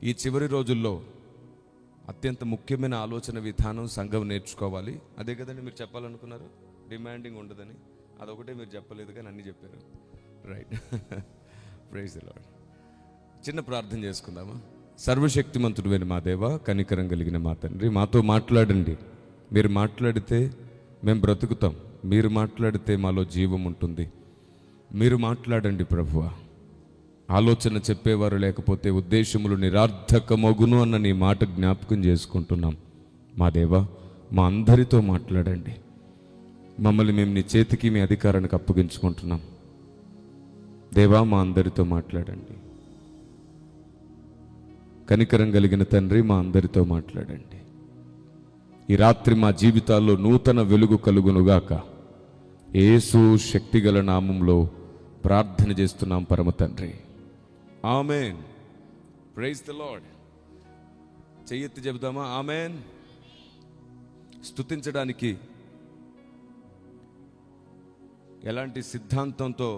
ఈ చివరి రోజుల్లో అత్యంత ముఖ్యమైన ఆలోచన విధానం సంఘం నేర్చుకోవాలి. అదే కదండి మీరు చెప్పాలనుకున్నారు. డిమాండింగ్ ఉండదని అదొకటే మీరు చెప్పలేదు, కానీ అన్నీ చెప్పారు. రైట్. Praise the lord. చిన్న ప్రార్థన చేసుకుందామా. సర్వశక్తిమంతుడైన మా దేవ, కనికరం కలిగిన మా తండ్రి, మాతో మాట్లాడండి. మీరు మాట్లాడితే మేము బ్రతుకుతాం. మీరు మాట్లాడితే మాలో జీవం ఉంటుంది. మీరు మాట్లాడండి ప్రభువా. ఆలోచన చెప్పేవారు లేకపోతే ఉద్దేశములు నిరార్థకమగును అన్న నీ మాట జ్ఞాపకం చేసుకుంటున్నాం. మా దేవా, మా అందరితో మాట్లాడండి. మమ్మల్ని మేము నీ చేతికి, మీ అధికారానికి అప్పగించుకుంటున్నాం. దేవా, మా అందరితో మాట్లాడండి. కనికరం కలిగిన తండ్రి, మా అందరితో మాట్లాడండి. ఈ రాత్రి మా జీవితాల్లో నూతన వెలుగు కలుగునుగాక. యేసు శక్తిగల నామంలో ప్రార్థన చేస్తున్నాం పరమ తండ్రి. ఆమెన్. Praise the Lord. చెయ్యెత్తి చెబుదామా? ఆమెన్. స్తుతించడానికి ఎలాంటి సిద్ధాంతంతో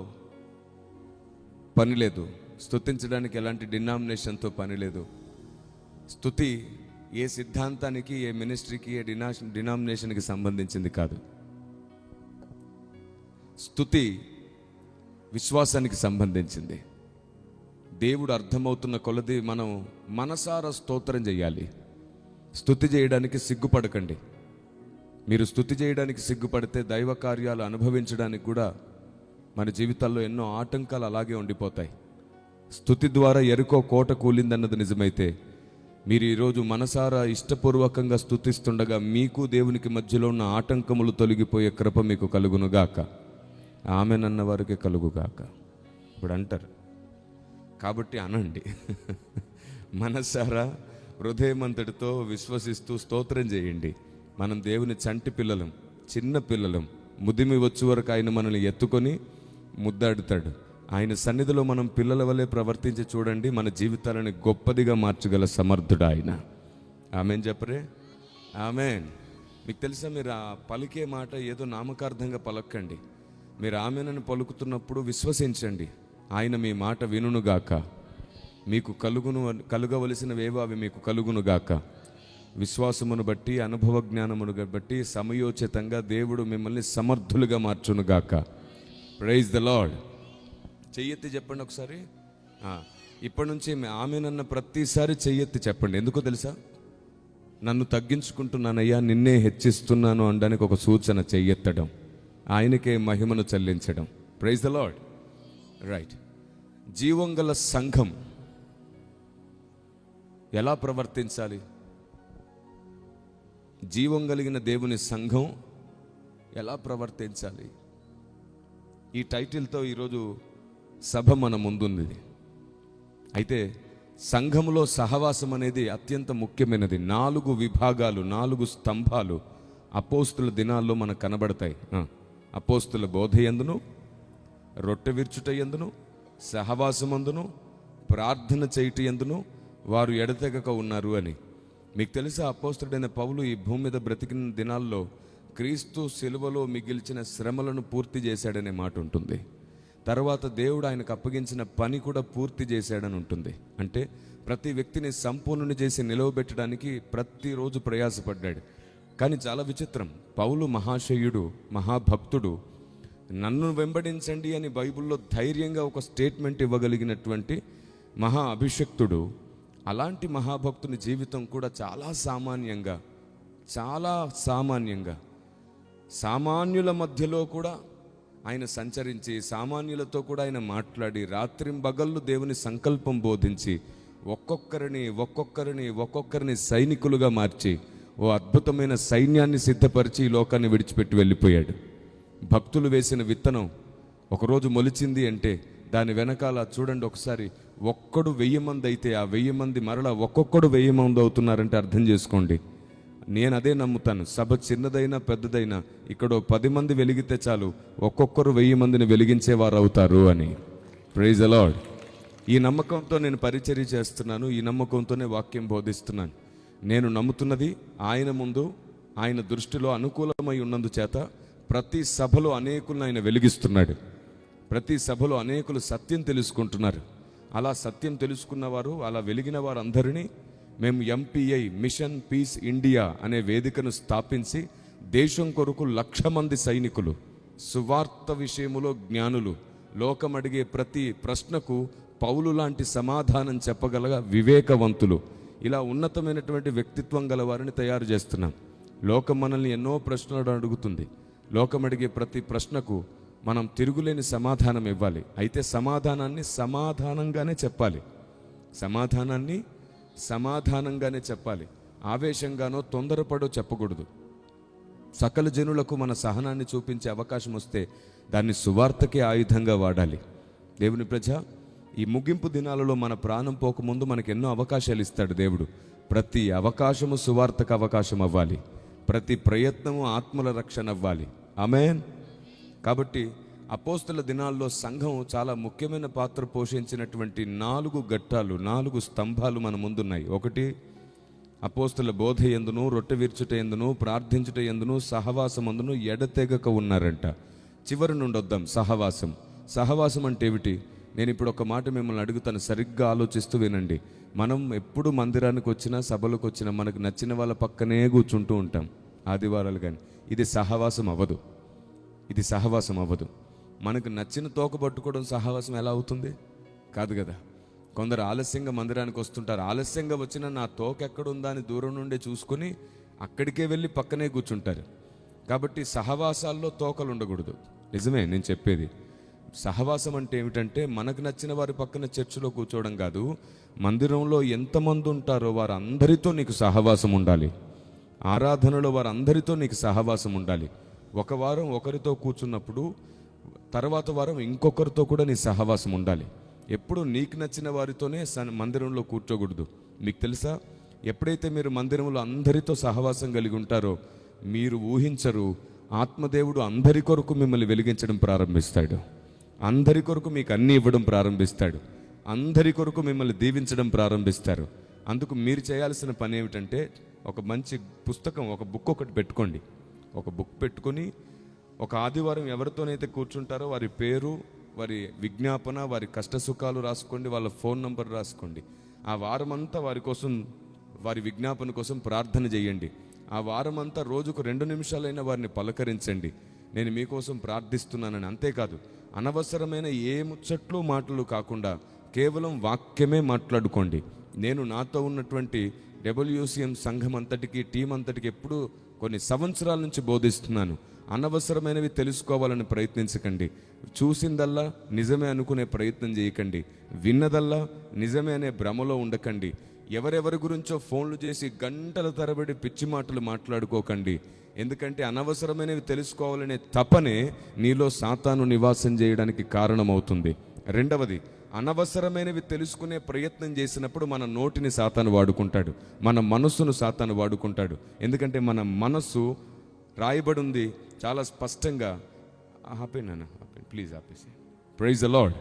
పని లేదు. స్తుతించడానికి ఎలాంటి డినామినేషన్తో పని లేదు. స్తుతి ఏ సిద్ధాంతానికి, ఏ మినిస్ట్రీకి, ఏ డినామినేషన్కి సంబంధించింది కాదు. స్తుతి విశ్వాసానికి సంబంధించింది. దేవుడు అర్థమవుతున్న కొలది మనం మనసారా స్తోత్రం చేయాలి. స్తుతి చేయడానికి సిగ్గుపడకండి. మీరు స్తుతి చేయడానికి సిగ్గుపడితే దైవ కార్యాలు అనుభవించడానికి కూడా మన జీవితాల్లో ఎన్నో ఆటంకాలు అలాగే ఉండిపోతాయి. స్తుతి ద్వారా ఎరుకో కోట కూలిందన్నది నిజమైతే, మీరు ఈరోజు మనసారా ఇష్టపూర్వకంగా స్తుతిస్తుండగా మీకు దేవునికి మధ్యలో ఉన్న ఆటంకములు తొలగిపోయే కృప మీకు కలుగునుగాక. ఆమెనన్న వారికి కలుగుగాక. ఇప్పుడు అంటారు కాబట్టి అనండి. మనసారా హృదయమంతటితో విశ్వసిస్తూ స్తోత్రం చేయండి. మనం దేవుని చంటి పిల్లలం, చిన్న పిల్లలం. ముదిమి వచ్చే వరకు ఆయన మనల్ని ఎత్తుకొని ముద్దాడుతాడు. ఆయన సన్నిధిలో మనం పిల్లల వలె ప్రవర్తించి చూడండి. మన జీవితాలను గొప్పదిగా మార్చగల సమర్థుడు ఆయన. ఆమెన్ చెప్పరే? ఆమెన్. మీకు తెలుసా, మీరు ఆ పలికే మాట ఏదో నామకార్థంగా పలకండి. మీరు ఆమెనని పలుకుతున్నప్పుడు విశ్వసించండి. ఆయన మీ మాట వినుగాక. మీకు కలుగవలసినవేవో అవి మీకు కలుగునుగాక. విశ్వాసమును బట్టి, అనుభవ జ్ఞానమును బట్టి సమయోచితంగా దేవుడు మిమ్మల్ని సమర్థులుగా మార్చునుగాక. Praise the Lord. చెయ్యెత్తి చెప్పండి ఒకసారి. ఇప్పటి నుంచి ఆమెనన్న ప్రతిసారి చెయ్యెత్తి చెప్పండి. ఎందుకో తెలుసా? నన్ను తగ్గించుకుంటున్నానయ్యా, నిన్నే హెచ్చిస్తున్నాను అనడానికి ఒక సూచన చెయ్యెత్తడం. ఆయనకే మహిమను చెల్లించడం. Praise the lord. రైట్. జీవం గల సంఘం ఎలా ప్రవర్తించాలి? జీవం కలిగిన దేవుని సంఘం ఎలా ప్రవర్తించాలి? ఈ టైటిల్తో ఈరోజు సభ మన ముందుంది. అయితే సంఘములో సహవాసం అనేది అత్యంత ముఖ్యమైనది. 4 విభాగాలు, 4 స్తంభాలు అపోస్తుల దినాల్లో మనకు కనబడతాయి. అపోస్తుల బోధ యందును, రొట్టె విరుచుట యందును, సహవాసమందును, ప్రార్థన చేయుట యందును వారు ఎడతెగక ఉన్నారు అని. మీకు తెలుసా, అపోస్తుడైన పౌలు ఈ భూమి మీద బ్రతికిన దినాల్లో క్రీస్తు శిలువలో మిగిల్చిన శ్రమలను పూర్తి చేశాడనే మాట ఉంటుంది. తర్వాత దేవుడు ఆయనకు అప్పగించిన పని కూడా పూర్తి చేశాడని ఉంటుంది. అంటే ప్రతి వ్యక్తిని సంపూర్ణుని చేసి నిలవబెట్టడానికి ప్రతిరోజు ప్రయాసపడ్డాడు. కానీ చాలా విచిత్రం, పౌలు మహాశయుడు, మహాభక్తుడు, నన్ను వెంబడించండి అని బైబిల్లో ధైర్యంగా ఒక స్టేట్మెంట్ ఇవ్వగలిగినటువంటి మహా అభిషక్తుడు. అలాంటి మహాభక్తుని జీవితం కూడా చాలా సామాన్యంగా సామాన్యుల మధ్యలో కూడా ఆయన సంచరించి, సామాన్యులతో కూడా ఆయన మాట్లాడి, రాత్రింబగళ్ళు దేవుని సంకల్పం బోధించి ఒక్కొక్కరిని సైనికులుగా మార్చి ఓ అద్భుతమైన సైన్యాన్ని సిద్ధపరిచి ఈ లోకాన్ని విడిచిపెట్టి వెళ్ళిపోయాడు. భక్తులు వేసిన విత్తనం ఒకరోజు మొలిచింది అంటే దాని వెనకాల చూడండి ఒకసారి, ఒక్కడు 1000 మంది అయితే ఆ 1000 మంది మరలా ఒక్కొక్కడు 1000 మంది అవుతున్నారంటే అర్థం చేసుకోండి. నేను అదే నమ్ముతాను. సభ చిన్నదైనా పెద్దదైనా ఇక్కడ 10 మంది వెలిగితే చాలు, ఒక్కొక్కరు 1000 మందిని వెలిగించేవారు అవుతారు అని. Praise the lord. ఈ నమ్మకంతో నేను పరిచర్య చేస్తున్నాను. ఈ నమ్మకంతోనే వాక్యం బోధిస్తున్నాను. నేను నమ్ముతున్నది ఆయన ముందు, ఆయన దృష్టిలో అనుకూలమై ఉన్నందు చేత ప్రతి సభలో అనేకులను ఆయన వెలిగిస్తున్నాడు. ప్రతి సభలో అనేకులు సత్యం తెలుసుకుంటున్నారు. అలా సత్యం తెలుసుకున్నవారు, అలా వెలిగిన వారందరినీ మేము ఎంపీఐ మిషన్ పీస్ ఇండియా అనే వేదికను స్థాపించి దేశం కొరకు 1,00,000 మంది సైనికులు, సువార్త విషయములో జ్ఞానులు, లోకం అడిగే ప్రతి ప్రశ్నకు పౌలు లాంటి సమాధానం చెప్పగల వివేకవంతులు, ఇలా ఉన్నతమైనటువంటి వ్యక్తిత్వం గల వారిని తయారు చేస్తున్నాం. లోకం మనల్ని ఎన్నో ప్రశ్నలు అడుగుతుంది. లోకం అడిగే ప్రతి ప్రశ్నకు మనం తిరుగులేని సమాధానం ఇవ్వాలి. అయితే సమాధానాన్ని సమాధానంగానే చెప్పాలి. సమాధానాన్ని సమాధానంగానే చెప్పాలి. ఆవేశంగానో తొందరపడో చెప్పకూడదు. సకల జనులకు మన సహనాన్ని చూపించే అవకాశం వస్తే దాన్ని సువార్తకే ఆయుధంగా వాడాలి. దేవుని ప్రజ, ఈ ముగింపు దినాలలో మన ప్రాణం పోకముందు మనకు ఎన్నో అవకాశాలు ఇస్తాడు దేవుడు. ప్రతి అవకాశము సువార్తకు అవకాశం అవ్వాలి. ప్రతి ప్రయత్నము ఆత్మల రక్షణ అవ్వాలి. ఆమేన్. కాబట్టి అపోస్తల దినాల్లో సంఘం చాలా ముఖ్యమైన పాత్ర పోషించినటువంటి 4 ఘట్టాలు, 4 స్తంభాలు మన ముందున్నాయి. ఒకటి, అపోస్తల బోధ యందును, రొట్టె విరుచుట యందును, ప్రార్థించుట యందును, సహవాసమందును ఎడతెగక ఉన్నారంట. చివరి నుండి వద్దాం. సహవాసం అంటే ఏమిటి? నేను ఇప్పుడు ఒక మాట మిమ్మల్ని అడుగుతాను, సరిగ్గా ఆలోచిస్తూ వినండి. మనం ఎప్పుడు మందిరానికి వచ్చినా, సభలకు వచ్చినా మనకు నచ్చిన వాళ్ళ పక్కనే కూర్చుంటూ ఉంటాం ఆదివారాలు. కానీ ఇది సహవాసం అవ్వదు. మనకు నచ్చిన తోక పట్టుకోవడం సహవాసం ఎలా అవుతుంది? కాదు కదా. కొందరు ఆలస్యంగా మందిరానికి వస్తుంటారు. ఆలస్యంగా వచ్చిన నా తోక ఎక్కడుందా అని దూరం నుండి చూసుకొని అక్కడికే వెళ్ళి పక్కనే కూర్చుంటారు. కాబట్టి సహవాసాల్లో తోకలు ఉండకూడదు. నిజమే నేను చెప్పేది. సహవాసం అంటే ఏమిటంటే మనకు నచ్చిన వారి పక్కన చర్చిలో కూర్చోవడం కాదు. మందిరంలో ఎంతమంది ఉంటారో వారందరితో నీకు సహవాసం ఉండాలి. ఆరాధనలో వారందరితో నీకు సహవాసం ఉండాలి. ఒక వారం ఒకరితో కూర్చున్నప్పుడు తర్వాత వారం ఇంకొకరితో కూడా నీ సహవాసం ఉండాలి. ఎప్పుడు నీకు నచ్చిన వారితోనే మందిరంలో కూర్చోకూడదు. మీకు తెలుసా, ఎప్పుడైతే మీరు మందిరంలో అందరితో సహవాసం కలిగి ఉంటారో మీరు ఊహించరు, ఆత్మదేవుడు అందరి కొరకు మిమ్మల్ని వెలిగించడం ప్రారంభిస్తాడు. అందరి కొరకు మీకు అన్నీ ఇవ్వడం ప్రారంభిస్తాడు. అందరి కొరకు మిమ్మల్ని దీవించడం ప్రారంభిస్తారు. అందుకు మీరు చేయాల్సిన పని ఏమిటంటే, ఒక మంచి పుస్తకం, ఒక బుక్ ఒకటి పెట్టుకోండి. ఒక బుక్ పెట్టుకొని ఒక ఆదివారం ఎవరితోనైతే కూర్చుంటారో వారి పేరు, వారి విజ్ఞాపన, వారి కష్టసుఖాలు రాసుకోండి, వాళ్ళ ఫోన్ నంబర్ రాసుకోండి. ఆ వారమంతా వారి కోసం, వారి విజ్ఞాపన కోసం ప్రార్థన చేయండి. ఆ వారమంతా రోజుకు 2 నిమిషాలైనా వారిని పలకరించండి. నేను మీకోసం ప్రార్థిస్తున్నానని. అంతేకాదు, అనవసరమైన ఏ ముచ్చట్లు మాటలు కాకుండా కేవలం వాక్యమే మాట్లాడుకోండి. నేను నాతో ఉన్నటువంటి WCM సంఘం అంతటికి, టీం అంతటికి ఎప్పుడు కొన్ని సంవత్సరాల నుంచి బోధిస్తున్నాను. అనవసరమైనవి తెలుసుకోవాలని ప్రయత్నించకండి. చూసిందల్లా నిజమే అనుకునే ప్రయత్నం చేయకండి. విన్నదల్లా నిజమే అనే భ్రమలో ఉండకండి. ఎవరెవరి గురించో ఫోన్లు చేసి గంటల తరబడి పిచ్చి మాటలు మాట్లాడుకోకండి. ఎందుకంటే అనవసరమైనవి తెలుసుకోవాలనే తపనే నీలో సాతాను నివాసం చేయడానికి కారణమవుతుంది. రెండవది, అనవసరమైనవి తెలుసుకునే ప్రయత్నం చేసినప్పుడు మన నోటిని సాతాను వాడుకుంటాడు, మన మనస్సును సాతాను వాడుకుంటాడు. ఎందుకంటే మన మనస్సు రాయబడి ఉంది చాలా స్పష్టంగా. ప్లీజ్ ఆపేసి. Praise the lord.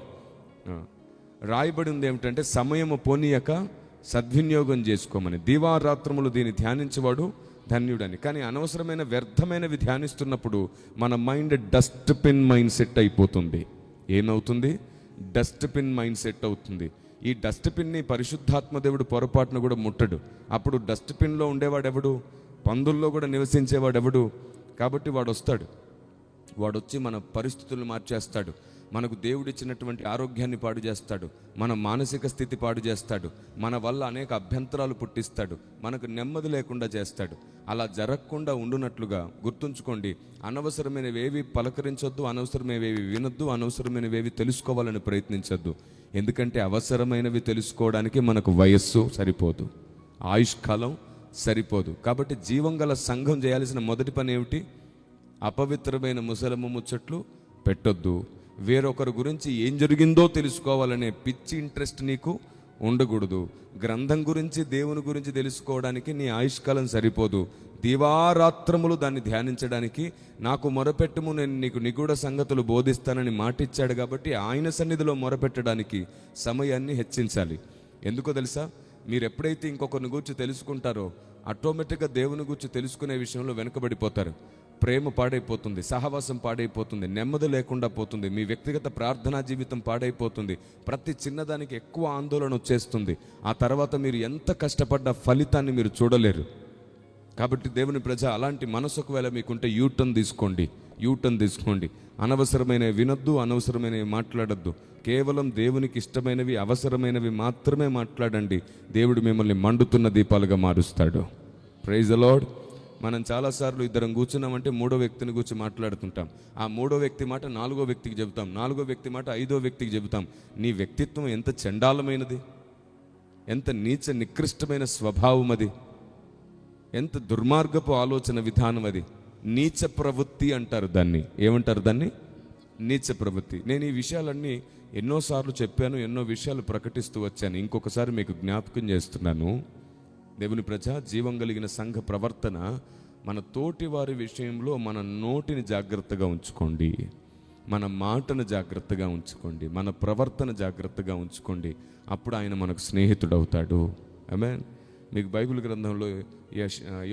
రాయబడి ఉంది ఏమిటంటే, సమయము పోనీయక సద్వినియోగం చేసుకోమని. దివారాత్రములు దీన్ని ధ్యానించేవాడు ధన్యుడని. కానీ అనవసరమైన వ్యర్థమైనవి ధ్యానిస్తున్నప్పుడు మన మైండ్ డస్ట్బిన్ మైండ్ సెట్ అయిపోతుంది. ఏమవుతుంది? డస్ట్బిన్ మైండ్ సెట్ అవుతుంది. ఈ డస్ట్బిన్ని పరిశుద్ధాత్మ దేవుడు పొరపాటును కూడా ముట్టడు. అప్పుడు డస్ట్బిన్లో ఉండేవాడెవడు? పందుల్లో కూడా నివసించేవాడెవడు? కాబట్టి వాడు వచ్చి మన పరిస్థితులను మార్చేస్తాడు. మనకు దేవుడిచ్చినటువంటి ఆరోగ్యాన్ని పాడు చేస్తాడు. మన మానసిక స్థితి పాడు చేస్తాడు. మన వల్ల అనేక అభ్యంతరాలు పుట్టిస్తాడు. మనకు నెమ్మది లేకుండా చేస్తాడు. అలా జరగకుండా ఉండునట్లుగా గుర్తుంచుకోండి. అనవసరమైనవేవి పలకరించొద్దు, అనవసరమైనవేవి వినొద్దు, అనవసరమైనవేవి తెలుసుకోవాలని ప్రయత్నించొద్దు. ఎందుకంటే అవసరమైనవి తెలుసుకోవడానికి మనకు వయస్సు సరిపోదు, ఆయుష్కాలం సరిపోదు. కాబట్టి జీవం గల సంఘం చేయాల్సిన మొదటి పని ఏమిటి? అపవిత్రమైన ముసలము ముచ్చట్లు పెట్టొద్దు. వేరొకరి గురించి ఏం జరిగిందో తెలుసుకోవాలనే పిచ్చి ఇంట్రెస్ట్ నీకు ఉండకూడదు. గ్రంథం గురించి, దేవుని గురించి తెలుసుకోవడానికి నీ ఆయుష్కాలం సరిపోదు. దివారాత్రములు దాన్ని ధ్యానించడానికి నాకు మొరపెట్టుము, నేను నీకు నిగూఢ సంగతులు బోధిస్తానని మాటిచ్చాడు. కాబట్టి ఆయన సన్నిధిలో మొరపెట్టడానికి సమయాన్ని హెచ్చించాలి. ఎందుకో తెలుసా? మీరు ఎప్పుడైతే ఇంకొకరిని గురించి తెలుసుకుంటారో ఆటోమేటిక్గా దేవుని గురించి తెలుసుకునే విషయంలో వెనుకబడిపోతారు. ప్రేమ పాడైపోతుంది, సహవాసం పాడైపోతుంది, నెమ్మది లేకుండా పోతుంది, మీ వ్యక్తిగత ప్రార్థనా జీవితం పాడైపోతుంది, ప్రతి చిన్నదానికి ఎక్కువ ఆందోళన వచ్చేస్తుంది. ఆ తర్వాత మీరు ఎంత కష్టపడ్డ ఫలితాన్ని మీరు చూడలేరు. కాబట్టి దేవుని ప్రజ, అలాంటి మనసు ఒకవేళ మీకుంటే యూటర్న్ తీసుకోండి. అనవసరమైనవి వినొద్దు, అనవసరమైనవి మాట్లాడద్దు. కేవలం దేవునికి ఇష్టమైనవి, అవసరమైనవి మాత్రమే మాట్లాడండి. దేవుడు మిమ్మల్ని మండుతున్న దీపాలుగా మారుస్తాడు. Praise the lord. మనం చాలాసార్లు ఇద్దరం కూర్చున్నామంటే మూడో వ్యక్తిని గురించి మాట్లాడుతుంటాం. ఆ మూడో వ్యక్తి మాట నాలుగో వ్యక్తికి చెబుతాం, నాలుగో వ్యక్తి మాట ఐదో వ్యక్తికి చెబుతాం. నీ వ్యక్తిత్వం ఎంత చండాలమైనది, ఎంత నీచ నికృష్టమైన స్వభావం అది, ఎంత దుర్మార్గపు ఆలోచన విధానం అది. నీచ ప్రవృత్తి అంటారు దాన్ని. ఏమంటారు దాన్ని? నీచ ప్రవృత్తి. నేను ఈ విషయాలన్నీ ఎన్నోసార్లు చెప్పాను, ఎన్నో విషయాలు ప్రకటిస్తూ వచ్చాను. ఇంకొకసారి మీకు జ్ఞాపకం చేస్తున్నాను. దేవుని ప్రజ, జీవం కలిగిన సంఘ ప్రవర్తన, మన తోటి వారి విషయంలో మన నోటిని జాగ్రత్తగా ఉంచుకోండి, మన మాటను జాగ్రత్తగా ఉంచుకోండి, మన ప్రవర్తన జాగ్రత్తగా ఉంచుకోండి. అప్పుడు ఆయన మనకు స్నేహితుడు అవుతాడు. ఆమేన్. మీకు బైబిల్ గ్రంథంలో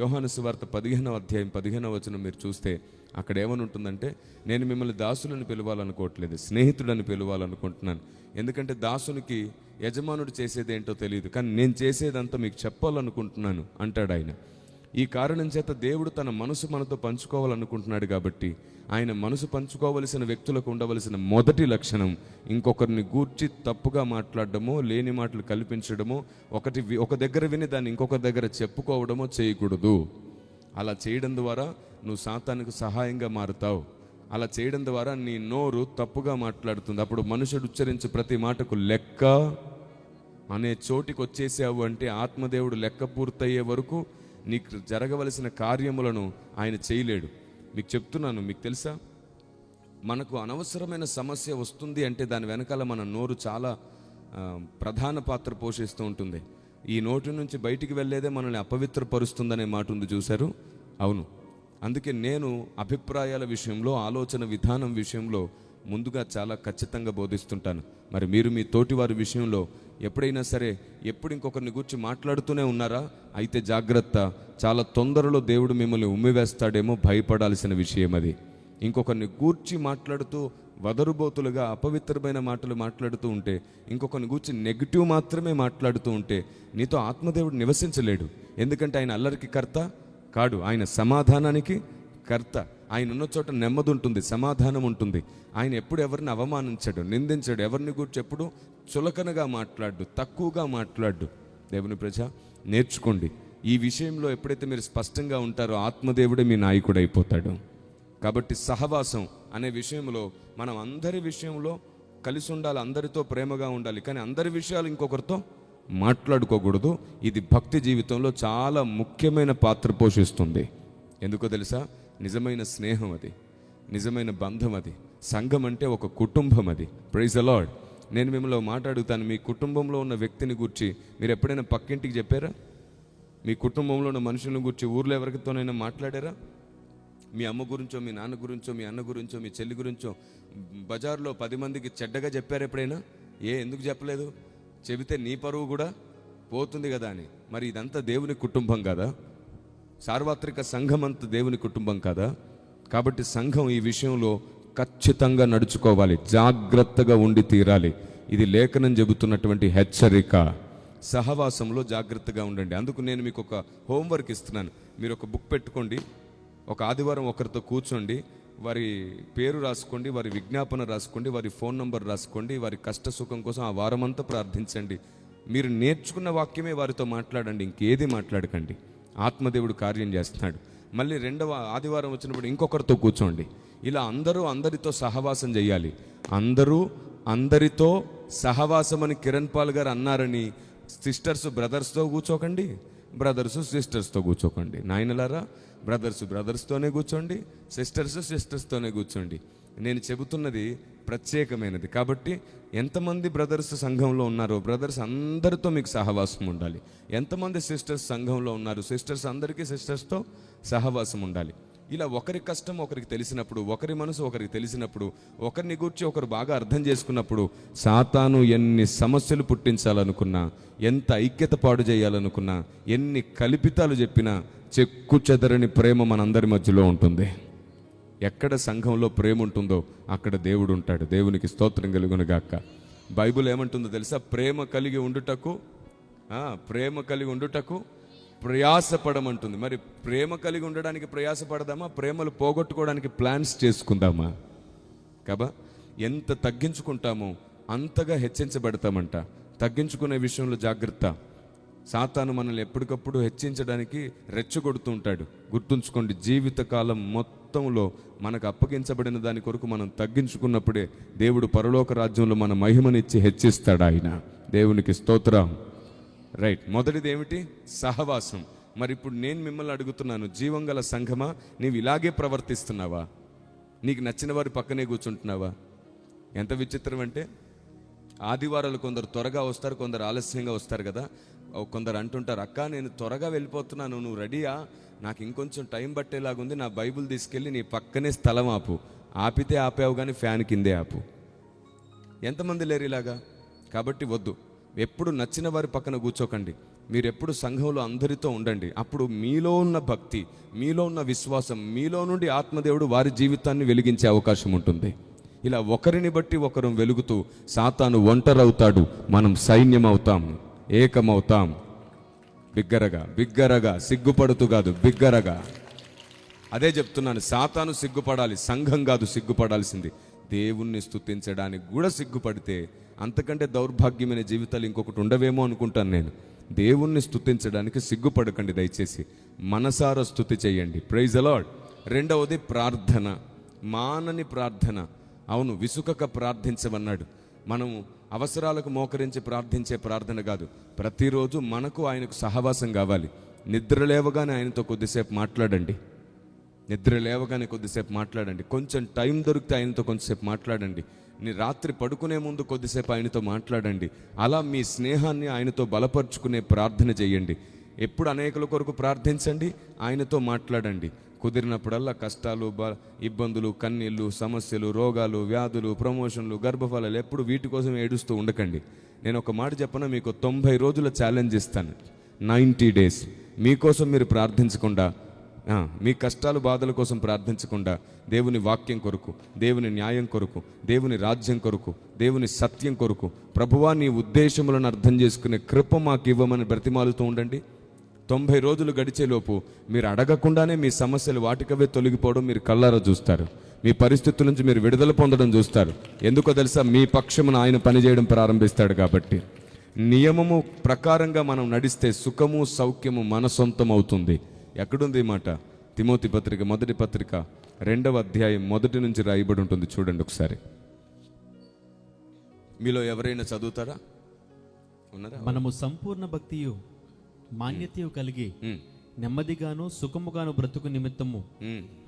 యోహాను సువార్త 15వ అధ్యాయం 15వ వచనం మీరు చూస్తే అక్కడ ఏమని ఉంటుందంటే, నేను మిమ్మల్ని దాసులను పిలవాలనుకోవట్లేదు, స్నేహితుడని పిలవాలనుకుంటున్నాను. ఎందుకంటే దాసునికి యజమానుడు చేసేది ఏంటో తెలియదు, కానీ నేను చేసేదంతా మీకు చెప్పాలనుకుంటున్నాను అంటాడు ఆయన. ఈ కారణం చేత దేవుడు తన మనసు మనతో పంచుకోవాలనుకుంటున్నాడు. కాబట్టి ఆయన మనసు పంచుకోవలసిన వ్యక్తులకు ఉండవలసిన మొదటి లక్షణం ఇంకొకరిని గూర్చి తప్పుగా మాట్లాడడమో, లేని మాటలు కల్పించడమో, ఒక దగ్గర విని దాన్ని ఇంకొకరి దగ్గర చెప్పుకోవడమో చేయకూడదు. అలా చేయడం ద్వారా నువ్వు సాతానుకు సహాయంగా మారుతావు. అలా చేయడం ద్వారా నీ నోరు తప్పుగా మాట్లాడుతుంది. అప్పుడు మనుషుడు ఉచ్చరించే ప్రతి మాటకు లెక్క అనే చోటికి వచ్చేసావు అంటే ఆత్మదేవుడు లెక్క పూర్తయ్యే వరకు నీకు జరగవలసిన కార్యములను ఆయన చేయలేడు. మీకు చెప్తున్నాను, మీకు తెలుసా, మనకు అనవసరమైన సమస్య వస్తుంది అంటే దాని వెనకాల మన నోరు చాలా ప్రధాన పాత్ర పోషిస్తూ ఉంటుంది. ఈ నోటి నుంచి బయటికి వెళ్ళేదే మనల్ని అపవిత్రపరుస్తుందనే మాట ఉంది, చూశారు? అవును. అందుకే నేను అభిప్రాయాల విషయంలో, ఆలోచన విధానం విషయంలో ముందుగా చాలా ఖచ్చితంగా బోధిస్తుంటాను. మరి మీరు మీ తోటివారి విషయంలో ఎప్పుడైనా సరే ఎప్పుడు ఇంకొకరిని గురించి మాట్లాడుతూనే ఉన్నారా? అయితే జాగ్రత్త, చాలా తొందరలో దేవుడు మిమ్మల్ని ఉమ్మివేస్తాడేమో, భయపడాల్సిన విషయం అది. ఇంకొకరిని గూర్చి మాట్లాడుతూ వదరుబోతులుగా అపవిత్రమైన మాటలు మాట్లాడుతూ ఉంటే, ఇంకొకరిని గూర్చి నెగిటివ్ మాత్రమే మాట్లాడుతూ ఉంటే నీతో ఆత్మదేవుడు నివసించలేడు. ఎందుకంటే ఆయన అల్లరికి కర్త కాడు, ఆయన సమాధానానికి కర్త. ఆయన ఉన్న చోట నెమ్మది ఉంటుంది, సమాధానం ఉంటుంది. ఆయన ఎప్పుడు ఎవరిని అవమానించడు, నిందించడు, ఎవరిని గురించి ఎప్పుడు చులకనగా మాట్లాడు, తక్కువగా మాట్లాడు. దేవుని ప్రజ, నేర్చుకోండి. ఈ విషయంలో ఎప్పుడైతే మీరు స్పష్టంగా ఉంటారో ఆత్మదేవుడే మీ నాయకుడు అయిపోతాడు. కాబట్టి సహవాసం అనే విషయంలో మనం అందరి విషయంలో కలిసి ఉండాలి, అందరితో ప్రేమగా ఉండాలి, కానీ అందరి విషయాలు ఇంకొకరితో మాట్లాడుకోకూడదు. ఇది భక్తి జీవితంలో చాలా ముఖ్యమైన పాత్ర పోషిస్తుంది. ఎందుకో తెలుసా? నిజమైన స్నేహం అది, నిజమైన బంధం అది. సంఘం అంటే ఒక కుటుంబం అది. Praise the lord. నేను మిమ్మల్ని మాట్లాడుతాను, మీ కుటుంబంలో ఉన్న వ్యక్తిని గురించి మీరు ఎప్పుడైనా పక్కింటికి చెప్పారా? మీ కుటుంబంలో ఉన్న మనుషులను గురించి ఊర్లో ఎవరితోనైనా మాట్లాడారా? మీ అమ్మ గురించో, మీ నాన్న గురించో, మీ అన్న గురించో, మీ చెల్లి గురించో బజార్లో 10 మందికి చెడ్డగా చెప్పారు ఎప్పుడైనా? ఎందుకు చెప్పలేదు? చెబితే నీ పరువు కూడా పోతుంది కదా అని. మరి ఇదంతా దేవుని కుటుంబం కదా? సార్వత్రిక సంఘం అంతా దేవుని కుటుంబం కదా? కాబట్టి సంఘం ఈ విషయంలో ఖచ్చితంగా నడుచుకోవాలి, జాగ్రత్తగా ఉండి తీరాలి. ఇది లేఖనం చెబుతున్నటువంటి హెచ్చరిక. సహవాసంలో జాగ్రత్తగా ఉండండి. అందుకు నేను మీకు ఒక హోంవర్క్ ఇస్తున్నాను. మీరు ఒక బుక్ పెట్టుకోండి, ఒక ఆదివారం ఒకరితో కూర్చోండి, వారి పేరు రాసుకోండి, వారి విజ్ఞాపన రాసుకోండి, వారి ఫోన్ నంబర్ రాసుకోండి, వారి కష్ట సుఖం కోసం ఆ వారమంతా ప్రార్థించండి. మీరు నేర్చుకున్న వాక్యమే వారితో మాట్లాడండి, ఇంకేది మాట్లాడకండి. ఆత్మదేవుడు కార్యం చేస్తున్నాడు. మళ్ళీ 2వ ఆదివారం వచ్చినప్పుడు ఇంకొకరితో కూర్చోండి. ఇలా అందరితో సహవాసం చేయాలి. అందరితో సహవాసం అని కిరణ్ పాల్ గారు అన్నారని సిస్టర్స్ బ్రదర్స్తో కూర్చోకండి, బ్రదర్స్ సిస్టర్స్తో కూర్చోకండి. నాయనలారా, బ్రదర్స్తోనే కూర్చోండి, సిస్టర్స్తోనే కూర్చోండి. నేను చెబుతున్నది ప్రత్యేకమైనది. కాబట్టి ఎంతమంది బ్రదర్స్ సంఘంలో ఉన్నారో బ్రదర్స్ అందరితో మీకు సహవాసం ఉండాలి. ఎంతమంది సిస్టర్స్ సంఘంలో ఉన్నారు, సిస్టర్స్ అందరికీ సిస్టర్స్తో సహవాసం ఉండాలి. ఇలా ఒకరి కష్టం ఒకరికి తెలిసినప్పుడు, ఒకరి మనసు ఒకరికి తెలిసినప్పుడు, ఒకరిని గూర్చి ఒకరు బాగా అర్థం చేసుకున్నప్పుడు, సాతాను ఎన్ని సమస్యలు పుట్టించాలనుకున్నా, ఎంత ఐక్యత పాడు చేయాలనుకున్నా, ఎన్ని కల్పితాలు చెప్పినా చెక్కు చెదరని ప్రేమ మనందరి మధ్యలో ఉంటుంది. ఎక్కడ సంఘంలో ప్రేమ ఉంటుందో అక్కడ దేవుడు ఉంటాడు. దేవునికి స్తోత్రం కలుగును గాక. బైబిల్ ఏమంటుందో తెలుసా? ప్రేమ కలిగి ఉండుటకు ప్రయాసపడమంటుంది. మరి ప్రేమ కలిగి ఉండడానికి ప్రయాసపడదామా? ప్రేమలు పోగొట్టుకోవడానికి ప్లాన్స్ చేసుకుందామా? కాబా ఎంత తగ్గించుకుంటామో అంతగా హెచ్చించబడతామంట. తగ్గించుకునే విషయంలో జాగ్రత్త. సాతాను మనల్ని ఎప్పటికప్పుడు హెచ్చించడానికి రెచ్చగొడుతూ ఉంటాడు. గుర్తుంచుకోండి, జీవితకాలం మొత్తంలో మనకు అప్పగించబడిన దాని కొరకు మనం తగ్గించుకున్నప్పుడే దేవుడు పరలోక రాజ్యంలో మన మహిమనిచ్చి హెచ్చిస్తాడు ఆయన. దేవునికి స్తోత్రం. రైట్, మొదటిది ఏమిటి? సహవాసం. మరి ఇప్పుడు నేను మిమ్మల్ని అడుగుతున్నాను, జీవంగల సంఘమా, నీవు ఇలాగే ప్రవర్తిస్తున్నావా? నీకు నచ్చిన వారి పక్కనే కూర్చుంటున్నావా? ఎంత విచిత్రం అంటే, ఆదివారాలు కొందరు త్వరగా వస్తారు, కొందరు ఆలస్యంగా వస్తారు కదా. కొందరు అంటుంటారు, అక్క నేను త్వరగా వెళ్ళిపోతున్నాను, నువ్వు రెడీయా? నాకు ఇంకొంచెం టైం పట్టేలాగుంది, నా బైబిల్ తీసుకెళ్ళి నీ పక్కనే స్థలం ఆపు. ఆపితే ఆపావు కానీ ఫ్యాన్ కిందే ఆపు. ఎంతమంది లేరు ఇలాగా? కాబట్టి వద్దు. ఎప్పుడు నచ్చిన వారి పక్కన కూర్చోకండి. మీరు ఎప్పుడు సంఘంలో అందరితో ఉండండి. అప్పుడు మీలో ఉన్న భక్తి, మీలో ఉన్న విశ్వాసం, మీలో నుండి ఆత్మదేవుడు వారి జీవితాన్ని వెలిగించే అవకాశం ఉంటుంది. ఇలా ఒకరిని బట్టి ఒకరు వెలుగుతూ సాతాను ఒంటరవుతాడు, మనం సైన్యం అవుతాం, ఏకమవుతాం. బిగ్గరగా సిగ్గుపడుతూ కాదు, బిగ్గరగా. అదే చెప్తున్నాను, సాతాను సిగ్గుపడాలి, సంఘం కాదు సిగ్గుపడాల్సింది. దేవుణ్ణి స్తుతించడానికి కూడా సిగ్గుపడితే అంతకంటే దౌర్భాగ్యమైన జీవితాలు ఇంకొకటి ఉండవేమో అనుకుంటాను నేను. దేవుణ్ణి స్తుతించడానికి సిగ్గుపడకండి దయచేసి, మనసారా స్తుతి చేయండి. Praise the lord. రెండవది ప్రార్థన, మానని ప్రార్థన. అవును, విసుకక ప్రార్థించమన్నాడు. మనము అవసరాలకు మోకరించి ప్రార్థించే ప్రార్థన కాదు, ప్రతిరోజు మనకు ఆయనకు సహవాసం కావాలి. నిద్ర లేవగానే ఆయనతో కొద్దిసేపు మాట్లాడండి. కొంచెం టైం దొరికితే ఆయనతో కొంచెంసేపు మాట్లాడండి. నీ రాత్రి పడుకునే ముందు కొద్దిసేపు ఆయనతో మాట్లాడండి. అలా మీ స్నేహాన్ని ఆయనతో బలపరుచుకునే ప్రార్థన చేయండి. ఎప్పుడు అనేకుల కొరకు ప్రార్థించండి, ఆయనతో మాట్లాడండి. కుదిరినప్పుడల్లా కష్టాలు, ఇబ్బందులు, కన్నీళ్ళు, సమస్యలు, రోగాలు, వ్యాధులు, ప్రమోషన్లు, గర్భఫలాలు, ఎప్పుడు వీటి కోసం ఏడుస్తూ ఉండకండి. నేను ఒక మాట చెప్పనా, మీకు 90 రోజుల ఛాలెంజ్ ఇస్తాను. 90 days మీకోసం మీరు ప్రార్థించకుండా, మీ కష్టాలు బాధల కోసం ప్రార్థించకుండా, దేవుని వాక్యం కొరకు, దేవుని న్యాయం కొరకు, దేవుని రాజ్యం కొరకు, దేవుని సత్యం కొరకు, ప్రభువా నీ ఉద్దేశములను అర్థం చేసుకునే కృప మాకు ఇవ్వమని బ్రతిమాలుతూ ఉండండి. 90 రోజులు గడిచేలోపు మీరు అడగకుండానే మీ సమస్యలు వాటికవే తొలగిపోవడం మీరు కళ్ళారా చూస్తారు. మీ పరిస్థితుల నుంచి మీరు విడుదల పొందడం చూస్తారు. ఎందుకో తెలుసా? మీ పక్షమున ఆయన పనిచేయడం ప్రారంభిస్తాడు. కాబట్టి నియమము ప్రకారంగా మనం నడిస్తే సుఖము సౌఖ్యము మన సొంతం అవుతుంది. ఎక్కడుంది ఈ మాట? తిమోతి పత్రిక, మొదటి పత్రిక 2వ అధ్యాయం 1 నుంచి రాయబడి ఉంటుంది. చూడండి ఒకసారి. మీలో ఎవరైనా చదువుతారా? ఉన్నారా? మనము సంపూర్ణ భక్తియు మాన్యతయు కలిగి నెమ్మదిగాను సుఖముగాను బ్రతుకు నిమిత్తము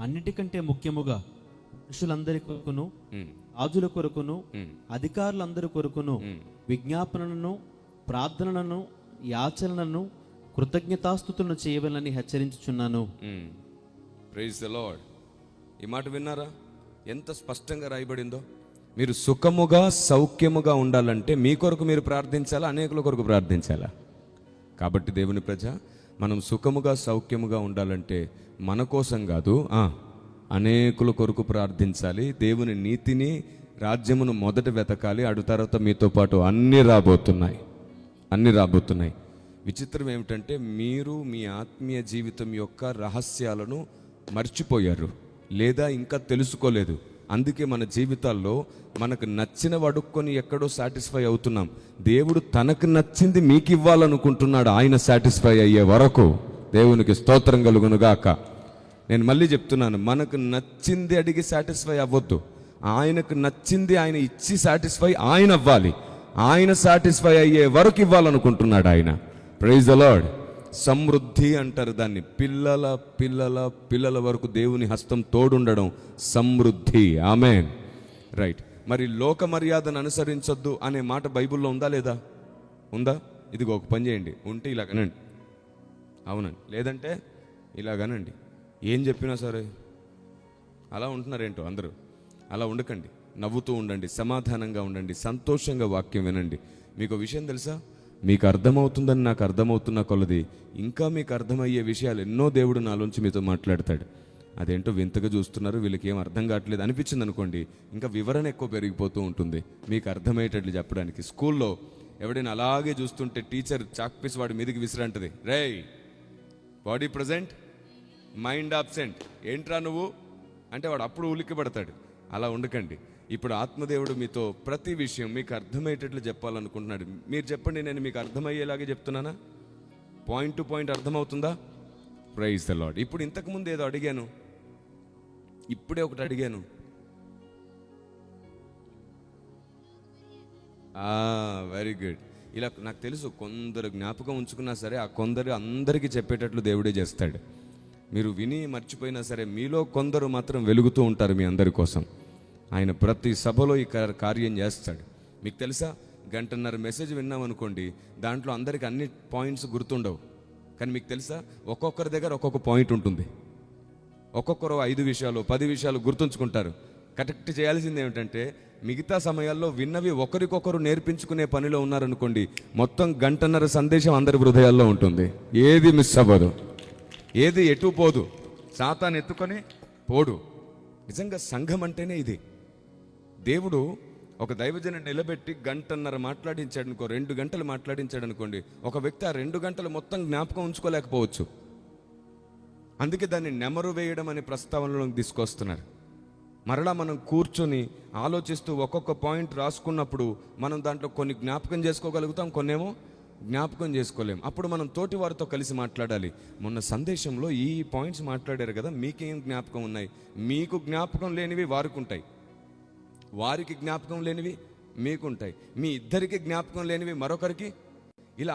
అన్నిటికంటే ముఖ్యముగా మనుషులందరి కొరకును, రాజుల కొరకును, అధికారులందరి కొరకును విజ్ఞాపనలను, ప్రార్థనలను, యాచనలను, కృతజ్ఞతాస్తుతులను చేయవలని హెచ్చరించుచున్నాను. Praise the lord. ఈ మాట విన్నారా? ఎంత స్పష్టంగా రాయబడిందో. మీరు సుఖముగా సౌఖ్యముగా ఉండాలంటే మీ కొరకు మీరు ప్రార్థించాలా, అనేకుల కొరకు ప్రార్థించాలా? కాబట్టి దేవుని ప్రజ, మనం సుఖముగా సౌఖ్యముగా ఉండాలంటే మన కోసం కాదు, అనేకుల కొరకు ప్రార్థించాలి. దేవుని నీతిని, రాజ్యమును మొదట వెతకాలి. అటు తర్వాత మీతో పాటు అన్నీ రాబోతున్నాయి. విచిత్రం ఏమిటంటే, మీరు మీ ఆత్మీయ జీవితం యొక్క రహస్యాలను మర్చిపోయారు, లేదా ఇంకా తెలుసుకోలేదు. అందుకే మన జీవితాల్లో మనకు నచ్చిన అడుక్కొని ఎక్కడో సాటిస్ఫై అవుతున్నాం. దేవుడు తనకు నచ్చింది మీకు ఇవ్వాలనుకుంటున్నాడు, ఆయన సాటిస్ఫై అయ్యే వరకు. దేవునికి స్తోత్రం కలుగునుగాక. నేను మళ్ళీ చెప్తున్నాను, మనకు నచ్చింది అడిగి సాటిస్ఫై అవ్వద్దు. ఆయనకు నచ్చింది ఆయన ఇచ్చి సాటిస్ఫై ఆయన అవ్వాలి. ఆయన సాటిస్ఫై అయ్యే వరకు ఇవ్వాలనుకుంటున్నాడు ఆయన. Praise the lord. సమృద్ధి అంటారు దాన్ని. పిల్లల పిల్లల పిల్లల వరకు దేవుని హస్తం తోడుండడం సమృద్ధి. ఆమేన్. రైట్. మరి లోక మర్యాదను అనుసరించొద్దు అనే మాట బైబిల్లో ఉందా లేదా? ఉందా? ఇదిగో ఒక పని చేయండి, ఉంటే ఇలాగనండి, అవునండి, లేదంటే ఇలాగనండి. ఏం చెప్పినా సరే అలా ఉంటున్నారేంటో అందరూ. అలా ఉండకండి, నవ్వుతూ ఉండండి, సమాధానంగా ఉండండి, సంతోషంగా వాక్యం వినండి. మీకు విషయం తెలుసా? మీకు అర్థమవుతుందని నాకు అర్థమవుతున్న కొలది ఇంకా మీకు అర్థమయ్యే విషయాలు ఎన్నో దేవుడు నాలోంచి మీతో మాట్లాడతాడు. అదేంటో వింతగా చూస్తున్నారు, వీళ్ళకి ఏం అర్థం కావట్లేదు అనిపించింది అనుకోండి, ఇంకా వివరణ ఎక్కువ పెరిగిపోతూ ఉంటుంది మీకు అర్థమయ్యేటట్లు చెప్పడానికి. స్కూల్లో ఎవడైనా అలాగే చూస్తుంటే టీచర్ చాక్ పీస్ వాడి మీదకి విసిరంటది, రేయ్ బాడీ ప్రజెంట్ మైండ్ ఆబ్సెంట్, ఏంట్రా నువ్వు అంటే వాడు అప్పుడు ఉలిక్కి పడతాడు. అలా ఉండకండి. ఇప్పుడు ఆత్మదేవుడు మీతో ప్రతి విషయం మీకు అర్థమయ్యేటట్లు చెప్పాలనుకుంటున్నాడు. మీరు చెప్పండి, నేను మీకు అర్థమయ్యేలాగే చెప్తున్నానా? పాయింట్ టు పాయింట్ అర్థమవుతుందా? Praise the lord. ఇప్పుడు ఇంతకుముందు ఏదో అడిగాను, ఇప్పుడే ఒకటి అడిగాను. Very good. ఇలా నాకు తెలుసు కొందరు జ్ఞాపకం ఉంచుకున్నా సరే ఆ కొందరు అందరికీ చెప్పేటట్లు దేవుడే చేస్తాడు. మీరు విని మర్చిపోయినా సరే మీలో కొందరు మాత్రం వెలుగుతూ ఉంటారు మీ అందరి కోసం. ఆయన ప్రతి సభలో ఈ కార్యం చేస్తాడు. మీకు తెలుసా, గంటన్నర మెసేజ్ విన్నామనుకోండి, దాంట్లో అందరికి అన్ని పాయింట్స్ గుర్తుండవు. కానీ మీకు తెలుసా, ఒక్కొక్కరి దగ్గర ఒక్కొక్క పాయింట్ ఉంటుంది. ఒక్కొక్కరు 5 విషయాలు 10 విషయాలు గుర్తుంచుకుంటారు. కరెక్ట్ చేయాల్సింది ఏమిటంటే, మిగతా సమయాల్లో విన్నవి ఒకరికొకరు నేర్పించుకునే పనిలో ఉన్నారనుకోండి, మొత్తం గంటన్నర సందేశం అందరి హృదయాల్లో ఉంటుంది. ఏది మిస్ అవ్వదు, ఏది ఎటు పోదు, సాతాను ఎత్తుకొని పోడు. నిజంగా సంఘం అంటేనే ఇది. దేవుడు ఒక దైవజనుని నిలబెట్టి గంటన్నర మాట్లాడించాడు అనుకో, 2 గంటలు మాట్లాడించాడు అనుకోండి, ఒక వ్యక్తి ఆ 2 గంటలు మొత్తం జ్ఞాపకం ఉంచుకోలేకపోవచ్చు. అందుకే దాన్ని నెమరు వేయడం అనే ప్రస్తావనలోకి తీసుకొస్తున్నారు. మరలా మనం కూర్చొని ఆలోచిస్తూ ఒక్కొక్క పాయింట్ రాసుకున్నప్పుడు మనం దాంట్లో కొన్ని జ్ఞాపకం చేసుకోగలుగుతాం, కొన్నేమో జ్ఞాపకం చేసుకోలేం. అప్పుడు మనం తోటి వారితో కలిసి మాట్లాడాలి. మొన్న సందేశంలో ఈ పాయింట్స్ మాట్లాడారు కదా, మీకేం జ్ఞాపకం ఉన్నాయి? మీకు జ్ఞాపకం లేనివి వారికి ఉంటాయి, వారికి జ్ఞాపకం లేనివి మీకుంటాయి, మీ ఇద్దరికి జ్ఞాపకం లేనివి మరొకరికి. ఇలా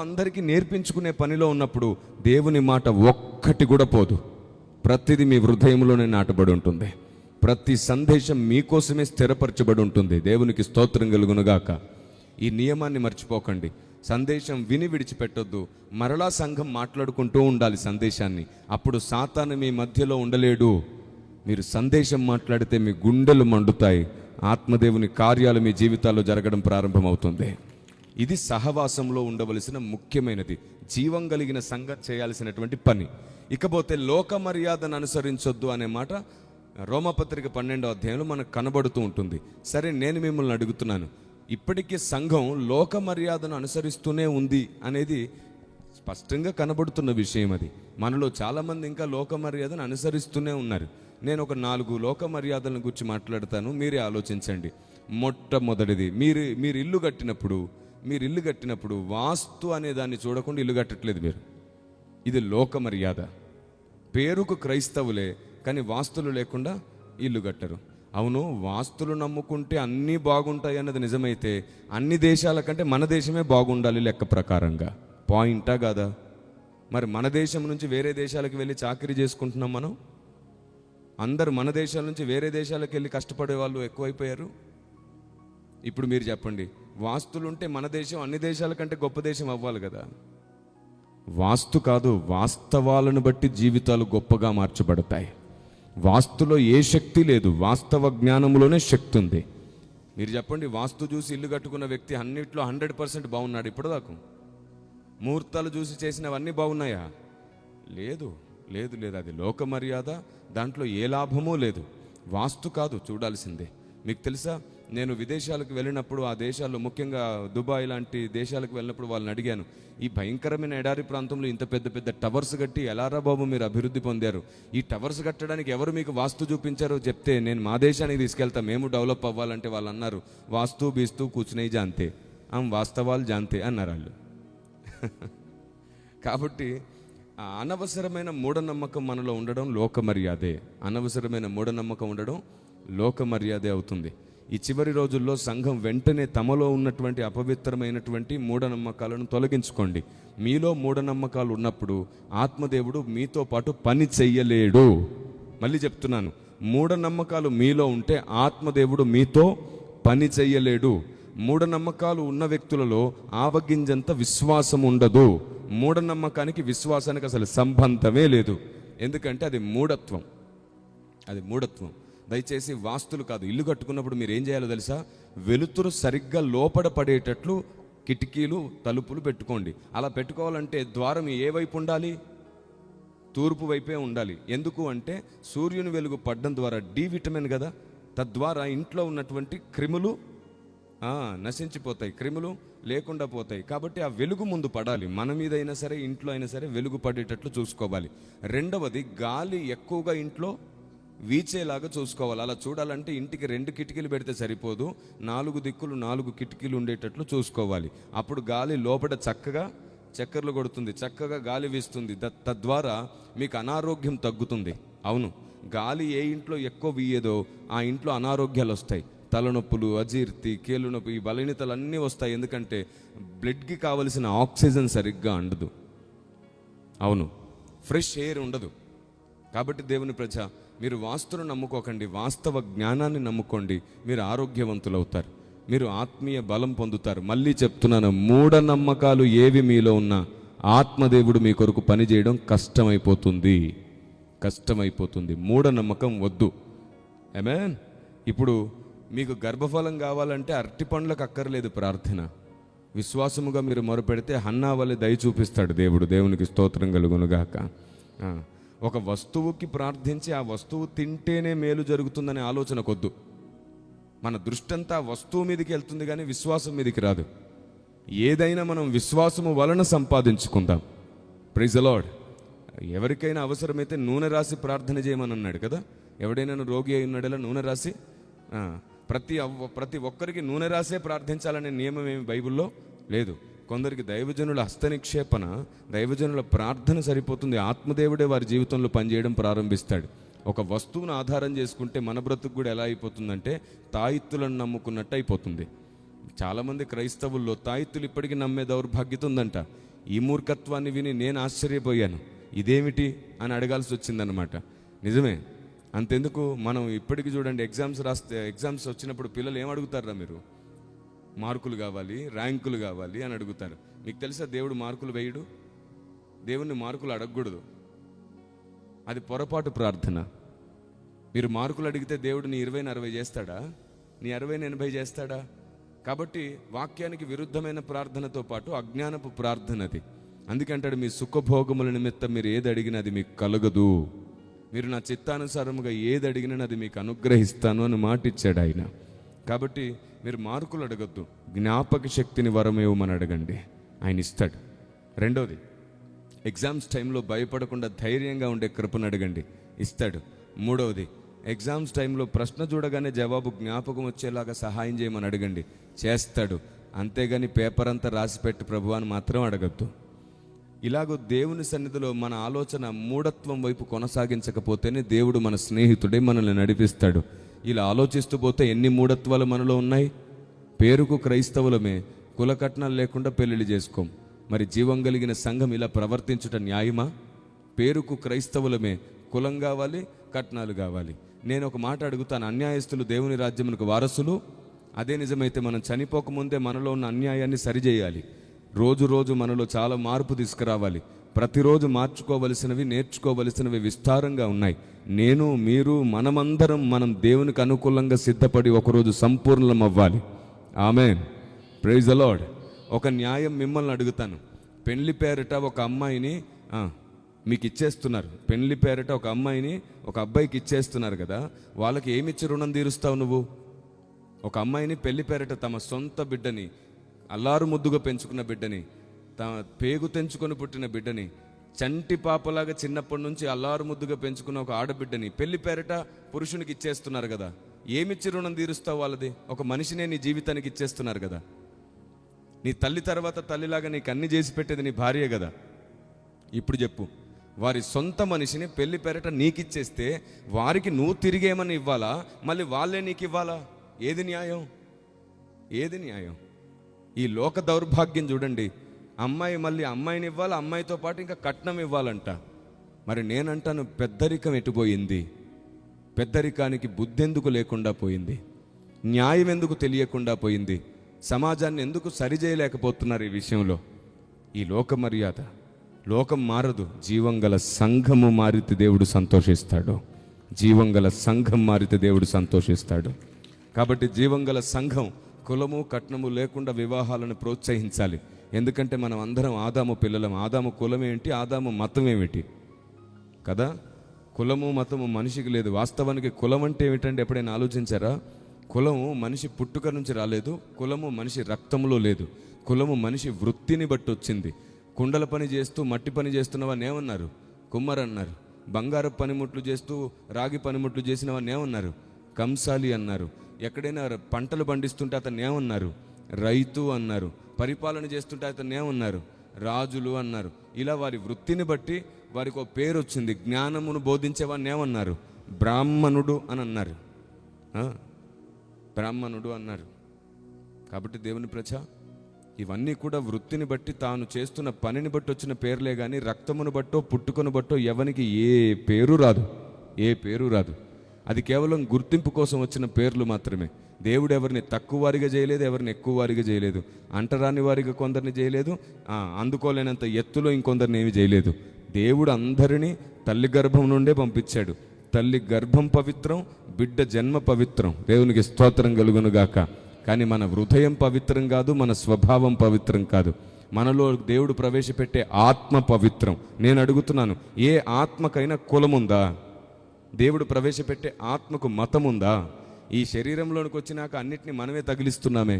అందరికీ నేర్పించుకునే పనిలో ఉన్నప్పుడు దేవుని మాట ఒక్కటి కూడా పోదు. ప్రతిదీ మీ హృదయంలోనే నాటబడి ఉంటుంది. ప్రతి సందేశం మీకోసమే స్థిరపరచబడి ఉంటుంది. దేవునికి స్తోత్రం కలుగునుగాక. ఈ నియమాన్ని మర్చిపోకండి. సందేశం విని విడిచిపెట్టొద్దు. మరలా సంఘం మాట్లాడుకుంటూ ఉండాలి సందేశాన్ని. అప్పుడు సాతాను మీ మధ్యలో ఉండలేడు. మీరు సందేశం మాట్లాడితే మీ గుండెలు మండుతాయి. ఆత్మదేవుని కార్యాలు మీ జీవితాల్లో జరగడం ప్రారంభమవుతుంది. ఇది సహవాసంలో ఉండవలసిన ముఖ్యమైనది, జీవం కలిగిన సంఘం చేయాల్సినటువంటి పని. ఇకపోతే లోక మర్యాదను అనుసరించొద్దు అనే మాట రోమపత్రిక 12వ అధ్యాయంలో మనకు కనబడుతూ ఉంటుంది. సరే, నేను మిమ్మల్ని అడుగుతున్నాను, ఇప్పటికీ సంఘం లోక మర్యాదను అనుసరిస్తూనే ఉంది అనేది స్పష్టంగా కనబడుతున్న విషయం. అది మనలో చాలామంది ఇంకా లోక మర్యాదను అనుసరిస్తూనే ఉన్నారు. నేను ఒక 4 లోక మర్యాదలను గురించి మాట్లాడతాను, మీరే ఆలోచించండి. మొట్టమొదటిది, మీరు ఇల్లు కట్టినప్పుడు వాస్తు అనే దాన్ని చూడకుండా ఇల్లు కట్టట్లేదు మీరు. ఇది లోక మర్యాద. పేరుకు క్రైస్తవులే, కానీ వాస్తులు లేకుండా ఇల్లు కట్టరు. అవును, వాస్తులు నమ్ముకుంటే అన్నీ బాగుంటాయి అన్నది నిజమైతే అన్ని దేశాల కంటే మన దేశమే బాగుండాలి లెక్క ప్రకారంగా. పాయింటా కాదా? మరి మన దేశం నుంచి వేరే దేశాలకు వెళ్ళి చాకరీ చేసుకుంటున్నాం మనం. అందరు మన దేశాల నుంచి వేరే దేశాలకు వెళ్ళి కష్టపడే వాళ్ళు ఎక్కువైపోయారు. ఇప్పుడు మీరు చెప్పండి, వాస్తులుంటే మన దేశం అన్ని దేశాల కంటే గొప్ప దేశం అవ్వాలి కదా. వాస్తు కాదు, వాస్తవాలను బట్టి జీవితాలు గొప్పగా మార్చబడతాయి. వాస్తులో ఏ శక్తి లేదు, వాస్తవ జ్ఞానంలోనే శక్తి ఉంది. మీరు చెప్పండి, వాస్తు చూసి ఇల్లు కట్టుకున్న వ్యక్తి అన్నిట్లో 100% బాగున్నాడు ఇప్పటిదాకా? ముహూర్తాలు చూసి చేసినవన్నీ బాగున్నాయా? లేదు. అది లోక మర్యాద, దాంట్లో ఏ లాభమూ లేదు. వాస్తు కాదు చూడాల్సిందే. మీకు తెలుసా, నేను విదేశాలకు వెళ్ళినప్పుడు, ఆ దేశాల్లో ముఖ్యంగా దుబాయ్ లాంటి దేశాలకు వెళ్ళినప్పుడు వాళ్ళని అడిగాను, ఈ భయంకరమైన ఎడారి ప్రాంతంలో ఇంత పెద్ద పెద్ద టవర్స్ కట్టి ఎలారా బాబు మీరు అభివృద్ధి పొందారు? ఈ టవర్స్ కట్టడానికి ఎవరు మీకు వాస్తు చూపించారో చెప్తే నేను మా దేశానికి తీసుకెళ్తా, మేము డెవలప్ అవ్వాలంటే. వాళ్ళు అన్నారు, వాస్తు బీస్తూ కూర్చునే జాంతే, వాస్తవాలు జాంతే అన్నారు వాళ్ళు. కాబట్టి అనవసరమైన మూఢనమ్మకం మనలో ఉండడం లోక మర్యాదే. అనవసరమైన మూఢనమ్మకం ఉండడం లోక మర్యాదే అవుతుంది. ఈ చివరి రోజుల్లో సంఘం వెంటనే తమలో ఉన్నటువంటి అపవిత్రమైనటువంటి మూఢనమ్మకాలను తొలగించుకోండి. మీలో మూఢనమ్మకాలు ఉన్నప్పుడు ఆత్మదేవుడు మీతో పాటు పని చెయ్యలేడు. మళ్ళీ చెప్తున్నాను, మూఢనమ్మకాలు మీలో ఉంటే ఆత్మదేవుడు మీతో పని చెయ్యలేడు. మూఢనమ్మకాలు ఉన్న వ్యక్తులలో ఆవగింజంత విశ్వాసం ఉండదు. మూఢనమ్మకానికి విశ్వాసానికి అసలు సంబంధమే లేదు. ఎందుకంటే అది మూఢత్వం. దయచేసి వాస్తులు కాదు, ఇల్లు కట్టుకున్నప్పుడు మీరు ఏం చేయాలో తెలుసా? వెలుతురు సరిగ్గా లోపల పడేటట్లు కిటికీలు తలుపులు పెట్టుకోండి. అలా పెట్టుకోవాలంటే ద్వారం ఏ వైపు ఉండాలి? తూర్పు వైపే ఉండాలి. ఎందుకు అంటే సూర్యుని వెలుగు పడడం ద్వారా డి విటమిన్ కదా, తద్వారా ఇంట్లో ఉన్నటువంటి క్రిములు నశించిపోతాయి, క్రిములు లేకుండా పోతాయి. కాబట్టి ఆ వెలుగు ముందు పడాలి. మన మీద అయినా సరే, ఇంట్లో అయినా సరే వెలుగు పడేటట్లు చూసుకోవాలి. రెండవది, గాలి ఎక్కువగా ఇంట్లో వీచేలాగా చూసుకోవాలి. అలా చూడాలంటే ఇంటికి 2 కిటికీలు పెడితే సరిపోదు, 4 దిక్కులు 4 కిటికీలు ఉండేటట్లు చూసుకోవాలి. అప్పుడు గాలి లోపల చక్కగా చక్కర్లు కొడుతుంది, చక్కగా గాలి వీస్తుంది. తద్వారా మీకు అనారోగ్యం తగ్గుతుంది. అవును, గాలి ఏ ఇంట్లో ఎక్కువ వీయదో ఆ ఇంట్లో అనారోగ్యాలు వస్తాయి. తలనొప్పులు, అజీర్తి, కీళ్ళు నొప్పి, ఈ బలహీనతలు అన్నీ వస్తాయి. ఎందుకంటే బ్లడ్కి కావలసిన ఆక్సిజన్ సరిగ్గా అందదు. అవును, ఫ్రెష్ ఎయిర్ ఉండదు. కాబట్టి దేవుని ప్రజ, మీరు వాస్తును నమ్ముకోకండి, వాస్తవ జ్ఞానాన్ని నమ్ముకోండి. మీరు ఆరోగ్యవంతులు అవుతారు, మీరు ఆత్మీయ బలం పొందుతారు. మళ్ళీ చెప్తున్నాను, మూఢనమ్మకాలు ఏవి మీలో ఉన్నా ఆత్మదేవుడు మీ కొరకు పనిచేయడం కష్టమైపోతుంది. మూఢనమ్మకం వద్దు. ఆమేన్. ఇప్పుడు మీకు గర్భఫలం కావాలంటే అరటి పండ్లకు అక్కర్లేదు ప్రార్థన. విశ్వాసముగా మీరు మొరపెడితే హన్నా వలె దయ చూపిస్తాడు దేవుడు. దేవునికి స్తోత్రం కలుగునుగాక. ఒక వస్తువుకి ప్రార్థించి ఆ వస్తువు తింటేనే మేలు జరుగుతుందనే ఆలోచన కొద్దు. మన దృష్టి అంతా వస్తువు మీదకి వెళ్తుంది కానీ విశ్వాసం మీదకి రాదు. ఏదైనా మనం విశ్వాసము వలన సంపాదించుకుందాం. Praise the lord. ఎవరికైనా అవసరమైతే నూనె రాసి ప్రార్థన చేయమని అన్నాడు కదా. ఎవడైనా రోగి అయి ఉన్నాడేలా నూనె రాసి, ప్రతి ఒక్కరికి నూనె రాసే ప్రార్థించాలనే నియమం ఏమి బైబిల్లో లేదు. కొందరికి దైవజనుల హస్తనిక్షేపణ, దైవజనుల ప్రార్థన సరిపోతుంది. ఆత్మదేవుడే వారి జీవితంలో పనిచేయడం ప్రారంభిస్తాడు. ఒక వస్తువును ఆధారం చేసుకుంటే మన బ్రతుకు కూడా ఎలా అయిపోతుందంటే తాయిత్తులను నమ్ముకున్నట్టు అయిపోతుంది. చాలామంది క్రైస్తవుల్లో తాయిత్తులు ఇప్పటికీ నమ్మే దౌర్భాగ్యత ఉందంట. ఈ మూర్ఖత్వాన్ని విని నేను ఆశ్చర్యపోయాను, ఇదేమిటి అని అడగాల్సి వచ్చిందనమాట. నిజమే. అంతెందుకు, మనం ఇప్పటికీ చూడండి, ఎగ్జామ్స్ వచ్చినప్పుడు పిల్లలు ఏం అడుగుతారా మీరు? మార్కులు కావాలి, ర్యాంకులు కావాలి అని అడుగుతారు. మీకు తెలుసా దేవుడు మార్కులు వేయడు? దేవుణ్ణి మార్కులు అడగకూడదు, అది పొరపాటు ప్రార్థన. మీరు మార్కులు అడిగితే దేవుడు నీ 20ని 60 చేస్తాడా? నీ 60ని 80 చేస్తాడా? కాబట్టి వాక్యానికి విరుద్ధమైన ప్రార్థనతో పాటు అజ్ఞానపు ప్రార్థనది. అందుకంటాడు, మీ సుఖభోగముల నిమిత్తం మీరు ఏది అడిగినా అది మీకు కలగదు, మీరు నా చిత్తానుసారముగా ఏది అడిగినా అది మీకు అనుగ్రహిస్తాను అని మాట ఇచ్చాడు ఆయన. కాబట్టి మీరు మార్కులు అడగద్దు, జ్ఞాపక శక్తిని వరం ఇవ్వమని అడగండి, ఆయన ఇస్తాడు. రెండోది, ఎగ్జామ్స్ టైంలో భయపడకుండా ధైర్యంగా ఉండే కృపను అడగండి, ఇస్తాడు. మూడవది, ఎగ్జామ్స్ టైంలో ప్రశ్న చూడగానే జవాబు జ్ఞాపకం వచ్చేలాగా సహాయం చేయమని అడగండి, చేస్తాడు. అంతేగాని పేపర్ అంతా రాసిపెట్టి ప్రభు అని మాత్రం అడగద్దు. ఇలాగో దేవుని సన్నిధిలో మన ఆలోచన మూఢత్వం వైపు కొనసాగించకపోతేనే దేవుడు మన స్నేహితుడే, మనల్ని నడిపిస్తాడు. ఇలా ఆలోచిస్తూ పోతే ఎన్ని మూఢత్వాలు మనలో ఉన్నాయి. పేరుకు క్రైస్తవులమే, కుల కట్నాలు లేకుండా పెళ్లిళ్ళు చేసుకోం. మరి జీవం కలిగిన సంఘం ఇలా ప్రవర్తించుట న్యాయమా? పేరుకు క్రైస్తవులమే, కులం కావాలి, కట్నాలు కావాలి. నేను ఒక మాట అడుగుతాను, అన్యాయస్తులు దేవుని రాజ్యమునకు వారసులు? అదే నిజమైతే మనం చనిపోకముందే మనలో ఉన్న అన్యాయాన్ని సరిచేయాలి. రోజు రోజు మనలో చాలా మార్పు తీసుకురావాలి. ప్రతిరోజు మార్చుకోవలసినవి, నేర్చుకోవలసినవి విస్తారంగా ఉన్నాయి. నేను, మీరు, మనమందరం మనం దేవునికి అనుకూలంగా సిద్ధపడి ఒకరోజు సంపూర్ణం అవ్వాలి. ఆమేన్. Praise the Lord. ఒక న్యాయం మిమ్మల్ని అడుగుతాను. పెళ్లి పేరిట ఒక అమ్మాయిని మీకు ఇచ్చేస్తున్నారు. పెళ్లి పేరిట ఒక అమ్మాయిని ఒక అబ్బాయికి ఇచ్చేస్తున్నారు కదా, వాళ్ళకి ఏమిచ్చి రుణం తీరుస్తావు నువ్వు? ఒక అమ్మాయిని పెళ్లి పేరిట తమ సొంత బిడ్డని, అల్లారు ముద్దుగా పెంచుకున్న బిడ్డని, తమ పేగు తెంచుకొని పుట్టిన బిడ్డని, చంటి పాపలాగా చిన్నప్పటి నుంచి అల్లారు ముద్దుగా పెంచుకున్న ఒక ఆడబిడ్డని పెళ్లి పేరిట పురుషునికి ఇచ్చేస్తున్నారు కదా, ఏమిచ్చి రుణం తీరుస్తావు వాళ్ళది? ఒక మనిషినే నీ జీవితానికి ఇచ్చేస్తున్నారు కదా. నీ తల్లి తర్వాత తల్లిలాగా నీకు అన్ని చేసి పెట్టేది నీ భార్య కదా. ఇప్పుడు చెప్పు, వారి సొంత మనిషిని పెళ్లి పేరిట నీకు ఇచ్చేస్తే వారికి నువ్వు తిరిగేమని ఇవ్వాలా, మళ్ళీ వాళ్ళే నీకు ఇవ్వాలా? ఏది న్యాయం? ఏది న్యాయం? ఈ లోక దౌర్భాగ్యం చూడండి. అమ్మాయి మళ్ళీ అమ్మాయిని ఇవ్వాలి, అమ్మాయితో పాటు ఇంకా కట్నం ఇవ్వాలంట. మరి నేనంటాను, పెద్దరికం ఎటుపోయింది? పెద్దరికానికి బుద్ధెందుకు లేకుండా పోయింది? న్యాయం ఎందుకు తెలియకుండా పోయింది? సమాజాన్ని ఎందుకు సరిచేయలేకపోతున్నారు ఈ విషయంలో? ఈ లోక మర్యాద, లోకం మారదు. జీవంగల సంఘము మారితే దేవుడు సంతోషిస్తాడు. జీవంగల సంఘం మారితే దేవుడు సంతోషిస్తాడు. కాబట్టి జీవంగల సంఘం కులము కట్నము లేకుండా వివాహాలను ప్రోత్సహించాలి. ఎందుకంటే మనం అందరం ఆదాము పిల్లలం. ఆదాము కులం ఏంటి? ఆదాము మతం ఏమిటి? కదా. కులము మతము మనిషికి లేదు. వాస్తవానికి కులం అంటే ఏమిటంటే ఎప్పుడైనా ఆలోచించారా? కులము మనిషి పుట్టుక నుంచి రాలేదు. కులము మనిషి రక్తంలో లేదు. కులము మనిషి వృత్తిని బట్టి వచ్చింది. కుండల పని చేస్తూ మట్టి పని చేస్తున్నవాడిని ఏమన్నారు? కుమ్మర్ అన్నారు. బంగారు పనిముట్లు చేస్తూ రాగి పనిముట్లు చేసిన వాడిని ఏమన్నారు? కంసాలి అన్నారు. ఎక్కడైనా పంటలు పండిస్తుంటే అతన్ని ఏమన్నారు? రైతు అన్నారు. పరిపాలన చేస్తుంటే అతన్ని ఏమన్నారు? రాజులు అన్నారు. ఇలా వారి వృత్తిని బట్టి వారికి ఒక పేరు వచ్చింది. జ్ఞానమును బోధించేవాడిని ఏమన్నారు? బ్రాహ్మణుడు అని అన్నారు. బ్రాహ్మణుడు అన్నారు. కాబట్టి దేవుని ప్రజ, ఇవన్నీ కూడా వృత్తిని బట్టి తాను చేస్తున్న పనిని బట్టి వచ్చిన పేర్లే కానీ రక్తమును బట్టో పుట్టుకను బట్టో ఎవరికి ఏ పేరు రాదు. ఏ పేరు రాదు. అది కేవలం గుర్తింపు కోసం వచ్చిన పేర్లు మాత్రమే. దేవుడు ఎవరిని తక్కువ వారిగా చేయలేదు, ఎవరిని ఎక్కువ వారిగా చేయలేదు. అంటరాని వారిగా కొందరిని చేయలేదు, అందుకోలేనంత ఎత్తులో ఇంకొందరిని ఏమి చేయలేదు. దేవుడు అందరినీ తల్లి గర్భం నుండే పంపించాడు. తల్లి గర్భం పవిత్రం, బిడ్డ జన్మ పవిత్రం. దేవునికి స్తోత్రం కలుగునుగాక. కానీ మన హృదయం పవిత్రం కాదు, మన స్వభావం పవిత్రం కాదు. మనలో దేవుడు ప్రవేశపెట్టే ఆత్మ పవిత్రం. నేను అడుగుతున్నాను, ఏ ఆత్మకైనా కులముందా? దేవుడు ప్రవేశపెట్టే ఆత్మకు మతం ఉందా? ఈ శరీరంలోనికి వచ్చినాక అన్నిటినీ మనమే తగిలిస్తున్నామే.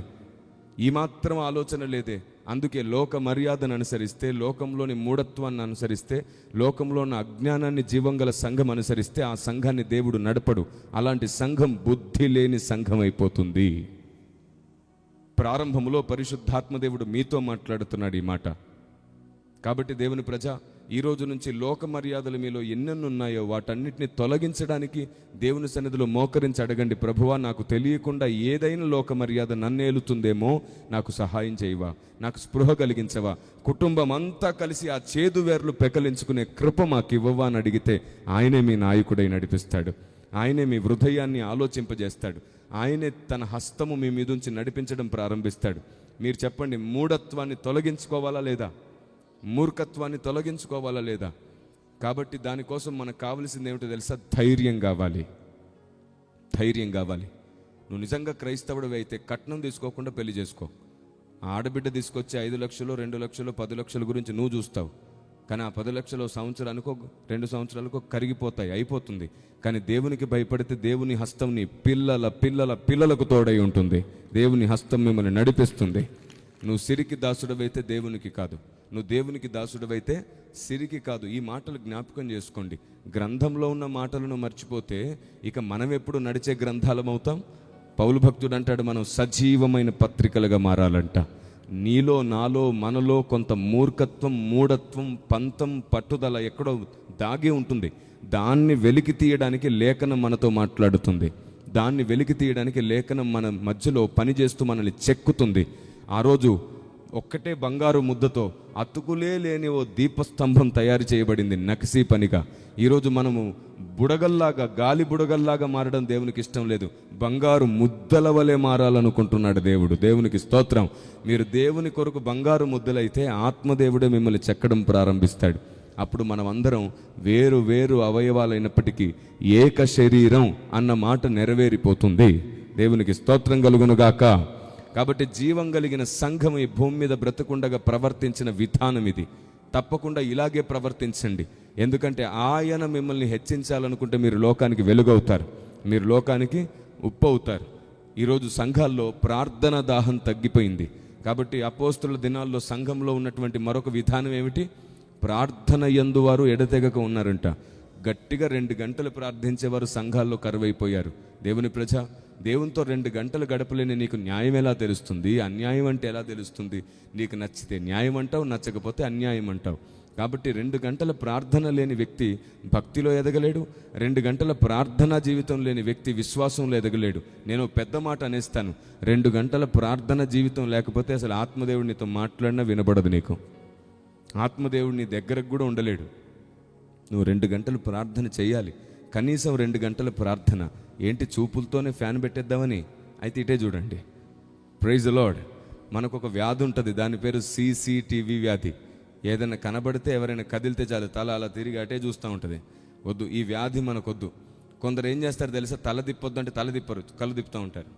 ఈ మాత్రం ఆలోచన లేదే. అందుకే లోక మర్యాదను అనుసరిస్తే, లోకంలోని మూఢత్వాన్ని అనుసరిస్తే, లోకంలో ఉన్న అజ్ఞానాన్ని జీవం గల సంఘం అనుసరిస్తే ఆ సంఘాన్ని దేవుడు నడపడు. అలాంటి సంఘం బుద్ధి లేని సంఘం అయిపోతుంది. ప్రారంభంలో పరిశుద్ధాత్మదేవుడు మీతో మాట్లాడుతున్నాడు ఈ మాట. కాబట్టి దేవుని ప్రజ, ఈ రోజు నుంచి లోక మర్యాదలు మీలో ఎన్నెన్నున్నాయో వాటన్నిటిని తొలగించడానికి దేవుని సన్నిధిలో మోకరించి అడగండి. ప్రభువా, నాకు తెలియకుండా ఏదైనా లోక మర్యాద నన్నేలుతుందేమో, నాకు సహాయం చేయవా, నాకు స్పృహ కలిగించవా, కుటుంబం అంతా కలిసి ఆ చేదు వేర్లు పెకలించుకునే కృప మాకు ఇవ్వవా అని అడిగితే ఆయనే మీ నాయకుడై నడిపిస్తాడు. ఆయనే మీ హృదయాన్ని ఆలోచింపజేస్తాడు. ఆయనే తన హస్తము మీ మీద ఉంచి నడిపించడం ప్రారంభిస్తాడు. మీరు చెప్పండి, మూఢత్వాన్ని తొలగించుకోవాలా లేదా? మూర్ఖత్వాన్ని తొలగించుకోవాలా లేదా? కాబట్టి దానికోసం మనకు కావలసింది ఏమిటో తెలుసా? ధైర్యం కావాలి. ధైర్యం కావాలి. నువ్వు నిజంగా క్రైస్తవుడివి అయితే కట్నం తీసుకోకుండా పెళ్లి చేసుకో. ఆడబిడ్డ తీసుకొచ్చి 5 లక్షలు 2 లక్షలు 10 లక్షల గురించి నువ్వు చూస్తావు. కానీ ఆ 10 లక్షలు సంవత్సరానికో 2 సంవత్సరాలకో కరిగిపోతాయి, అయిపోతుంది. కానీ దేవునికి భయపడితే దేవుని హస్తం నీ పిల్లల పిల్లల పిల్లలకు తోడై ఉంటుంది. దేవుని హస్తం మిమ్మల్ని నడిపిస్తుంది. నువ్వు సిరికి దాసుడవైతే దేవునికి కాదు, నువ్వు దేవునికి దాసుడవైతే సిరికి కాదు. ఈ మాటలు జ్ఞాపకం చేసుకోండి. గ్రంథంలో ఉన్న మాటలను మర్చిపోతే ఇక మనం ఎప్పుడు నడిచే గ్రంథాలమవుతాం? పౌలు భక్తుడు అంటాడు, మనం సజీవమైన పత్రికలుగా మారాలంట. నీలో, నాలో, మనలో కొంత మూర్ఖత్వం, మూఢత్వం, పంతం, పట్టుదల ఎక్కడో దాగి ఉంటుంది. దాన్ని వెలికి తీయడానికి లేఖనం మనతో మాట్లాడుతుంది. దాన్ని వెలికి తీయడానికి లేఖనం మన మధ్యలో పనిచేస్తూ మనల్ని చెక్కుతుంది. ఆ రోజు ఒక్కటే బంగారు ముద్దతో అతుకులే లేని ఓ దీపస్తంభం తయారు చేయబడింది నక్సీ పనిగా. ఈరోజు మనము బుడగల్లాగా, గాలి బుడగల్లాగా మారడం దేవునికి ఇష్టం లేదు. బంగారు ముద్దల వలె మారాలనుకుంటున్నాడు దేవుడు. దేవునికి స్తోత్రం. మీరు దేవుని కొరకు బంగారు ముద్దలైతే ఆత్మదేవుడే మిమ్మల్ని చెక్కడం ప్రారంభిస్తాడు. అప్పుడు మనం అందరం వేరు వేరు అవయవాలైనప్పటికీ ఏక శరీరం అన్న మాట నెరవేరిపోతుంది. దేవునికి స్తోత్రం కలుగునుగాక. కాబట్టి జీవం కలిగిన సంఘం ఈ భూమి మీద బ్రతుకుండగా ప్రవర్తించిన విధానం ఇది. తప్పకుండా ఇలాగే ప్రవర్తించండి. ఎందుకంటే ఆయన మిమ్మల్ని హెచ్చించాలనుకుంటే మీరు లోకానికి వెలుగవుతారు, మీరు లోకానికి ఉప్పు అవుతారు. ఈరోజు సంఘాల్లో ప్రార్థన దాహం తగ్గిపోయింది. కాబట్టి అపోస్తుల దినాల్లో సంఘంలో ఉన్నటువంటి మరొక విధానం ఏమిటి? ప్రార్థన యందు వారు ఎడతెగక ఉన్నారంట. గట్టిగా 2 గంటలు ప్రార్థించేవారు సంఘాల్లో కరువైపోయారు. దేవుని ప్రజ, దేవునితో 2 గంటలు గడపలేని నీకు న్యాయం ఎలా తెలుస్తుంది? అన్యాయం అంటే ఎలా తెలుస్తుంది? నీకు నచ్చితే న్యాయం అంటావు, నచ్చకపోతే అన్యాయం అంటావు. కాబట్టి 2 గంటల ప్రార్థన లేని వ్యక్తి భక్తిలో ఎదగలేడు. 2 గంటల ప్రార్థనా జీవితం లేని వ్యక్తి విశ్వాసంలో ఎదగలేడు. నేను పెద్ద మాట అనేస్తాను, 2 గంటల ప్రార్థన జీవితం లేకపోతే అసలు ఆత్మదేవుడు నీతో మాట్లాడినా వినబడదు. నీకు ఆత్మదేవుడు నీ దగ్గరకు కూడా ఉండలేడు. నువ్వు 2 గంటలు ప్రార్థన చేయాలి. కనీసం 2 గంటల ప్రార్థన. ఏంటి, చూపులతోనే ఫ్యాన్ పెట్టేద్దామని? అయితే ఇటే చూడండి. Praise the lord. మనకు ఒక వ్యాధి ఉంటుంది, దాని పేరు CCTV వ్యాధి. ఏదైనా కనబడితే, ఎవరైనా కదిలితే చాలు తల అలా తిరిగి అటే చూస్తూ ఉంటుంది. వద్దు, ఈ వ్యాధి మనకొద్దు. కొందరు ఏం చేస్తారు తెలుసా? తల తిప్పొద్దు అంటే తల తిప్పరు, కళ్ళు తిప్పుతూ ఉంటారు.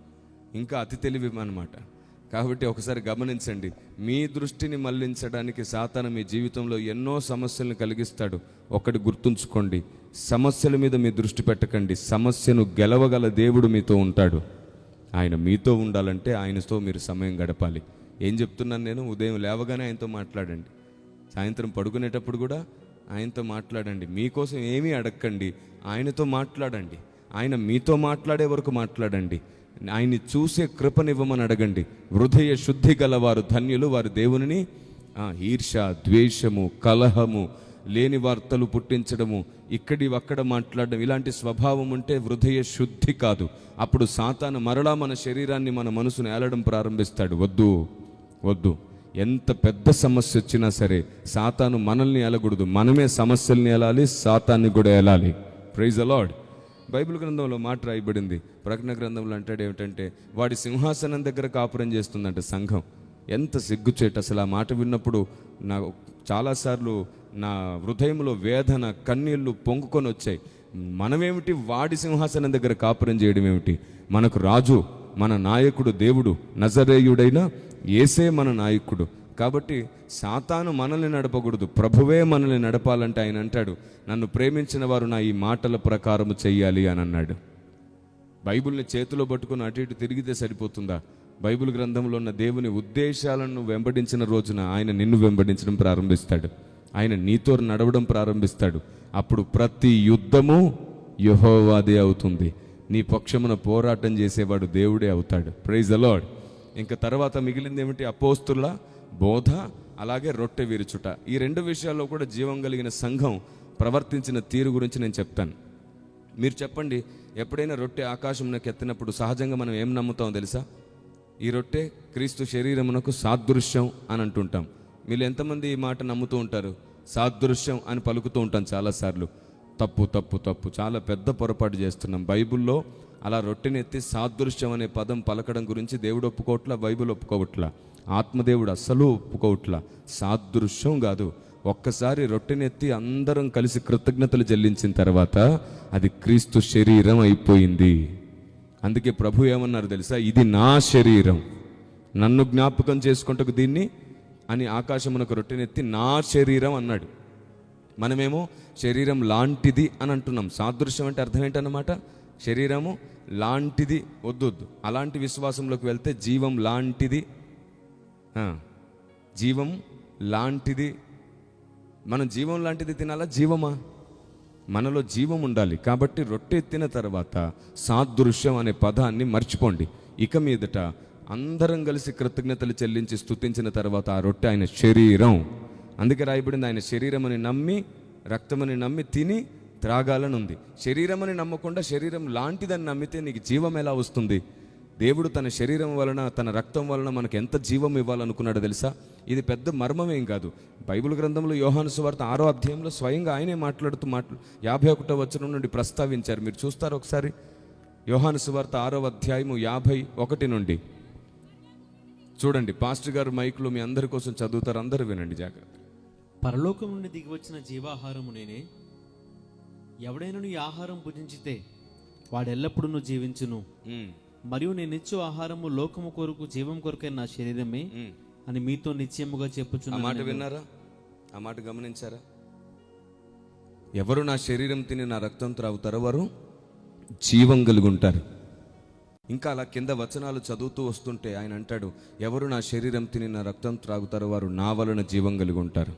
ఇంకా అతి తెలివి అన్నమాట. కాబట్టి ఒకసారి గమనించండి, మీ దృష్టిని మళ్లించడానికి సాతాను మీ జీవితంలో ఎన్నో సమస్యలను కలిగిస్తాడు. ఒకటి గుర్తుంచుకోండి, సమస్యల మీద మీ దృష్టి పెట్టకండి. సమస్యను గెలవగల దేవుడు మీతో ఉంటాడు. ఆయన మీతో ఉండాలంటే ఆయనతో మీరు సమయం గడపాలి. ఏం చెప్తున్నాను నేను? ఉదయం లేవగానే ఆయనతో మాట్లాడండి, సాయంత్రం పడుకునేటప్పుడు కూడా ఆయనతో మాట్లాడండి. మీకోసం ఏమీ అడగండి, ఆయనతో మాట్లాడండి. ఆయన మీతో మాట్లాడే వరకు మాట్లాడండి. ఆయన్ని చూసే కృపనివ్వమని అడగండి. హృదయ శుద్ధి గలవారు ధన్యులు, వారు దేవునిని ఈర్ష, ద్వేషము, కలహము, లేని వార్తలు పుట్టించడము, ఇక్కడి అక్కడ మాట్లాడడం, ఇలాంటి స్వభావం ఉంటే హృదయ శుద్ధి కాదు. అప్పుడు సాతాను మరలా మన శరీరాన్ని, మన మనసును ఏలడం ప్రారంభిస్తాడు. వద్దు వద్దు, ఎంత పెద్ద సమస్య వచ్చినా సరే సాతాను మనల్ని ఏలకూడదు. మనమే సమస్యల్ని ఏలాలి, సాతాన్ని కూడా ఏలాలి. Praise the Lord. బైబిల్ గ్రంథంలో మాట రాయబడింది. ప్రకటన గ్రంథంలో అంటాడు ఏమిటంటే, వాడి సింహాసనం దగ్గర కాపురం చేస్తుందంట సంఘం. ఎంత సిగ్గుచేట అసలు! ఆ మాట విన్నప్పుడు నా చాలాసార్లు నా హృదయంలో వేదన, కన్నీళ్లు పొంగుకొని వచ్చాయి. మనమేమిటి వాడి సింహాసనం దగ్గర కాపురం చేయడం ఏమిటి? మనకు రాజు, మన నాయకుడు దేవుడు, నజరేయుడైన యేసే మన నాయకుడు. కాబట్టి సాతాను మనల్ని నడపకూడదు, ప్రభువే మనల్ని నడపాలంటే ఆయన అంటాడు, నన్ను ప్రేమించిన వారు నా ఈ మాటల ప్రకారం చెయ్యాలి అని అన్నాడు. బైబిల్ని చేతిలో పట్టుకుని అటు ఇటు తిరిగితే సరిపోతుందా? బైబిల్ గ్రంథంలో ఉన్న దేవుని ఉద్దేశాలను వెంబడించిన రోజున ఆయన నిన్ను వెంబడించడం ప్రారంభిస్తాడు. ఆయన నీతో నడవడం ప్రారంభిస్తాడు. అప్పుడు ప్రతి యుద్ధము యెహోవాదే అవుతుంది. నీ పక్షమున పోరాటం చేసేవాడు దేవుడే అవుతాడు. Praise the lord. ఇంకా తర్వాత మిగిలింది ఏమిటి? అపోస్తుల బోధ, అలాగే రొట్టె విరుచుట. ఈ రెండు విషయాల్లో కూడా జీవం కలిగిన సంఘం ప్రవర్తించిన తీరు గురించి నేను చెప్తాను. మీరు చెప్పండి, ఎప్పుడైనా రొట్టె ఆకాశంలోకి ఎత్తినప్పుడు సహజంగా మనం ఏం నమ్ముతాం తెలుసా? ఈ రొట్టె క్రీస్తు శరీరమునకు సాదృశ్యం అని అంటుంటాం. మీరు ఎంతమంది ఈ మాట నమ్ముతూ ఉంటారు? సాదృశ్యం అని పలుకుతూ ఉంటాం చాలాసార్లు. తప్పు తప్పు తప్పు, చాలా పెద్ద పొరపాటు చేస్తున్నాం. బైబిల్లో అలా రొట్టెనెత్తి సాదృశ్యం అనే పదం పలకడం గురించి దేవుడు ఒప్పుకోవట్లా, బైబిల్ ఒప్పుకోవట్లా, ఆత్మదేవుడు అస్సలు ఒప్పుకోవట్లా. సాదృశ్యం కాదు. ఒక్కసారి రొట్టెనెత్తి అందరం కలిసి కృతజ్ఞతలు చెల్లించిన తర్వాత అది క్రీస్తు శరీరం అయిపోయింది. అందుకే ప్రభు ఏమన్నారు తెలుసా? ఇది నా శరీరం, నన్ను జ్ఞాపకం చేసుకుంటకు దీన్ని అని ఆకాశమునకు రొట్టెనెత్తి నా శరీరం అన్నాడు. మనమేమో శరీరం లాంటిది అని అంటున్నాం. సాదృశ్యం అంటే అర్థం ఏంటన్నమాట? శరీరము లాంటిది. వద్దు, అలాంటి విశ్వాసంలోకి వెళ్తే జీవం లాంటిది, జీవం లాంటిది. మనం జీవం లాంటిది తినాలా? జీవమా? మనలో జీవం ఉండాలి. కాబట్టి రొట్టె ఎత్తిన తర్వాత సాదృశ్యం అనే పదాన్ని మర్చిపోండి. ఇక మీదట అందరం కలిసి కృతజ్ఞతలు చెల్లించి స్తుతించిన తర్వాత ఆ రొట్టె ఆయన శరీరం. అందుకే రాయబడింది, ఆయన శరీరమని నమ్మి, రక్తమని నమ్మి తిని త్రాగాలని ఉంది. శరీరమని నమ్మకుండా శరీరం లాంటిదని నమ్మితే నీకు జీవం ఎలా వస్తుంది? దేవుడు తన శరీరం వలన, తన రక్తం వలన మనకు ఎంత జీవం ఇవ్వాలనుకున్నాడో తెలుసా? ఇది పెద్ద మర్మమేం కాదు. బైబిల్ గ్రంథంలో యోహాను సువార్త 6వ అధ్యాయంలో స్వయంగా ఆయనే మాట్లాడుతూ 51వ వచనం నుండి ప్రస్తావించారు. మీరు చూస్తారు ఒకసారి. యోహాను సువార్త 6వ అధ్యాయము 51 నుండి చూడండి. పాస్టర్ గారు మైక్లో మీ అందరి కోసం చదువుతారు, అందరూ వినండి జాగ్రత్త. పరలోకం నుండి దిగి వచ్చిన జీవాహారము నేనే. ఎవడైనా ఈ ఆహారం భుజించితే వాడెల్లప్పుడూ జీవించును. మరియు నేనిచ్చు ఆహారము లోకము కొరకు, జీవం కొరకైన నా శరీరమే అని మీతో నిశ్చయముగా చెప్పుచున్నాను. ఆ మాట విన్నారా? ఆ మాట గమనించారా? ఎవరు నా శరీరం తిని నా రక్తం త్రాగుతారో వారు జీవం కలిగి ఉంటారు. ఇంకా అలా కింద వచనాలు చదువుతూ వస్తుంటే ఆయన అంటాడు, ఎవరు నా శరీరం తిని నా రక్తం త్రాగుతారో వారు నా వలన జీవం కలిగి ఉంటారు.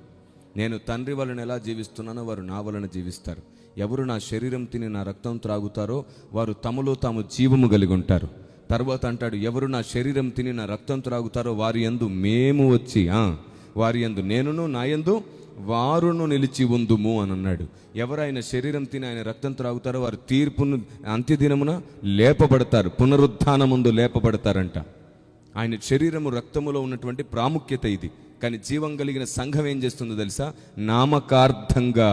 నేను తండ్రి వలన ఎలా జీవిస్తున్నానో వారు నా వలన జీవిస్తారు. ఎవరు నా శరీరం తిని నా రక్తం త్రాగుతారో వారు తమలో తాము జీవము కలిగి ఉంటారు. తర్వాత అంటాడు, ఎవరు నా శరీరం తిని నా రక్తం త్రాగుతారో వారి యందు మేము వచ్చి, వారి యందు నేనును, నా యందు వారును నిలిచి ఉందుము అని అన్నాడు. ఎవరు ఆయన శరీరం తిని ఆయన రక్తం త్రాగుతారో వారు తీర్పును అంత్యదినమున లేపబడతారు, పునరుత్థానముందు లేపబడతారంట. ఆయన శరీరము రక్తములో ఉన్నటువంటి ప్రాముఖ్యత ఇది. కానీ జీవం కలిగిన సంఘం ఏం చేస్తుందో తెలుసా? నామకార్థంగా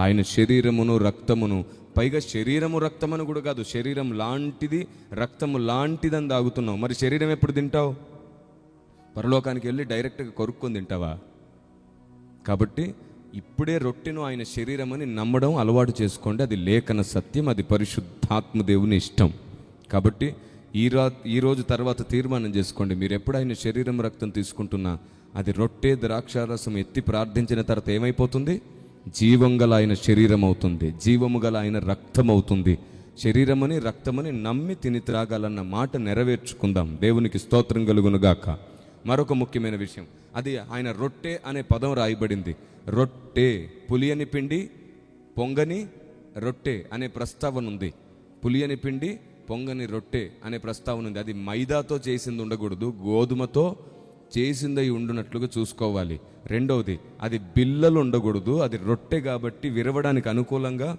ఆయన శరీరమును రక్తమును, పైగా శరీరము రక్తమని కూడా కాదు, శరీరం లాంటిది రక్తము లాంటిదని తాగుతున్నావు. మరి శరీరం ఎప్పుడు తింటావు? పరలోకానికి వెళ్ళి డైరెక్ట్గా కొరుక్కొని తింటావా? కాబట్టి ఇప్పుడే రొట్టెను ఆయన శరీరం అని నమ్మడం అలవాటు చేసుకోండి. అది లేఖన సత్యం, అది పరిశుద్ధాత్మ దేవుని ఇష్టం. కాబట్టి ఈ రోజు తర్వాత తీర్మానం చేసుకోండి. మీరు ఎప్పుడు ఆయన శరీరం రక్తం తీసుకుంటున్నా అది రొట్టె ద్రాక్షారసం ఎత్తి ప్రార్థించిన తర్వాత ఏమైపోతుంది? జీవం గల ఆయన శరీరం అవుతుంది, జీవము గల ఆయన రక్తం అవుతుంది. శరీరమని రక్తమని నమ్మి తిని త్రాగాలన్న మాట నెరవేర్చుకుందాం. దేవునికి స్తోత్రం కలుగునుగాక. మరొక ముఖ్యమైన విషయం, అది ఆయన రొట్టె అనే పదం రాయబడింది. రొట్టె, పులియని పిండి పొంగని రొట్టె అనే ప్రస్తావన ఉంది. పులియని పిండి పొంగని రొట్టె అనే ప్రస్తావన ఉంది. అది మైదాతో చేసింది ఉండకూడదు, గోధుమతో చేసిందై ఉండునట్లుగా చూసుకోవాలి. రెండవది, అది బిల్లలు ఉండకూడదు, అది రొట్టె కాబట్టి విరవడానికి అనుకూలంగా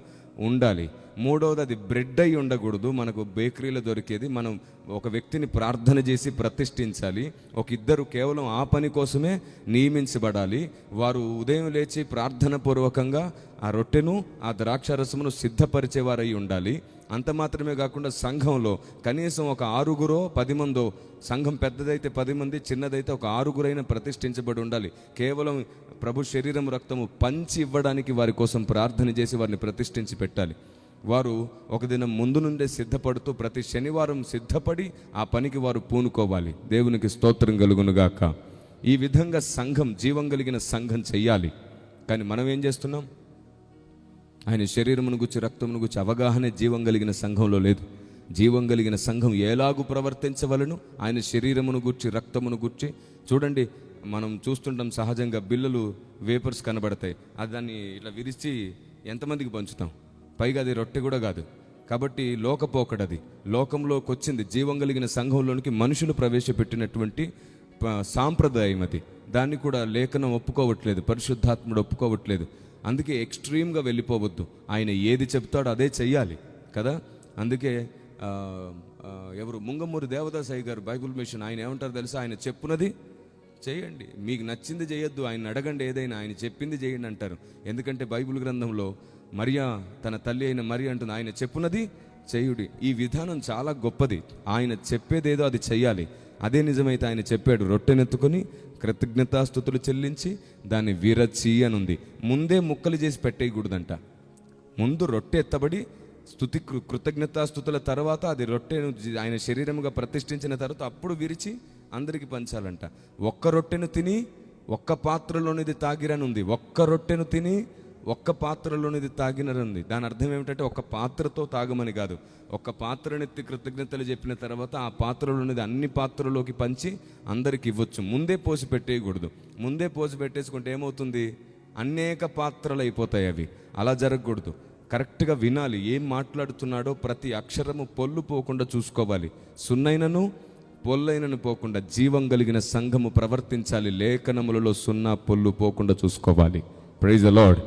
ఉండాలి. మూడవది, అది బ్రెడ్ అయి ఉండకూడదు, మనకు బేకరీలో దొరికేది. మనం ఒక వ్యక్తిని ప్రార్థన చేసి ప్రతిష్ఠించాలి. ఒక ఇద్దరు కేవలం ఆ పని కోసమే నియమించబడాలి. వారు ఉదయం లేచి ప్రార్థన పూర్వకంగా ఆ రొట్టెను ఆ ద్రాక్షారసమును సిద్ధపరిచేవారై ఉండాలి. అంత మాత్రమే కాకుండా సంఘంలో కనీసం ఒక 6 10 మందో, సంఘం పెద్దదైతే 10 మంది, చిన్నదైతే ఒక 6 ప్రతిష్ఠించబడి ఉండాలి. కేవలం ప్రభు శరీరం రక్తము పంచి ఇవ్వడానికి వారి కోసం ప్రార్థన చేసి వారిని ప్రతిష్ఠించి పెట్టాలి. వారు ఒక దినం ముందు నుండే సిద్ధపడుతూ ప్రతి శనివారం సిద్ధపడి ఆ పనికి వారు పూనుకోవాలి. దేవునికి స్తోత్రం కలుగునుగాక. ఈ విధంగా సంఘం, జీవం కలిగిన సంఘం చెయ్యాలి. కానీ మనం ఏం చేస్తున్నాం? ఆయన శరీరమును గురించి రక్తమును గురించి అవగాహన జీవం కలిగిన సంఘంలో లేదు. జీవం కలిగిన సంఘం ఎలాగూ ప్రవర్తించవలను, ఆయన శరీరమును గురించి రక్తమును గురించి. చూడండి, మనం చూస్తుంటాం సహజంగా బిల్లలు, వేపర్స్ కనబడతాయి. అది దాన్ని ఇట్లా విరిచి ఎంతమందికి పంచుతాం? పైగా అది రొట్టె కూడా కాదు. కాబట్టి లోకపోకడది, లోకంలోకి వచ్చింది. జీవం కలిగిన సంఘంలోనికి మనుషులు ప్రవేశపెట్టినటువంటి సాంప్రదాయం అది. దాన్ని కూడా లేఖనం ఒప్పుకోవట్లేదు, పరిశుద్ధాత్ముడు ఒప్పుకోవట్లేదు. అందుకే ఎక్స్ట్రీమ్గా వెళ్ళిపోవద్దు. ఆయన ఏది చెప్తాడో అదే చెయ్యాలి కదా. అందుకే ఎవరు ముంగమూరి దేవదాసాయి గారు, బైబుల్ మిషన్, ఆయన ఏమంటారు తెలుసా? ఆయన చెప్పునది చేయండి, మీకు నచ్చింది చేయొద్దు, ఆయన అడగండి, ఏదైనా ఆయన చెప్పింది చేయండి అంటారు. ఎందుకంటే బైబిల్ గ్రంథంలో మరియా తన తల్లి అయిన మరియా అంటుంది, ఆయన చెప్పునది చేయుడి. ఈ విధానం చాలా గొప్పది. ఆయన చెప్పేదేదో అది చెయ్యాలి. అదే నిజమైతే ఆయన చెప్పాడు, రొట్టెనెత్తుకొని కృతజ్ఞతాస్తుతులు చెల్లించి దాన్ని విరచి అని ఉంది. ముందే ముక్కలు చేసి పెట్టేయకూడదంట. ముందు రొట్టె ఎత్తబడి కృతజ్ఞతాస్తుతుల తర్వాత అది రొట్టెను ఆయన శరీరముగా ప్రతిష్ఠించిన తర్వాత అప్పుడు విరిచి అందరికి పంచాలంట. ఒక్క రొట్టెను తిని ఒక్క పాత్రలోనిది తాగిరని ఉంది. ఒక్క రొట్టెను తిని ఒక్క పాత్రలోనిది తాగినని ఉంది. దాని అర్థం ఏమిటంటే ఒక్క పాత్రతో తాగమని కాదు. ఒక్క పాత్రనెత్తి కృతజ్ఞతలు చెప్పిన తర్వాత ఆ పాత్రలోనిది అన్ని పాత్రలోకి పంచి అందరికి ఇవ్వచ్చు. ముందే పోసి పెట్టేయకూడదు. ముందే పోసి పెట్టేసుకుంటే ఏమవుతుంది? అనేక పాత్రలు అయిపోతాయి అవి. అలా జరగకూడదు. కరెక్ట్గా వినాలి, ఏం మాట్లాడుతున్నాడో ప్రతి అక్షరము పొల్లు పోకుండా చూసుకోవాలి. సున్నైనను పొల్లైనను పోకుండా జీవం కలిగిన సంఘము ప్రవర్తించాలి. లేఖనములలో సున్నా పొల్లు పోకుండా చూసుకోవాలి. Praise the lord.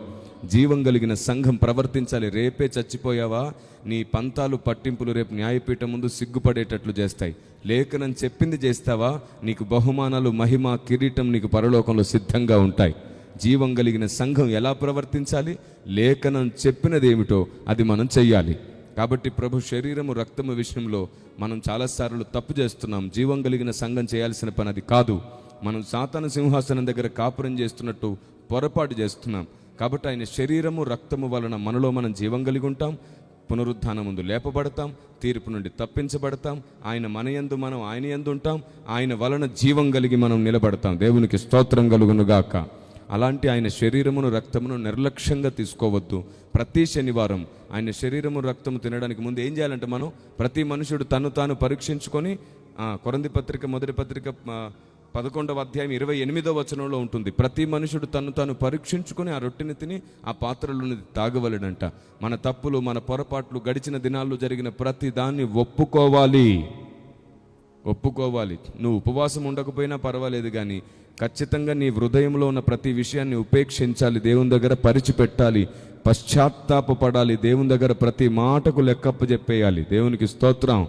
జీవం కలిగిన సంఘం ప్రవర్తించాలి. రేపే చచ్చిపోయావా, నీ పంతాలు పట్టింపులు రేపు న్యాయపీఠం ముందు సిగ్గుపడేటట్లు చేస్తాయి. లేఖనం చెప్పింది చేస్తావా, నీకు బహుమానాలు, మహిమ, కిరీటం నీకు పరలోకంలో సిద్ధంగా ఉంటాయి. జీవం కలిగిన సంఘం ఎలా ప్రవర్తించాలి? లేఖనం చెప్పినది ఏమిటో అది మనం చెయ్యాలి. కాబట్టి ప్రభు శరీరము రక్తము విషయంలో మనం చాలాసార్లు తప్పు చేస్తున్నాం. జీవం కలిగిన సంఘం చేయాల్సిన పని అది కాదు. మనం సాతాను సింహాసనం దగ్గర కాపురం చేస్తున్నట్టు పొరపాటు చేస్తున్నాం. కాబట్టి ఆయన శరీరము రక్తము వలన మనలో మనం జీవం కలిగి ఉంటాం. పునరుద్ధానం ముందు లేపబడతాం, తీర్పు నుండి తప్పించబడతాం. ఆయన మన యందు, మనం ఆయన యందు ఉంటాం. ఆయన వలన జీవం కలిగి మనం నిలబడతాం. దేవునికి స్తోత్రం కలుగునుగాక. అలాంటి ఆయన శరీరమును రక్తమును నిర్లక్ష్యంగా తీసుకోవద్దు. ప్రతి శనివారం ఆయన శరీరము రక్తము తినడానికి ముందు ఏం చేయాలంటే, మనం ప్రతి మనుషుడు తను తాను పరీక్షించుకొని, కొరింథీ పత్రిక మొదటి పత్రిక 11వ అధ్యాయం 28వ వచనంలో ఉంటుంది, ప్రతి మనుషుడు తను తాను పరీక్షించుకొని ఆ రొట్టెని తిని ఆ పాత్రలోని తాగవలెనంట. మన తప్పులు, మన పొరపాట్లు, గడిచిన దినాల్లో జరిగిన ప్రతి దాన్ని ఒప్పుకోవాలి. నువ్వు ఉపవాసం ఉండకపోయినా పర్వాలేదు, కానీ ఖచ్చితంగా నీ హృదయంలో ఉన్న ప్రతి విషయాన్ని ఉపేక్షించాలి. దేవుని దగ్గర పరిచిపెట్టాలి, పశ్చాత్తాపపడాలి. దేవుని దగ్గర ప్రతి మాటకు లెక్కప్ప చెప్పేయాలి. దేవునికి స్తోత్రం.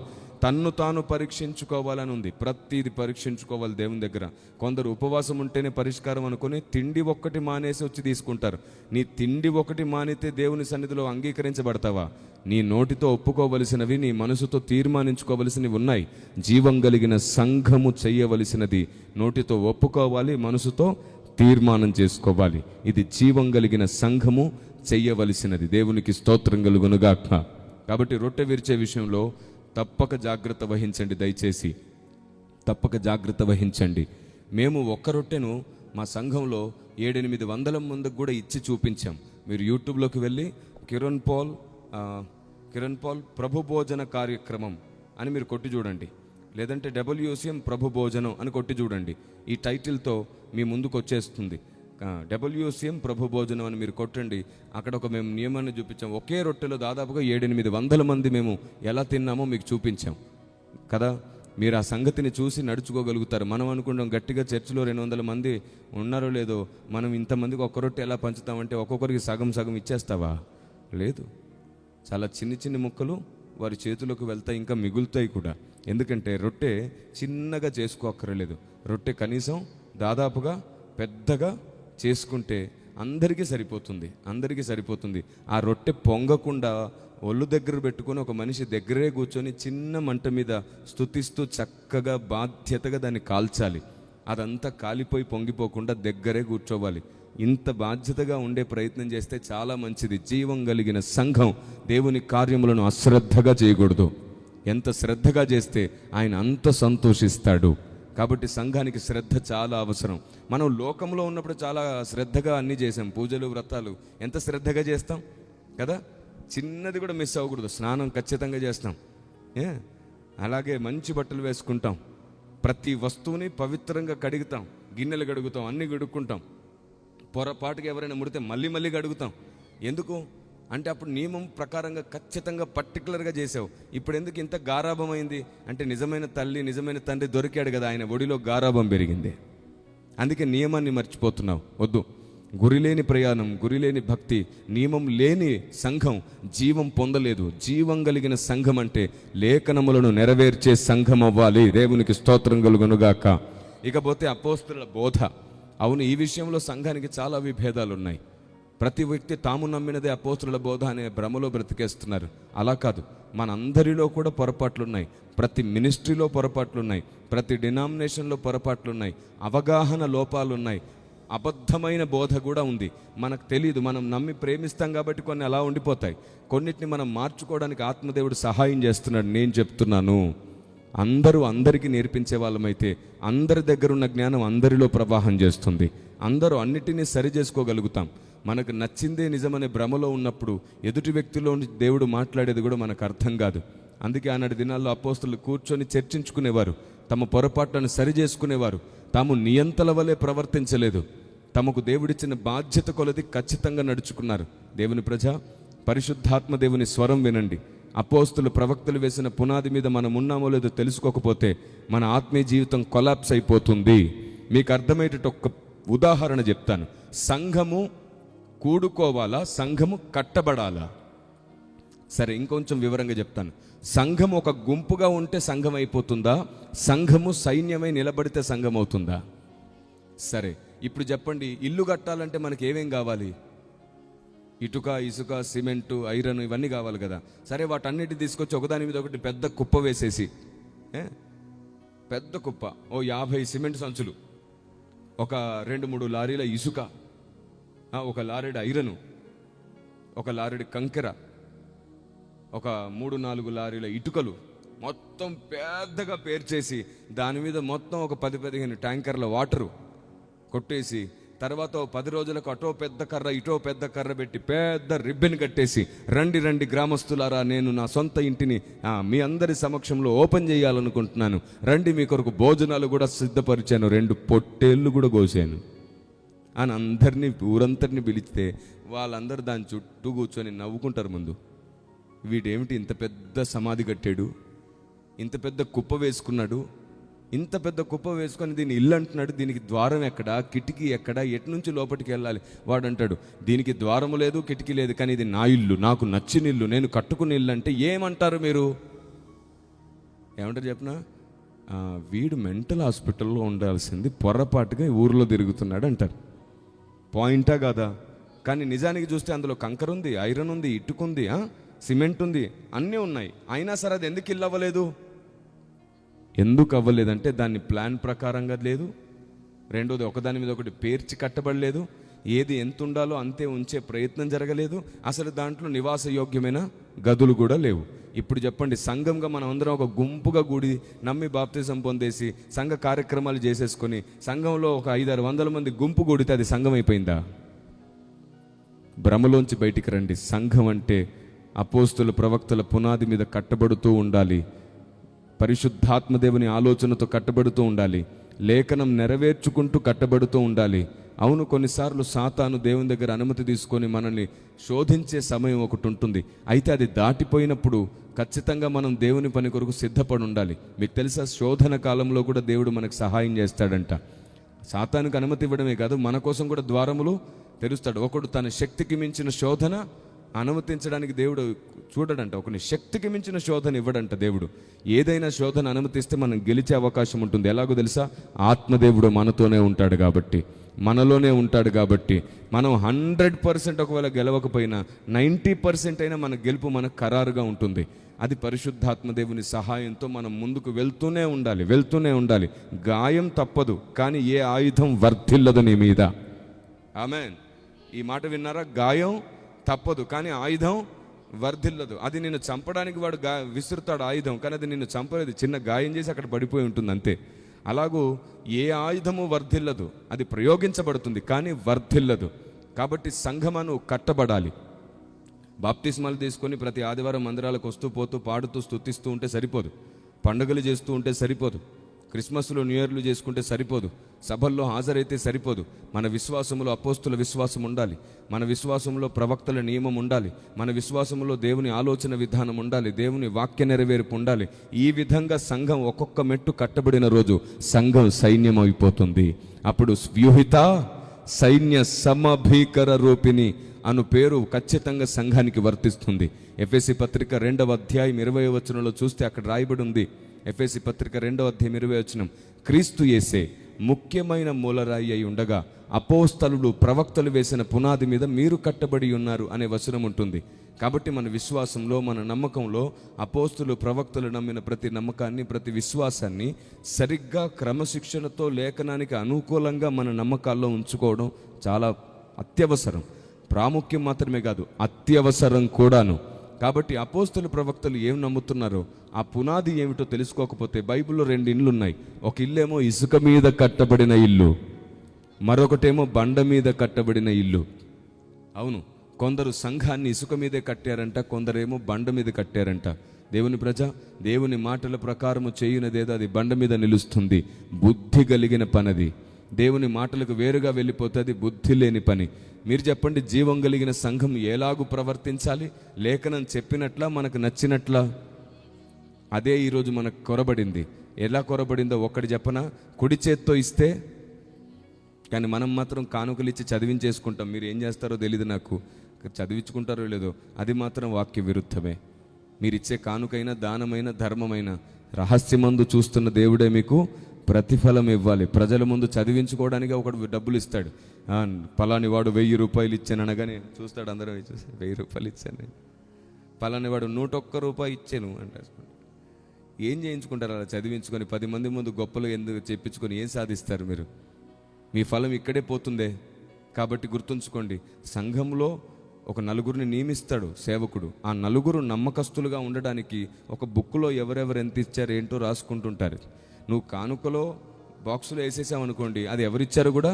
తన్ను తాను పరీక్షించుకోవాలని ఉంది. ప్రతిది పరీక్షించుకోవాలి దేవుని దగ్గర. కొందరు ఉపవాసం ఉంటేనే పరిష్కారం అనుకుని తిండి ఒక్కటి మానేసి వచ్చి తీసుకుంటారు. నీ తిండి ఒకటి మానితే దేవుని సన్నిధిలో అంగీకరించబడతావా? నీ నోటితో ఒప్పుకోవలసినవి, నీ మనసుతో తీర్మానించుకోవలసినవి ఉన్నాయి. జీవం కలిగిన సంఘము చెయ్యవలసినది నోటితో ఒప్పుకోవాలి, మనసుతో తీర్మానం చేసుకోవాలి. ఇది జీవం కలిగిన సంఘము చెయ్యవలసినది. దేవునికి స్తోత్రం కలుగునుగాక. కాబట్టి రొట్టె విరిచే విషయంలో తప్పక జాగ్రత్త వహించండి, దయచేసి తప్పక జాగ్రత్త వహించండి. మేము ఒక్క రొట్టెను మా సంఘంలో 700-800 మందికి కూడా ఇచ్చి చూపించాం. మీరు యూట్యూబ్లోకి వెళ్ళి కిరణ్ పాల్ ప్రభు భోజన కార్యక్రమం అని మీరు కొట్టి చూడండి, లేదంటే WCM ప్రభు భోజనం అని కొట్టి చూడండి. ఈ టైటిల్తో మీ ముందుకు వచ్చేస్తుంది. WCM ప్రభు భోజనం అని మీరు కొట్టండి. అక్కడ ఒక మేము నియమాన్ని చూపించాం. ఒకే రొట్టెలో దాదాపుగా 700-800 మంది మేము ఎలా తిన్నామో మీకు చూపించాం కదా. మీరు ఆ సంగతిని చూసి నడుచుకోగలుగుతారు. మనం అనుకుంటాం గట్టిగా చర్చిలో 200 మంది ఉన్నారో లేదో, మనం ఇంతమందికి ఒక్క రొట్టె ఎలా పంచుతామంటే ఒక్కొక్కరికి సగం సగం ఇచ్చేస్తావా? లేదు, చాలా చిన్ని ముక్కలు వారి చేతులకు వెళ్తాయి, ఇంకా మిగులుతాయి కూడా. ఎందుకంటే రొట్టె చిన్నగా చేసుకోక్కర్లేదు. రొట్టె కనీసం దాదాపుగా పెద్దగా చేసుకుంటే అందరికీ సరిపోతుంది. ఆ రొట్టె పొంగకుండా ఒళ్ళు దగ్గర పెట్టుకొని ఒక మనిషి దగ్గరే కూర్చొని చిన్న మంట మీద స్తుతిస్తూ చక్కగా బాధ్యతగా దాన్ని కాల్చాలి. అదంతా కాలిపోయి పొంగిపోకుండా దగ్గరే కూర్చోవాలి. ఇంత బాధ్యతగా ఉండే ప్రయత్నం చేస్తే చాలా మంచిది. జీవం కలిగిన సంఘం దేవుని కార్యములను అశ్రద్ధగా చేయకూడదు. ఎంత శ్రద్ధగా చేస్తే ఆయన అంత సంతోషిస్తాడు. కాబట్టి సంఘానికి శ్రద్ధ చాలా అవసరం. మనం లోకంలో ఉన్నప్పుడు చాలా శ్రద్ధగా అన్నీ చేసాం, పూజలు వ్రతాలు ఎంత శ్రద్ధగా చేస్తాం కదా. చిన్నది కూడా మిస్ అవ్వకూడదు. స్నానం ఖచ్చితంగా చేస్తాం, అలాగే మంచి బట్టలు వేసుకుంటాం, ప్రతి వస్తువుని పవిత్రంగా కడుగుతాం, గిన్నెలు కడుగుతాం, అన్నీ కడుక్కుంటాం. పొరపాటుగా ఎవరైనా ముడితే మళ్ళీ కడుగుతాం. ఎందుకు అంటే అప్పుడు నియమం ప్రకారంగా ఖచ్చితంగా పర్టికులర్గా చేసావు. ఇప్పుడు ఎందుకు ఇంత గారాభం అయింది అంటే నిజమైన తల్లి నిజమైన తండ్రి దొరికాడు కదా, ఆయన ఒడిలో గారాభం పెరిగింది. అందుకే నియమాన్ని మర్చిపోతున్నావు. వద్దు. గురిలేని ప్రయాణం, గురిలేని భక్తి, నియమం లేని సంఘం జీవం పొందలేదు. జీవం కలిగిన సంఘం అంటే లేఖనములను నెరవేర్చే సంఘం అవ్వాలి. దేవునికి స్తోత్రం కలుగునుగాక. ఇకపోతే అపోస్తలుల బోధ. అవును, ఈ విషయంలో సంఘానికి చాలా విభేదాలు ఉన్నాయి. ప్రతి వ్యక్తి తాము నమ్మినదే అపోస్తలుల బోధ అనే భ్రమలో బ్రతికేస్తున్నారు. అలా కాదు, మనందరిలో కూడా పొరపాట్లున్నాయి. ప్రతి మినిస్ట్రీలో పొరపాట్లున్నాయి, ప్రతి డినామినేషన్లో పొరపాట్లున్నాయి, అవగాహన లోపాలున్నాయి, అబద్ధమైన బోధ కూడా ఉంది. మనకు తెలియదు, మనం నమ్మి ప్రేమిస్తాం కాబట్టి కొన్ని అలా ఉండిపోతాయి. కొన్నిటిని మనం మార్చుకోవడానికి ఆత్మదేవుడు సహాయం చేస్తున్నాడు. నేను చెప్తున్నాను, అందరికీ నేర్పించే వాళ్ళమైతే అందరి దగ్గర ఉన్న జ్ఞానం అందరిలో ప్రవాహం చేస్తుంది. అందరూ అన్నిటినీ సరి చేసుకోగలుగుతాం. మనకు నచ్చిందే నిజమనే భ్రమలో ఉన్నప్పుడు ఎదుటి వ్యక్తిలో దేవుడు మాట్లాడేది కూడా మనకు అర్థం కాదు. అందుకే ఆనాటి దినాల్లో అపోస్తలులు కూర్చొని చర్చించుకునేవారు, తమ పొరపాట్లను సరి చేసుకునేవారు. తాము నియంతల వలె ప్రవర్తించలేదు. తమకు దేవుడిచ్చిన బాధ్యత కొలది ఖచ్చితంగా నడుచుకున్నారు. దేవుని ప్రజ, పరిశుద్ధాత్మ దేవుని స్వరం వినండి. అపోస్తలు ప్రవక్తలు వేసిన పునాది మీద మనం ఉన్నామో లేదో తెలుసుకోకపోతే మన ఆత్మీయ జీవితం కొలాప్స్ అయిపోతుంది. మీకు అర్థమయ్యేటట్టు ఒక్క ఉదాహరణ చెప్తాను. సంఘము కూడుకోవాలా, సంఘము కట్టబడాలా? సరే, ఇంకొంచెం వివరంగా చెప్తాను. సంఘం ఒక గుంపుగా ఉంటే సంఘం అయిపోతుందా? సంఘము సైన్యమై నిలబడితే సంఘం అవుతుందా? సరే, ఇప్పుడు చెప్పండి, ఇల్లు కట్టాలంటే మనకి ఏమేం కావాలి? ఇటుక, ఇసుక, సిమెంటు, ఐరన్ ఇవన్నీ కావాలి కదా. సరే, వాటన్నిటి తీసుకొచ్చి ఒకదాని మీద ఒకటి పెద్ద కుప్ప వేసేసి, పెద్ద కుప్ప, ఓ 50 సిమెంట్ సంచులు, ఒక 2-3 లారీల ఇసుక, ఒక లారీడు ఐరను, ఒక లారీడు కంకెర, ఒక 3-4 లారీల ఇటుకలు మొత్తం పెద్దగా పేర్చేసి దాని మీద మొత్తం ఒక 10-15 ట్యాంకర్ల వాటరు కొట్టేసి, తర్వాత 10 రోజులకు అటో పెద్ద కర్ర ఇటో పెద్ద కర్ర పెట్టి పెద్ద రిబ్బన్ కట్టేసి, రండి గ్రామస్తులారా, నేను నా సొంత ఇంటిని మీ అందరి సమక్షంలో ఓపెన్ చేయాలనుకుంటున్నాను, రండి, మీ కొరకు భోజనాలు కూడా సిద్ధపరిచాను, 2 పొట్టేళ్ళు కూడా కోసాను అని అందరినీ, ఊరందరినీ పిలిస్తే వాళ్ళందరూ దాని చుట్టూ కూర్చొని నవ్వుకుంటారు. ముందు వీడేమిటి ఇంత పెద్ద సమాధి కట్టాడు, ఇంత పెద్ద కుప్ప వేసుకున్నాడు, ఇంత పెద్ద కుప్ప వేసుకొని దీన్ని ఇల్లు అంటున్నాడు, దీనికి ద్వారం ఎక్కడా, కిటికీ ఎక్కడా, ఎటు నుంచి లోపలికి వెళ్ళాలి? వాడు అంటాడు, దీనికి ద్వారము లేదు, కిటికీ లేదు, కానీ ఇది నా ఇల్లు, నాకు నచ్చిన ఇల్లు, నేను కట్టుకునే ఇల్లు. అంటే ఏమంటారు మీరు? ఏమంటారు చెప్పనా? వీడు మెంటల్ హాస్పిటల్లో ఉండాల్సింది, పొరపాటుగా ఊరిలో తిరుగుతున్నాడు అంటారు. పాయింటా కాదా? కానీ నిజానికి చూస్తే అందులో కంకర ఉంది, ఐరన్ ఉంది, ఇటుకుంది, సిమెంట్ ఉంది, అన్నీ ఉన్నాయి. అయినా సరే అది ఎందుకు ఇల్లు అవ్వలేదు? ఎందుకు అవ్వలేదంటే దాన్ని ప్లాన్ ప్రకారంగా లేదు. రెండోది, ఒకదాని మీద ఒకటి పేర్చి కట్టబడలేదు. ఏది ఎంత ఉండాలో అంతే ఉంచే ప్రయత్నం జరగలేదు. అసలు దాంట్లో నివాస యోగ్యమైన గదులు కూడా లేవు. ఇప్పుడు చెప్పండి, సంఘంగా మనం అందరం ఒక గుంపుగా కూడి నమ్మి బాప్తిజం పొందేసి సంఘ కార్యక్రమాలు చేసేసుకొని సంఘంలో ఒక 500-600 మంది గుంపు కూడితే అది సంఘం అయిపోయిందా? భ్రమలోంచి బయటికి రండి. సంఘం అంటే అపోస్తుల ప్రవక్తల పునాది మీద కట్టబడుతూ ఉండాలి, పరిశుద్ధాత్మదేవుని ఆలోచనతో కట్టబడుతూ ఉండాలి, లేఖనం నెరవేర్చుకుంటూ కట్టబడుతూ ఉండాలి. అవును, కొన్నిసార్లు సాతాను దేవుని దగ్గర అనుమతి తీసుకొని మనల్ని శోధించే సమయం ఒకటి ఉంటుంది. అయితే అది దాటిపోయినప్పుడు ఖచ్చితంగా మనం దేవుని పని కొరకు సిద్ధపడి ఉండాలి. మీకు తెలుసా, శోధన కాలంలో కూడా దేవుడు మనకు సహాయం చేస్తాడంట. సాతానుకు అనుమతి ఇవ్వడమే కాదు, మన కోసం కూడా ద్వారములు తెరుస్తాడు. ఒకడు తన శక్తికి మించిన శోధన అనుమతించడానికి దేవుడు చూడడంట. ఒకని శక్తికి మించిన శోధన ఇవ్వడంట దేవుడు. ఏదైనా శోధన అనుమతిస్తే మనం గెలిచే అవకాశం ఉంటుంది. ఎలాగో తెలుసా, ఆత్మదేవుడు మనతోనే ఉంటాడు కాబట్టి, మనలోనే ఉంటాడు కాబట్టి మనం 100% ఒకవేళ గెలవకపోయినా 90% అయినా మన గెలుపు మనకు ఖరారుగా ఉంటుంది. అది పరిశుద్ధాత్మదేవుని సహాయంతో మనం ముందుకు వెళ్తూనే ఉండాలి. గాయం తప్పదు, కానీ ఏ ఆయుధం వర్ధిల్లదు నీ మీద. ఆమేన్. ఈ మాట విన్నారా? గాయం తప్పదు, కానీ ఆయుధం వర్ధిల్లదు. అది నిన్ను చంపడానికి వాడు విసురుతాడు ఆయుధం, కానీ అది నిన్ను చంపలేదు. చిన్న గాయం చేసి అక్కడ పడిపోయి ఉంటుంది అంతే. అలాగూ ఏ ఆయుధము వర్ధిల్లదు, అది ప్రయోగించబడుతుంది కానీ వర్ధిల్లదు. కాబట్టి సంఘమను కట్టబడాలి. బాప్తిస్మాలు తీసుకొని ప్రతి ఆదివారం మందిరాలకు వస్తూ పోతూ పాడుతూ స్తుతిస్తూ ఉంటే సరిపోదు. పండుగలు చేస్తూ ఉంటే సరిపోదు. క్రిస్మస్లు, న్యూ ఇయర్లు చేసుకుంటే సరిపోదు. సభల్లో హాజరైతే సరిపోదు. మన విశ్వాసంలో అపోస్తుల విశ్వాసం ఉండాలి. మన విశ్వాసంలో ప్రవక్తల నియమం ఉండాలి. మన విశ్వాసంలో దేవుని ఆలోచన విధానం ఉండాలి. దేవుని వాక్య నెరవేర్పు ఉండాలి. ఈ విధంగా సంఘం ఒక్కొక్క మెట్టు కట్టబడిన రోజు సంఘం సైన్యం అయిపోతుంది. అప్పుడు వ్యూహిత సైన్య సమభీకర రూపిణి అను పేరు ఖచ్చితంగా సంఘానికి వర్తిస్తుంది. ఎఫెసీ పత్రిక 2వ అధ్యాయం 20వ వచనంలో చూస్తే అక్కడ రాయబడి ఉంది. ఎఫెసీ పత్రిక 2వ అధ్యాయం 20వ వచనం, క్రీస్తు యేసే ముఖ్యమైన మూలరాయి అయి ఉండగా అపోస్తలులు ప్రవక్తలు వేసిన పునాది మీద మీరు కట్టబడి ఉన్నారు అనే వచనం ఉంటుంది. కాబట్టి మన విశ్వాసంలో, మన నమ్మకంలో అపోస్తలు ప్రవక్తలు నమ్మిన ప్రతి నమ్మకాన్ని, ప్రతి విశ్వాసాన్ని సరిగ్గా క్రమశిక్షణతో లేఖనానికి అనుకూలంగా మన నమ్మకాల్లో ఉంచుకోవడం చాలా అత్యవసరం. ప్రాముఖ్యం మాత్రమే కాదు, అత్యవసరం కూడాను. కాబట్టి అపోస్తలు ప్రవక్తలు ఏం నమ్ముతున్నారో ఆ పునాది ఏమిటో తెలుసుకోకపోతే, బైబిల్లో 2 ఇండ్లు ఉన్నాయి. ఒక ఇల్లేమో ఇసుక మీద కట్టబడిన ఇల్లు, మరొకటేమో బండ మీద కట్టబడిన ఇల్లు. అవును, కొందరు సంఘాన్ని ఇసుక మీదే కట్టారంట, కొందరేమో బండ మీద కట్టారంట. దేవుని ప్రజ, దేవుని మాటల ప్రకారము చేయునదేదో అది బండ మీద నిలుస్తుంది. బుద్ధి కలిగిన పనది. దేవుని మాటలకు వేరుగా వెళ్ళిపోతుంది, బుద్ధి లేని పని. మీరు చెప్పండి, జీవం కలిగిన సంఘం ఎలాగూ ప్రవర్తించాలి? లేఖనం చెప్పినట్లా, మనకు నచ్చినట్లా? అదే ఈరోజు మనకు కొరబడింది. ఎలా కొరబడిందో ఒక్కటి చెప్పనా? కుడి చేత్తో ఇస్తే, కానీ మనం మాత్రం కానుకలు ఇచ్చి చదివించేసుకుంటాం. మీరు ఏం చేస్తారో తెలియదు నాకు, చదివించుకుంటారో లేదో, అది మాత్రం వాక్య విరుద్ధమే. మీరు ఇచ్చే కానుకైనా, దానమైన, ధర్మమైన రహస్యమందు చూస్తున్న దేవుడే మీకు ప్రతిఫలం ఇవ్వాలి. ప్రజల ముందు చదివించుకోవడానికి ఒకడు డబ్బులు ఇస్తాడు. పలాని వాడు 1000 రూపాయలు ఇచ్చాను అనగానే చూస్తాడు, అందరూ చూసి 1000 రూపాయలు ఇచ్చాను నేను. పలాని వాడు 101 రూపాయి ఇచ్చాను అంటారు. ఏం చేయించుకుంటారు అలా చదివించుకొని? 10 మంది ముందు గొప్పలు ఎందుకు చెప్పించుకొని ఏం సాధిస్తారు మీరు? మీ ఫలం ఇక్కడే పోతుందే. కాబట్టి గుర్తుంచుకోండి, సంఘంలో ఒక 4గురిని నియమిస్తాడు సేవకుడు. ఆ 4గురు నమ్మకస్తులుగా ఉండడానికి ఒక బుక్లో ఎవరెవరు ఎంత ఇచ్చారు ఏంటో రాసుకుంటుంటారు. నువ్వు కానుకలో బాక్సులో వేసేసావనుకోండి, అది ఎవరిచ్చారో కూడా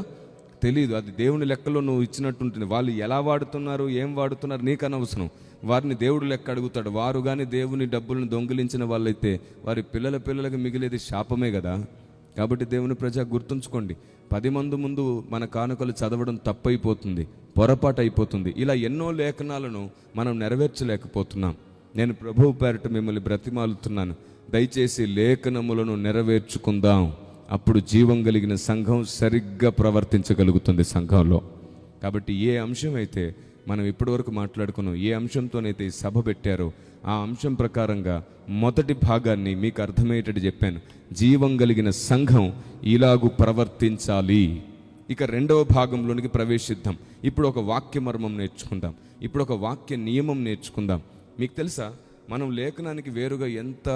తెలియదు. అది దేవుని లెక్కలో నువ్వు ఇచ్చినట్టుంటుంది. వాళ్ళు ఎలా వాడుతున్నారు, ఏం వాడుతున్నారు నీకు అనవసరం. వారిని దేవుడు లెక్క అడుగుతాడు. వారు కానీ దేవుని డబ్బులను దొంగిలించిన వాళ్ళైతే వారి పిల్లలకు మిగిలేది శాపమే కదా. కాబట్టి దేవుని ప్రజ గుర్తుంచుకోండి, 10 మంది ముందు మన కానుకలు చదవడం తప్పైపోతుంది, పొరపాటు అయిపోతుంది. ఇలా ఎన్నో లేఖనాలను మనం నెరవేర్చలేకపోతున్నాం. నేను ప్రభువు పేరిట మిమ్మల్ని బ్రతిమాలుతున్నాను, దయచేసి లేఖనములను నెరవేర్చుకుందాం. అప్పుడు జీవం కలిగిన సంఘం సరిగ్గా ప్రవర్తించగలుగుతుంది సంఘంలో. కాబట్టి ఏ అంశం అయితే మనం ఇప్పటివరకు మాట్లాడుకున్నాం, ఏ అంశంతోనైతే ఈ సభ పెట్టారో ఆ అంశం ప్రకారంగా మొదటి భాగాన్ని మీకు అర్థమయ్యేటట్టు చెప్పాను. జీవం కలిగిన సంఘం ఇలాగూ ప్రవర్తించాలి. ఇక 2వ భాగంలోనికి ప్రవేశిద్దాం. ఇప్పుడు ఒక వాక్య మర్మం నేర్చుకుందాం. ఇప్పుడు ఒక వాక్య నియమం నేర్చుకుందాం. మీకు తెలుసా, మనం లేఖనానికి వేరుగా ఎంత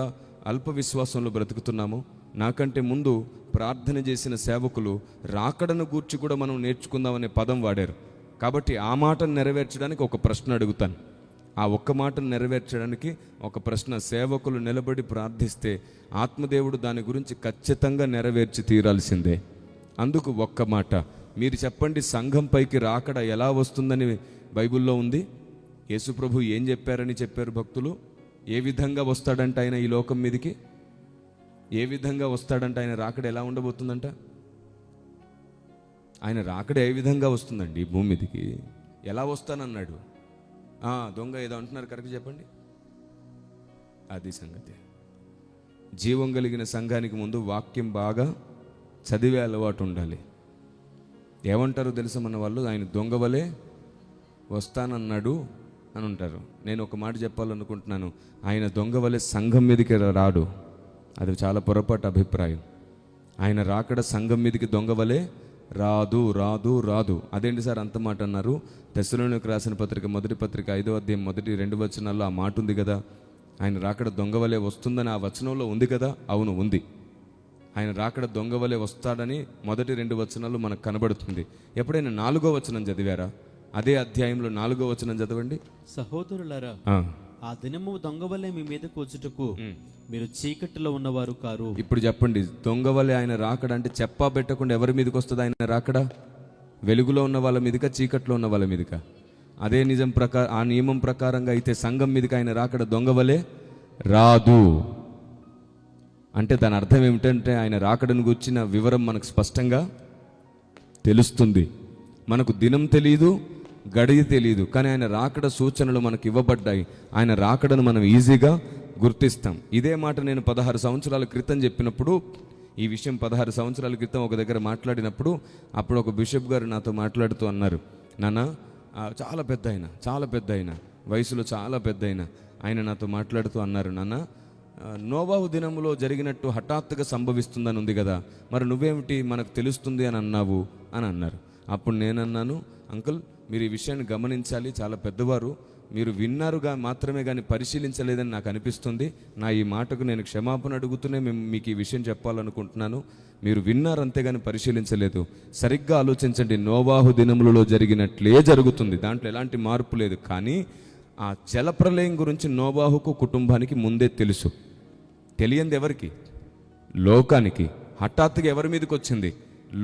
అల్ప విశ్వాసంలో బ్రతుకుతున్నామో? నాకంటే ముందు ప్రార్థన చేసిన సేవకులు రాకడను గూర్చి కూడా మనం నేర్చుకుందామనే పదం వాడారు. కాబట్టి ఆ మాటను నెరవేర్చడానికి ఒక ప్రశ్న అడుగుతాను. ఆ ఒక్క మాటను నెరవేర్చడానికి ఒక ప్రశ్న. సేవకులు నిలబడి ప్రార్థిస్తే ఆత్మదేవుడు దాని గురించి ఖచ్చితంగా నెరవేర్చి తీరాల్సిందే. అందుకు ఒక్క మాట మీరు చెప్పండి, సంఘం పైకి రాకడ ఎలా వస్తుందని బైబిల్లో ఉంది? యేసుప్రభు ఏం చెప్పారని చెప్పారు భక్తులు? ఏ విధంగా వస్తాడంట ఆయన ఈ లోకం మీదకి? ఏ విధంగా వస్తాడంట ఆయన రాకడ? ఎలా ఉండబోతుందంట ఆయన రాకడ? ఏ విధంగా వస్తుందండి ఈ భూమి మీదకి? ఎలా వస్తానన్నాడు? దొంగ ఏదో అంటున్నారు, కరెక్ట్ చెప్పండి. అది సంగతి. జీవం కలిగిన సంఘానికి ముందు వాక్యం బాగా చదివే అలవాటు ఉండాలి. ఏమంటారు తెలుసా మన వాళ్ళు? ఆయన దొంగ వలే వస్తానన్నాడు అని ఉంటారు. నేను ఒక మాట చెప్పాలనుకుంటున్నాను, ఆయన దొంగ వలె సంఘం మీదకి రాడు. అది చాలా పొరపాటు అభిప్రాయం. ఆయన రాకడ సంఘం మీదకి దొంగ వలె రాదు రాదు రాదు. అదేంటి సార్ అంత మాట అన్నారు? తెస్సలోనికీయులకు రాసిన పత్రిక మొదటి పత్రిక 5వ అధ్యాయం మొదటి 2 వచనాల్లో ఆ మాట ఉంది కదా, ఆయన రాకడ దొంగ వలె వస్తుందని ఆ వచనంలో ఉంది కదా. అవును ఉంది. ఆయన రాకడ దొంగ వలె వస్తాడని మొదటి 2 వచనాలు మనకు కనబడుతుంది. ఎప్పుడైనా 4వ వచనం చదివారా? అదే అధ్యాయంలో 4వ వచనం చదవండి. సహోదరులారా, ఆ దినము దొంగ వలె మీ మీదకు వచ్చుటకు మీరు చీకటిలో ఉన్నవారు కారు. ఇప్పుడు చెప్పండి, దొంగ వలె ఆయన రాకడ అంటే చెప్పా పెట్టకుండా ఎవరి మీదకి వస్తుంది ఆయన రాకడ? వెలుగులో ఉన్న వాళ్ళ మీదక, చీకట్లో ఉన్న వాళ్ళ మీదక? అదే నిజం ఆ నియమం ప్రకారంగా అయితే సంఘం మీదకి ఆయన రాకడ దొంగ వలె రాదు. అంటే దాని అర్థం ఏమిటంటే ఆయన రాకడను గుర్చిన వివరం మనకు స్పష్టంగా తెలుస్తుంది. మనకు దినం తెలియదు, గడియ తెలియదు, కానీ ఆయన రాకడ సూచనలు మనకు ఇవ్వబడ్డాయి. ఆయన రాకడను మనం ఈజీగా గుర్తిస్తాం. ఇదే మాట నేను 16 సంవత్సరాల క్రితం చెప్పినప్పుడు, ఈ విషయం 16 సంవత్సరాల క్రితం ఒక దగ్గర మాట్లాడినప్పుడు, అప్పుడు ఒక బిషప్ గారు నాతో మాట్లాడుతూ అన్నారు, నాన్న చాలా పెద్ద ఆయన వయసులో చాలా పెద్ద ఆయన నాతో మాట్లాడుతూ అన్నారు, నాన్న నోవాహు దినములో జరిగినట్టు హఠాత్తుగా సంభవిస్తుందని ఉంది కదా, మరి నువ్వేమిటి మనకు తెలుస్తుంది అని అన్నావు అని అన్నారు. అప్పుడు నేనన్నాను, అంకుల్ మీరు ఈ విషయాన్ని గమనించాలి, చాలా పెద్దవారు, మీరు విన్నారుగా మాత్రమే కానీ పరిశీలించలేదని నాకు అనిపిస్తుంది. నా ఈ మాటకు నేను క్షమాపణ అడుగుతూనే మీకు ఈ విషయం చెప్పాలనుకుంటున్నాను. మీరు విన్నారు అంతేగాని పరిశీలించలేదు. సరిగ్గా ఆలోచించండి, నోవాహు దినములలో జరిగినట్లే జరుగుతుంది, దాంట్లో ఎలాంటి మార్పు లేదు. కానీ ఆ జలప్రలయం గురించి నోవాహుకు కుటుంబానికి ముందే తెలుసు. తెలియంది ఎవరికి? లోకానికి. హఠాత్తుగా ఎవరి మీదకి వచ్చింది?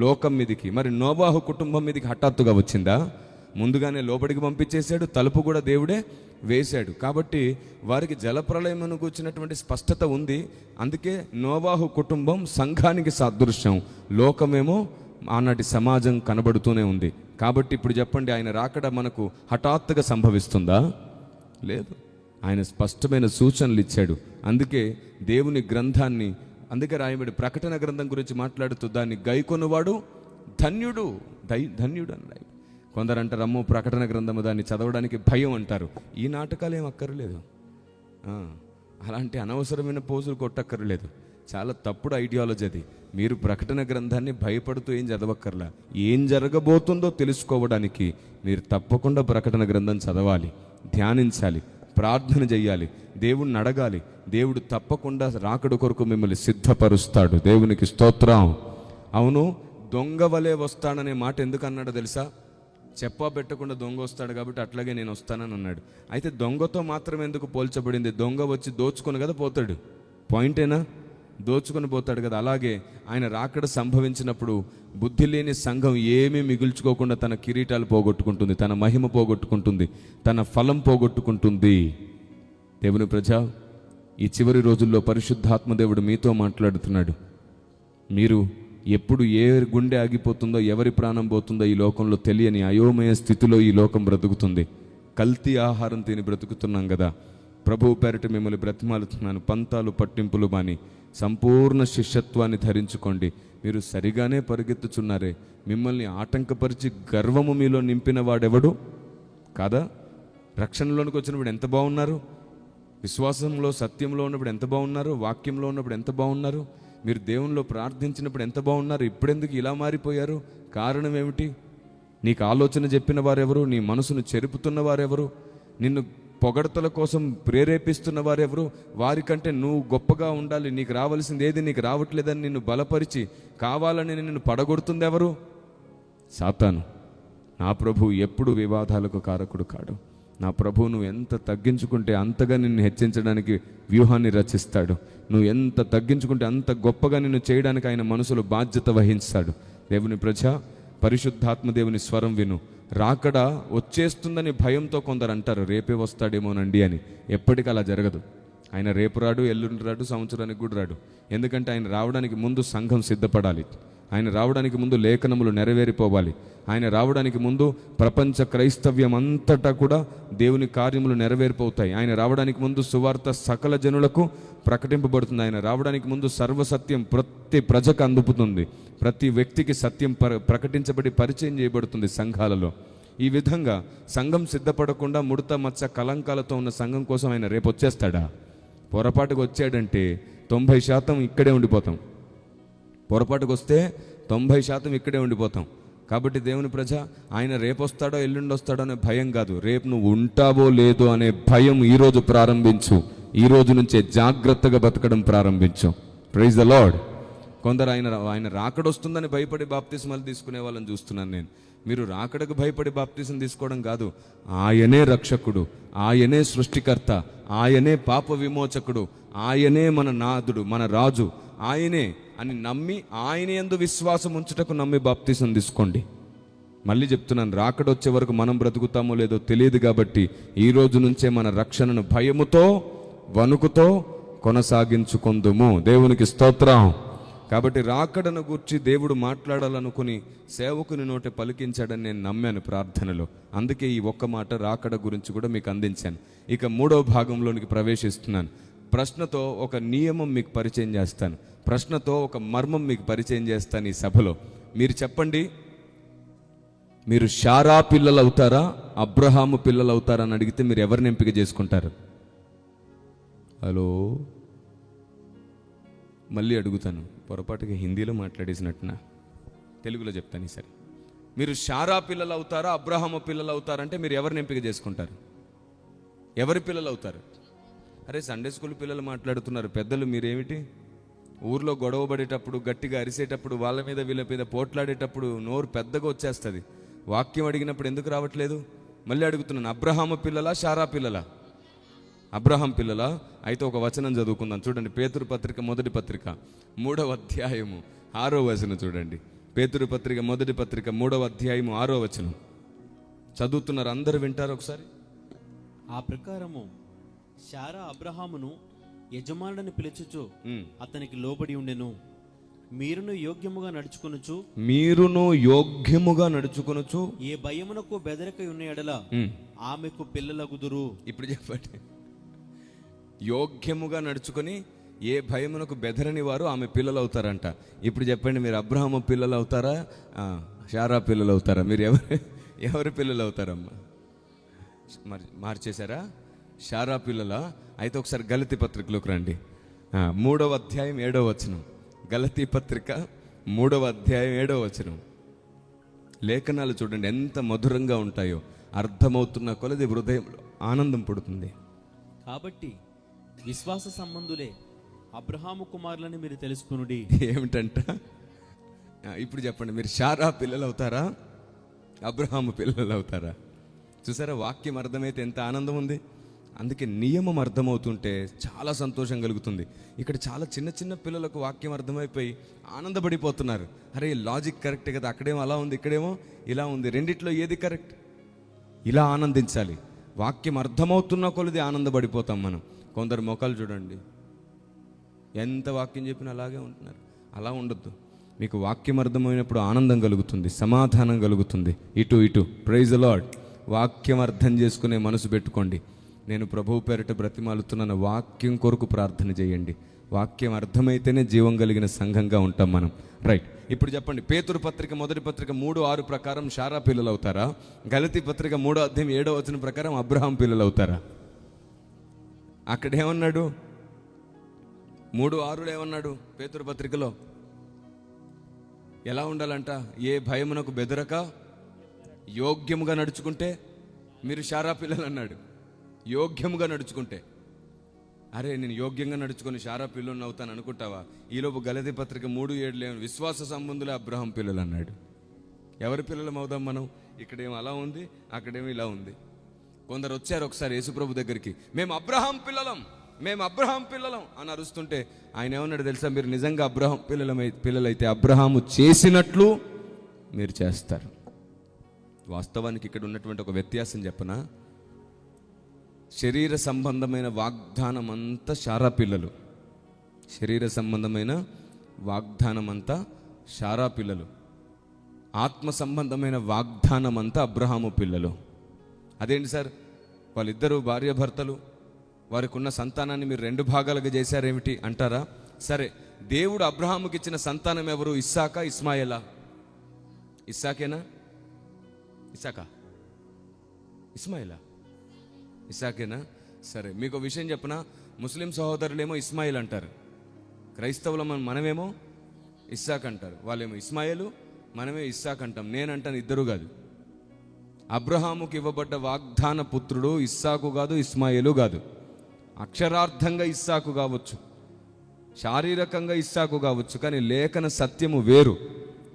లోకం మీదకి. మరి నోవాహు కుటుంబం మీదకి హఠాత్తుగా వచ్చిందా? ముందుగానే లోపలికి పంపించేశాడు, తలుపు కూడా దేవుడే వేశాడు. కాబట్టి వారికి జలప్రలయమును కూర్చున్నటువంటి స్పష్టత ఉంది. అందుకే నోవాహు కుటుంబం సంఘానికి సాదృశ్యం, లోకమేమో ఆనాటి సమాజం కనబడుతూనే ఉంది. కాబట్టి ఇప్పుడు చెప్పండి, ఆయన రాకడ మనకు హఠాత్తుగా సంభవిస్తుందా? లేదు. ఆయన స్పష్టమైన సూచనలు ఇచ్చాడు. అందుకే దేవుని గ్రంథాన్ని, అందుకే రాయబడి ప్రకటన గ్రంథం గురించి మాట్లాడుతూ దాన్ని గైకొనువాడు ధన్యుడు ధన్యుడు అని రాయి. కొందరు అంటారు, అమ్మో ప్రకటన గ్రంథము దాన్ని చదవడానికి భయం అంటారు. ఈ నాటకాలు ఏం అక్కర్లేదు, అలాంటి అనవసరమైన పోజులు కొట్టక్కర్లేదు. చాలా తప్పుడు ఐడియాలజీ అది. మీరు ప్రకటన గ్రంథాన్ని భయపడుతూ ఏం చదవక్కర్లా. ఏం జరగబోతుందో తెలుసుకోవడానికి మీరు తప్పకుండా ప్రకటన గ్రంథం చదవాలి, ధ్యానించాలి, ప్రార్థన చెయ్యాలి, దేవుణ్ణి అడగాలి. దేవుడు తప్పకుండా రాకడ కొరకు మిమ్మల్ని సిద్ధపరుస్తాడు. దేవునికి స్తోత్రం. అవును, దొంగ వలె వస్తాడనే మాట ఎందుకు అన్నాడో తెలుసా? చెప్పా పెట్టకుండా దొంగ వస్తాడు కాబట్టి అట్లాగే నేను వస్తానని అన్నాడు. అయితే దొంగతో మాత్రం ఎందుకు పోల్చబడింది? దొంగ వచ్చి దోచుకొని కదా పోతాడు, పాయింటేనా? దోచుకొని పోతాడు కదా. అలాగే ఆయన రాకడ సంభవించినప్పుడు బుద్ధి లేని సంఘం ఏమీ మిగుల్చుకోకుండా తన కిరీటాలు పోగొట్టుకుంటుంది, తన మహిమ పోగొట్టుకుంటుంది, తన ఫలం పోగొట్టుకుంటుంది. దేవుని ప్రజ, ఈ చివరి రోజుల్లో పరిశుద్ధాత్మదేవుడు మీతో మాట్లాడుతున్నాడు. మీరు ఎప్పుడు ఏ గుండె ఆగిపోతుందో, ఎవరి ప్రాణం పోతుందో ఈ లోకంలో తెలియని అయోమయ స్థితిలో ఈ లోకం బ్రతుకుతుంది. కల్తీ ఆహారం తిని బ్రతుకుతున్నాం కదా. ప్రభువు పేరిట మిమ్మల్ని బ్రతిమాలుతున్నాను, పంతాలు పట్టింపులు మాని సంపూర్ణ శిష్యత్వాన్ని ధరించుకోండి. మీరు సరిగానే పరిగెత్తుచున్నారే. మిమ్మల్ని ఆటంకపరిచి గర్వము మీలో నింపిన వాడెవడు కాదా? రక్షణలోనికి వచ్చినప్పుడు ఎంత బాగున్నారు, విశ్వాసంలో సత్యంలో ఉన్నప్పుడు ఎంత బాగున్నారు, వాక్యంలో ఉన్నప్పుడు ఎంత బాగున్నారు, మీరు దేవునిలో ప్రార్థించినప్పుడు ఎంత బాగున్నారు. ఇప్పుడెందుకు ఇలా మారిపోయారు? కారణం ఏమిటి? నీకు ఆలోచన చెప్పిన వారెవరు? నీ మనసును చెరుపుతున్న వారెవరు? నిన్ను పొగడతల కోసం ప్రేరేపిస్తున్న వారెవరు? వారికంటే నువ్వు గొప్పగా ఉండాలి, నీకు రావాల్సింది ఏది నీకు రావట్లేదని నిన్ను బలపరిచి కావాలని నిన్ను పడగొడుతుంది ఎవరు? సాతాను. నా ప్రభు ఎప్పుడు వివాదాలకు కారకుడు కాడు. నా ప్రభువు నువ్వు ఎంత తగ్గించుకుంటే అంతగా నిన్ను హెచ్చించడానికి వ్యూహాన్ని రచిస్తాడు. నువ్వు ఎంత తగ్గించుకుంటే అంత గొప్పగా నిన్ను చేయడానికి ఆయన మనసులో బాధ్యత వహిస్తాడు. దేవుని ప్రజ, పరిశుద్ధాత్మ దేవుని స్వరం విను. రాకడ వచ్చేస్తుందని భయంతో కొందరు అంటారు, రేపే వస్తాడేమోనండి అని. ఎప్పటికీ అలా జరగదు. ఆయన రేపు రాడు, ఎల్లుండి రాడు, సంవత్సరానికి కూడా రాడు. ఎందుకంటే ఆయన రావడానికి ముందు సంఘం సిద్ధపడాలి. ఆయన రావడానికి ముందు లేఖనములు నెరవేరిపోవాలి. ఆయన రావడానికి ముందు ప్రపంచ క్రైస్తవ్యం అంతటా కూడా దేవుని కార్యములు నెరవేరిపోతాయి. ఆయన రావడానికి ముందు సువార్త సకల జనులకు ప్రకటింపబడుతుంది. ఆయన రావడానికి ముందు సర్వసత్యం ప్రతి ప్రజకు అందుపుతుంది. ప్రతి వ్యక్తికి సత్యం ప్రకటించబడి పరిచయం చేయబడుతుంది సంఘాలలో. ఈ విధంగా సంఘం సిద్ధపడకుండా ముడత మచ్చ కలంకాలతో ఉన్న సంఘం కోసం ఆయన రేపు వచ్చేస్తాడా? పొరపాటుకు వచ్చాడంటే 90% ఇక్కడే ఉండిపోతాం. పొరపాటుకు వస్తే 90% ఇక్కడే ఉండిపోతాం. కాబట్టి దేవుని ప్రజ, ఆయన రేపు వస్తాడో ఎల్లుండి వస్తాడో అనే భయం కాదు, రేపు నువ్వు ఉంటావో లేదో అనే భయం ఈరోజు ప్రారంభించు. ఈ రోజు నుంచే జాగ్రత్తగా బతకడం ప్రారంభించు. Praise the lord. కొందరు ఆయన రాకడొస్తుందని భయపడి బాప్తిస్మాలు తీసుకునే వాళ్ళని చూస్తున్నాను నేను. మీరు రాకడకు భయపడి బాప్తిసం తీసుకోవడం కాదు. ఆయనే రక్షకుడు, ఆయనే సృష్టికర్త, ఆయనే పాప విమోచకుడు, ఆయనే మన నాథుడు, మన రాజు, ఆయనే అని నమ్మి ఆయన యందు విశ్వాసం ఉంచుటకు నమ్మి బాప్తిసం తీసుకోండి. మళ్ళీ చెప్తున్నాను, రాకడొచ్చే వరకు మనం బ్రతుకుతామో లేదో తెలియదు. కాబట్టి ఈ రోజు నుంచే మన రక్షణను భయముతో వణుకుతో కొనసాగించుకుందుము. దేవునికి స్తోత్రం. కాబట్టి రాకడను గూర్చి దేవుడు మాట్లాడాలనుకుని సేవకుని నోటి పలికించాడని నేను నమ్మాను ప్రార్థనలో. అందుకే ఈ ఒక్క మాట రాకడ గురించి కూడా మీకు అందించాను. ఇక 3వ భాగంలోనికి ప్రవేశిస్తున్నాను. ప్రశ్నతో ఒక నియమం మీకు పరిచయం చేస్తాను. ప్రశ్నతో ఒక మర్మం మీకు పరిచయం చేస్తాను ఈ సభలో. మీరు చెప్పండి, మీరు శారా పిల్లలు అవుతారా, అబ్రహాము పిల్లలు అవుతారా అని అడిగితే మీరు ఎవరిని ఎంపిక చేసుకుంటారు? హలో, మళ్ళీ అడుగుతాను, పొరపాటుగా హిందీలో మాట్లాడేసినట్టున తెలుగులో చెప్తాను ఈసారి. మీరు శారా పిల్లలు అవుతారా, అబ్రహాము పిల్లలు అవుతారంటే మీరు ఎవరిని ఎంపిక చేసుకుంటారు? ఎవరి పిల్లలు అవుతారు? అరే, సండే స్కూల్ పిల్లలు మాట్లాడుతున్నారు. పెద్దలు మీరేమిటి? ఊర్లో గొడవ పడేటప్పుడు, గట్టిగా అరిసేటప్పుడు, వాళ్ళ మీద వీళ్ళ మీద పోట్లాడేటప్పుడు నోరు పెద్దగా వచ్చేస్తుంది. వాక్యం అడిగినప్పుడు ఎందుకు రావట్లేదు? మళ్ళీ అడుగుతున్నాను, అబ్రహాము పిల్లలా, శారా పిల్లలా? అబ్రహాం పిల్లలా? అయితే ఒక వచనం చదువుకుందాం. చూడండి, పేతురు పత్రిక మొదటి పత్రిక 3వ అధ్యాయము 6వ వచనం చూడండి. పేతురు పత్రిక మొదటి పత్రిక 3వ అధ్యాయము 6వ వచనం చదువుతున్నారు. అందరూ వింటారు ఒకసారి. ఆ ప్రకారము శారా అబ్రహామును యజమానుడని పిలుచుచు అతనికి లోబడి ఉండెను. మీరును యోగ్యముగా నడుచుకొనుచు ఏ భయమునకు బెదరక ఉన్న ఎడల ఆమెకు పిల్లలగుదురు. ఇప్పుడు చెప్పండి, యోగ్యముగా నడుచుకొని ఏ భయమునకు బెదరని వారు ఆమె పిల్లలు అవుతారంట. ఇప్పుడు చెప్పండి, మీరు అబ్రహాము పిల్లలు అవుతారా, శారా పిల్లలు అవుతారా? మీరు ఎవరి పిల్లలు అవుతారమ్మా? మార్చేశారా? శారా పిల్లలా? అయితే ఒకసారి గలతీ పత్రికలోకి రండి. 3వ అధ్యాయం 7వ వచనం. గలతీ పత్రిక 3వ అధ్యాయం 7వ వచనం. లేఖనాలు చూడండి ఎంత మధురంగా ఉంటాయో. అర్థమవుతున్న కొలది హృదయంలో ఆనందం పుడుతుంది. కాబట్టి విశ్వాస సంబంధులే అబ్రహాము కుమారులని మీరు తెలుసుకునుడి. ఏమిటంట? ఇప్పుడు చెప్పండి, మీరు శారా పిల్లలు అవుతారా, అబ్రహాము పిల్లలు అవుతారా? చూసారా, వాక్యం అర్థమైతే ఎంత ఆనందం ఉంది. అందుకే నియమం అర్థమవుతుంటే చాలా సంతోషం కలుగుతుంది. ఇక్కడ చాలా చిన్న చిన్న పిల్లలకు వాక్యం అర్థమైపోయి ఆనందపడిపోతున్నారు. అరే, లాజిక్ కరెక్ట్ కదా, అక్కడేమో అలా ఉంది, ఇక్కడేమో ఇలా ఉంది, రెండిట్లో ఏది కరెక్ట్? ఇలా ఆనందించాలి. వాక్యం అర్థమవుతున్న కొలది ఆనందపడిపోతాం మనం. కొందరు మొఖాలు చూడండి, ఎంత వాక్యం చెప్పినా అలాగే ఉంటున్నారు. అలా ఉండొద్దు. మీకు వాక్యం అర్థమైనప్పుడు ఆనందం కలుగుతుంది, సమాధానం కలుగుతుంది. ఇటు ప్రైజ్ ది లార్డ్. వాక్యం అర్థం చేసుకునే మనసు పెట్టుకోండి. నేను ప్రభువు పేరిట బ్రతిమాలుతున్నాను, వాక్యం కొరకు ప్రార్థన చేయండి. వాక్యం అర్థమైతేనే జీవం కలిగిన సంఘంగా ఉంటాం మనం. రైట్, ఇప్పుడు చెప్పండి, పేతురు పత్రిక మొదటి పత్రిక 3:6 ప్రకారం శారా పిల్లలు అవుతారా? గలతీ పత్రిక 3వ అధ్యాయం 7వ వచనం ప్రకారం అబ్రహాం పిల్లలు అవుతారా? అక్కడేమన్నాడు? 3:6 ఏమన్నాడు? పేతురు పత్రికలో ఎలా ఉండాలంట? ఏ భయమునకు బెదరక యోగ్యముగా నడుచుకుంటే మీరు శారా పిల్లలు అన్నాడు. యోగ్యముగా నడుచుకుంటే. అరే నేను యోగ్యంగా నడుచుకొని శారా పిల్లల్ని అవుతాను అనుకుంటావా? ఈలోపు గలతీ పత్రిక 3:7 విశ్వాస సంబంధులే అబ్రహాం పిల్లలు అన్నాడు. ఎవరి పిల్లలం అవుదాం మనం? ఇక్కడేమో అలా ఉంది, అక్కడేమో ఇలా ఉంది. కొందరు వచ్చారు ఒకసారి యేసుప్రభు దగ్గరికి, మేము అబ్రహాం పిల్లలం అని అరుస్తుంటే ఆయన ఏమన్నాడు తెలుసా? మీరు నిజంగా అబ్రహాం పిల్లలైతే అబ్రహాము చేసినట్లు మీరు చేస్తారు. వాస్తవానికి ఇక్కడ ఉన్నటువంటి ఒక వ్యత్యాసం చెప్పనా? శరీర సంబంధమైన వాగ్దానం అంతా శారా పిల్లలు, శరీర సంబంధమైన వాగ్దానం అంతా శారా పిల్లలు, ఆత్మ సంబంధమైన వాగ్దానం అంతా అబ్రహాము పిల్లలు. అదేంటి సార్, వాళ్ళిద్దరూ భార్యాభర్తలు, వారికి ఉన్న సంతానాన్ని మీరు 2 భాగాలుగా చేశారేమిటి అంటారా? సరే, దేవుడు అబ్రహాముకి ఇచ్చిన సంతానం ఎవరు? ఇస్సాకా, ఇస్మాయిలా? ఇస్సాకేనా? ఇస్మాయిలా? ఇస్సాకేనా? సరే, మీకు విషయం చెప్పనా? ముస్లిం సహోదరులేమో ఇస్మాయిల్ అంటారు, క్రైస్తవుల మనమేమో ఇస్సాక్ అంటారు. వాళ్ళేమో ఇస్మాయిలు, మనమే ఇస్సాక్ అంటాం. నేనంటాను ఇద్దరు కాదు. అబ్రహాముకి ఇవ్వబడ్డ వాగ్దాన పుత్రుడు ఇస్సాకు కాదు, ఇస్మాయిలు కాదు. అక్షరార్థంగా ఇస్సాకు కావచ్చు, శారీరకంగా ఇస్సాకు కావచ్చు, కానీ లేఖన సత్యము వేరు.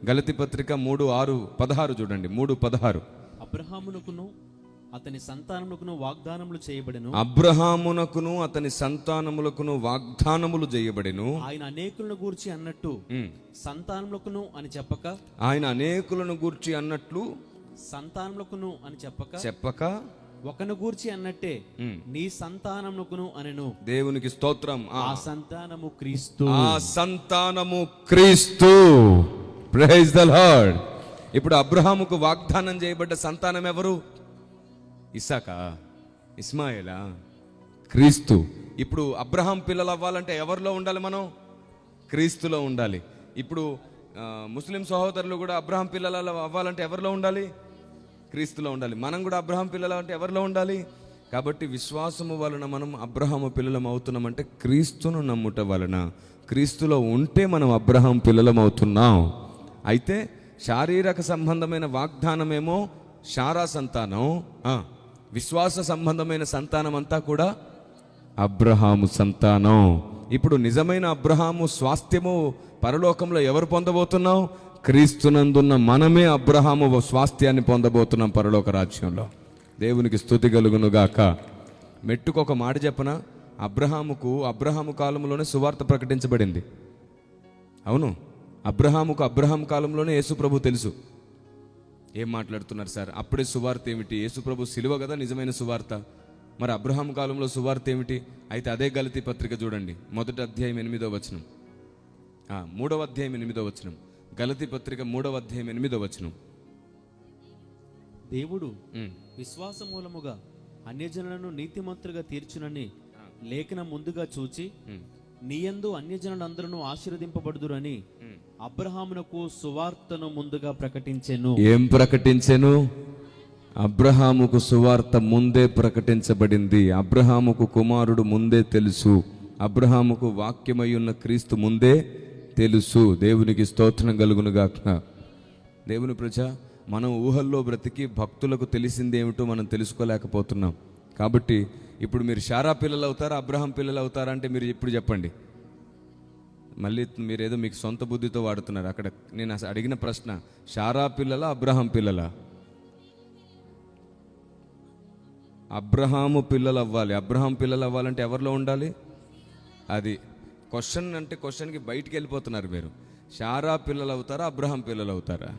గలతీ పత్రిక 3:16 చూడండి. 3:16 అబ్రహామునకును అతని సంతానములకును వాగ్దానములు చేయబడెను. అబ్రహామునకును అతని సంతానములకును వాగ్దానములు చేయబడెను. ఆయన అనేకులను గూర్చి అన్నట్టు సంతానములకును అని చెప్పక, ఆయన అనేకులను గూర్చి అన్నట్లు సంతానములకును అని చెప్పక ఒకను గూర్చి అన్నట్టే నీ సంతానమునకును అనెను. దేవునికి స్తోత్రం. ఆ సంతానము క్రీస్తు. ఆ సంతానము క్రీస్తు. Praise the lord. ఇప్పుడు అబ్రహాముకు వాగ్దానం చేయబడ్డ సంతానం ఎవరు? ఇస్సాకా, ఇస్మాయిలా? క్రీస్తు. ఇప్పుడు అబ్రహాం పిల్లలు అవ్వాలంటే ఎవరిలో ఉండాలి? మనం క్రీస్తులో ఉండాలి. ఇప్పుడు ముస్లిం సహోదరులు కూడా అబ్రహాం పిల్లలు అవ్వాలంటే ఎవరిలో ఉండాలి? క్రీస్తులో ఉండాలి. మనం కూడా అబ్రహాం పిల్లలు అంటే ఎవరిలో ఉండాలి? కాబట్టి విశ్వాసము వలన మనం అబ్రహాము పిల్లలం అవుతున్నామంటే క్రీస్తును నమ్ముట వలన. క్రీస్తులో ఉంటే మనం అబ్రహాం పిల్లలం అవుతున్నాం. అయితే శారీరక సంబంధమైన వాగ్దానమేమో శారా సంతానం, విశ్వాస సంబంధమైన సంతానం అంతా కూడా అబ్రహాము సంతానం. ఇప్పుడు నిజమైన అబ్రహాము స్వాస్థ్యము పరలోకంలో ఎవరు పొందబోతున్నాం? క్రీస్తునందున్న మనమే అబ్రహాము స్వాస్థ్యాన్ని పొందబోతున్నాం పరలోక రాజ్యంలో. దేవునికి స్తుతి కలుగును గాక. మెట్టుకొక మాట చెప్పనా? అబ్రహాము కాలంలోనే సువార్త ప్రకటించబడింది. అవును, అబ్రహాం కాలంలోనే యేసుప్రభు తెలుసు. ఏం మాట్లాడుతున్నారు సార్? అప్పుడే సువార్త ఏమిటి? యేసుప్రభు సిలువ కదా నిజమైన సువార్త. మరి అబ్రహాం కాలంలో సువార్త ఏమిటి? అయితే అదే గలతీ పత్రిక చూడండి, 1వ అధ్యాయం 8వ వచనం, 3వ అధ్యాయం 8వ వచనం. గలతీ పత్రిక 3వ అధ్యాయం 8వ వచనం. దేవుడు విశ్వాస మూలముగా అన్యజనులను నీతిమంతులుగా తీర్చునని లేఖనం ముందుగా చూచి నీయందు అన్యజనులందరూ ఆశీర్వదింపబడుదురని అబ్రహామునకు సువార్తను ముందుగా ప్రకటించెను. ఏం ప్రకటించెను? అబ్రహాముకు సువార్త ముందే ప్రకటించబడింది. అబ్రహాముకు కుమారుడు ముందే తెలుసు. అబ్రహాముకు వాక్యమై ఉన్న క్రీస్తు ముందే తెలుసు. దేవునికి స్తోత్రం కలుగునుగాక. దేవుని ప్రజ, మనం ఊహల్లో బ్రతికి భక్తులకు తెలిసింది ఏమిటో మనం తెలుసుకోలేకపోతున్నాం. కాబట్టి ఇప్పుడు మీరు శారా పిల్లలు అవుతారా, అబ్రహాం పిల్లలు అవుతారా అంటే మీరు ఇప్పుడు చెప్పండి. మళ్ళీ మీరేదో మీకు సొంత బుద్ధితో వాడుతున్నారు. అక్కడ నేను అడిగిన ప్రశ్న, శారా పిల్లలా, అబ్రహాం పిల్లలా? అబ్రహాము పిల్లలు అవ్వాలి. అబ్రహాం పిల్లలు అవ్వాలంటే ఎవరిలో ఉండాలి? అది క్వశ్చన్. అంటే క్వశ్చన్కి బయటికి వెళ్ళిపోతున్నారు మీరు. శారా పిల్లలు అవుతారా, అబ్రహాం పిల్లలు అవుతారా?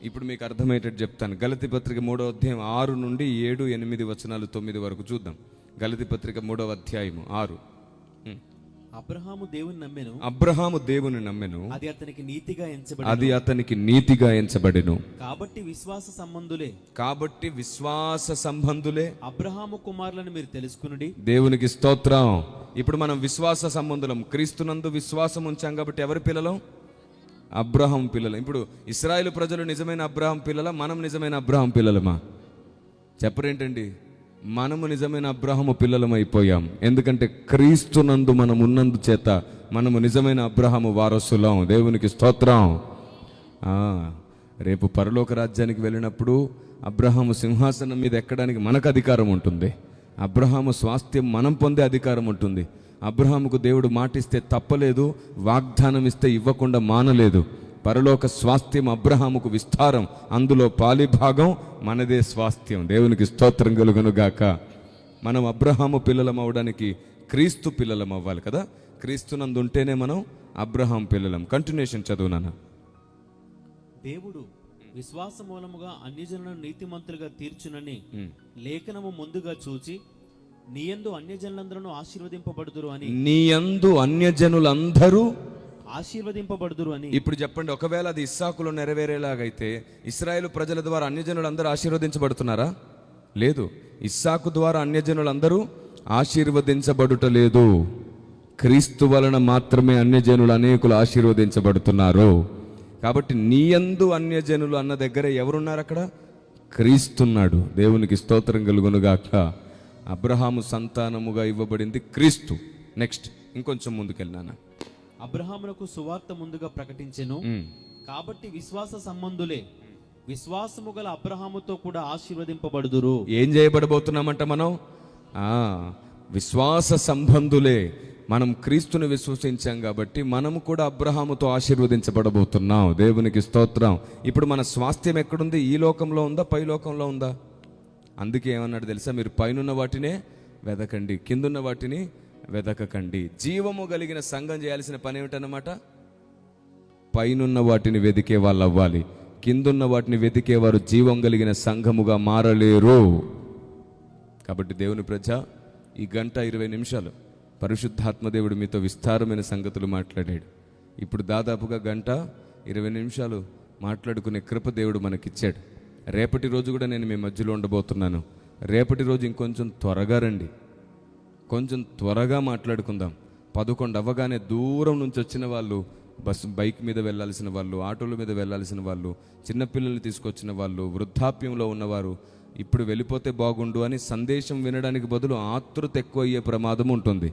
ఇప్పుడు మీకు అర్థమయ్యేటట్టు చెప్తాను. గలతీ పత్రిక 3వ అధ్యాయం 6 నుండి 7, 8 వచనాలు 9 వరకు చూద్దాం. గలతీ పత్రిక 3వ అధ్యాయము 6. అబ్రహాము దేవుని నమ్మెను, అది అతనికి నీతిగా ఎంచబడెను. కాబట్టి విశ్వాస సంబంధులే అబ్రహాము కుమారులను మీరు తెలుసుకునుడి. దేవునికి స్తోత్రం. ఇప్పుడు మనం విశ్వాస సంబంధులం. క్రీస్తునందు విశ్వాసం ఉంచాం కాబట్టి ఎవరి పిల్లలం? అబ్రహాం పిల్లలు. ఇప్పుడు ఇశ్రాయేలు ప్రజలు నిజమైన అబ్రహాం పిల్లల, మనం నిజమైన అబ్రహాం పిల్లలమా? చెప్పరేంటండి? మనము నిజమైన అబ్రహాము పిల్లలం అయిపోయాం. ఎందుకంటే క్రీస్తునందు మనం ఉన్నందు చేత మనము నిజమైన అబ్రహాము వారసులం. దేవునికి స్తోత్రం. రేపు పరలోక రాజ్యానికి వెళ్ళినప్పుడు అబ్రహాము సింహాసనం మీద ఎక్కడానికి మనకు అధికారం ఉంటుంది. అబ్రహాము స్వాస్థ్యం మనం పొందే అధికారం ఉంటుంది. అబ్రహాముకు దేవుడు మాటిస్తే తప్పలేదు, వాగ్దానం ఇస్తే ఇవ్వకుండా మానలేదు. పరలోక స్వాస్థ్యం అబ్రహాముకు విస్తారం, అందులో పాలిభాగం మనదే స్వాస్థ్యం. దేవునికి స్తోత్రం కలుగునుగాక. మనం అబ్రహాము పిల్లలం అవడానికి క్రీస్తు పిల్లలం అవ్వాలి కదా. క్రీస్తునందు ఉంటేనే మనం అబ్రహాం పిల్లలం. కంటిన్యూషన్ చదువునాను. దేవుడు విశ్వాస మూలముగా అన్యజనులను నీతిమంతులుగా తీర్చునని లేఖనము ముందుగా చూచి నీయందు అన్యజనులందరూ ఆశీర్వదింపబడుదురు అని. నీయందు అన్యజనులందరూ ఆశీర్వదింపబడుదురు అని. ఇప్పుడు చెప్పండి, ఒకవేళ అది ఇస్సాకులో నెరవేరేలాగైతే ఇశ్రాయేలు ప్రజల ద్వారా అన్యజనులందరూ ఆశీర్వదించబడుతున్నారా? లేదు. ఇస్సాకు ద్వారా అన్యజనులందరూ ఆశీర్వదించబడుటలేదు. క్రీస్తు వలన మాత్రమే అన్యజనులు అనేకులు ఆశీర్వదించబడుతున్నారు. కాబట్టి నీయందు అన్యజనులు అన్న దగ్గర ఎవరున్నారు? అక్కడ క్రీస్తున్నాడు. దేవునికి స్తోత్రం కలుగునుగాక. అబ్రహాము సంతానముగా ఇవ్వబడింది క్రీస్తు. నెక్స్ట్ ఇంకొంచెం ముందుకెళ్ళినాను. అబ్రహామునకు సువార్త ముందుగా ప్రకటించెను, కాబట్టి విశ్వాస సంబంధులే విశ్వాసము గల అబ్రహాముతో కూడా ఆశీర్వదింపబడుదురు. ఏం చేయబడబోతున్నామంట మనం? విశ్వాస సంబంధులే. మనం క్రీస్తుని విశ్వసించాం కాబట్టి మనము కూడా అబ్రహాముతో ఆశీర్వదించబడబోతున్నాం. దేవునికి స్తోత్రం. ఇప్పుడు మన స్వాస్థ్యం ఎక్కడుంది? ఈ లోకంలో ఉందా, పై లోకంలో ఉందా? అందుకే ఏమన్నాడు తెలుసా? మీరు పైనున్న వాటినే వెదకండి, కిందున్న వాటిని వెదకకండి. జీవము కలిగిన సంఘం చేయాల్సిన పని ఏమిటన్నమాట? పైనున్న వాటిని వెదికే వాళ్ళు అవ్వాలి. కిందున్న వాటిని వెతికేవారు జీవం కలిగిన సంఘముగా మారలేరు. కాబట్టి దేవుని ప్రజ, ఈ గంట 20 నిమిషాలు పరిశుద్ధాత్మదేవుడు మీతో విస్తారమైన సంగతులు మాట్లాడాడు. ఇప్పుడు దాదాపుగా గంట 20 నిమిషాలు మాట్లాడుకునే కృప దేవుడు మనకిచ్చాడు. రేపటి రోజు కూడా నేను మీ మధ్యలో ఉండబోతున్నాను. రేపటి రోజు ఇంకొంచెం త్వరగా రండి, కొంచెం త్వరగా మాట్లాడుకుందాం. 11 అవ్వగానే దూరం నుంచి వచ్చిన వాళ్ళు, బైక్ మీద వెళ్ళాల్సిన వాళ్ళు, ఆటోల మీద వెళ్ళాల్సిన వాళ్ళు, చిన్నపిల్లల్ని తీసుకొచ్చిన వాళ్ళు, వృద్ధాప్యంలో ఉన్నవారు ఇప్పుడు వెళ్ళిపోతే బాగుండు అని సందేశం వినడానికి బదులు ఆతృత ఎక్కువ అయ్యే ప్రమాదం ఉంటుంది.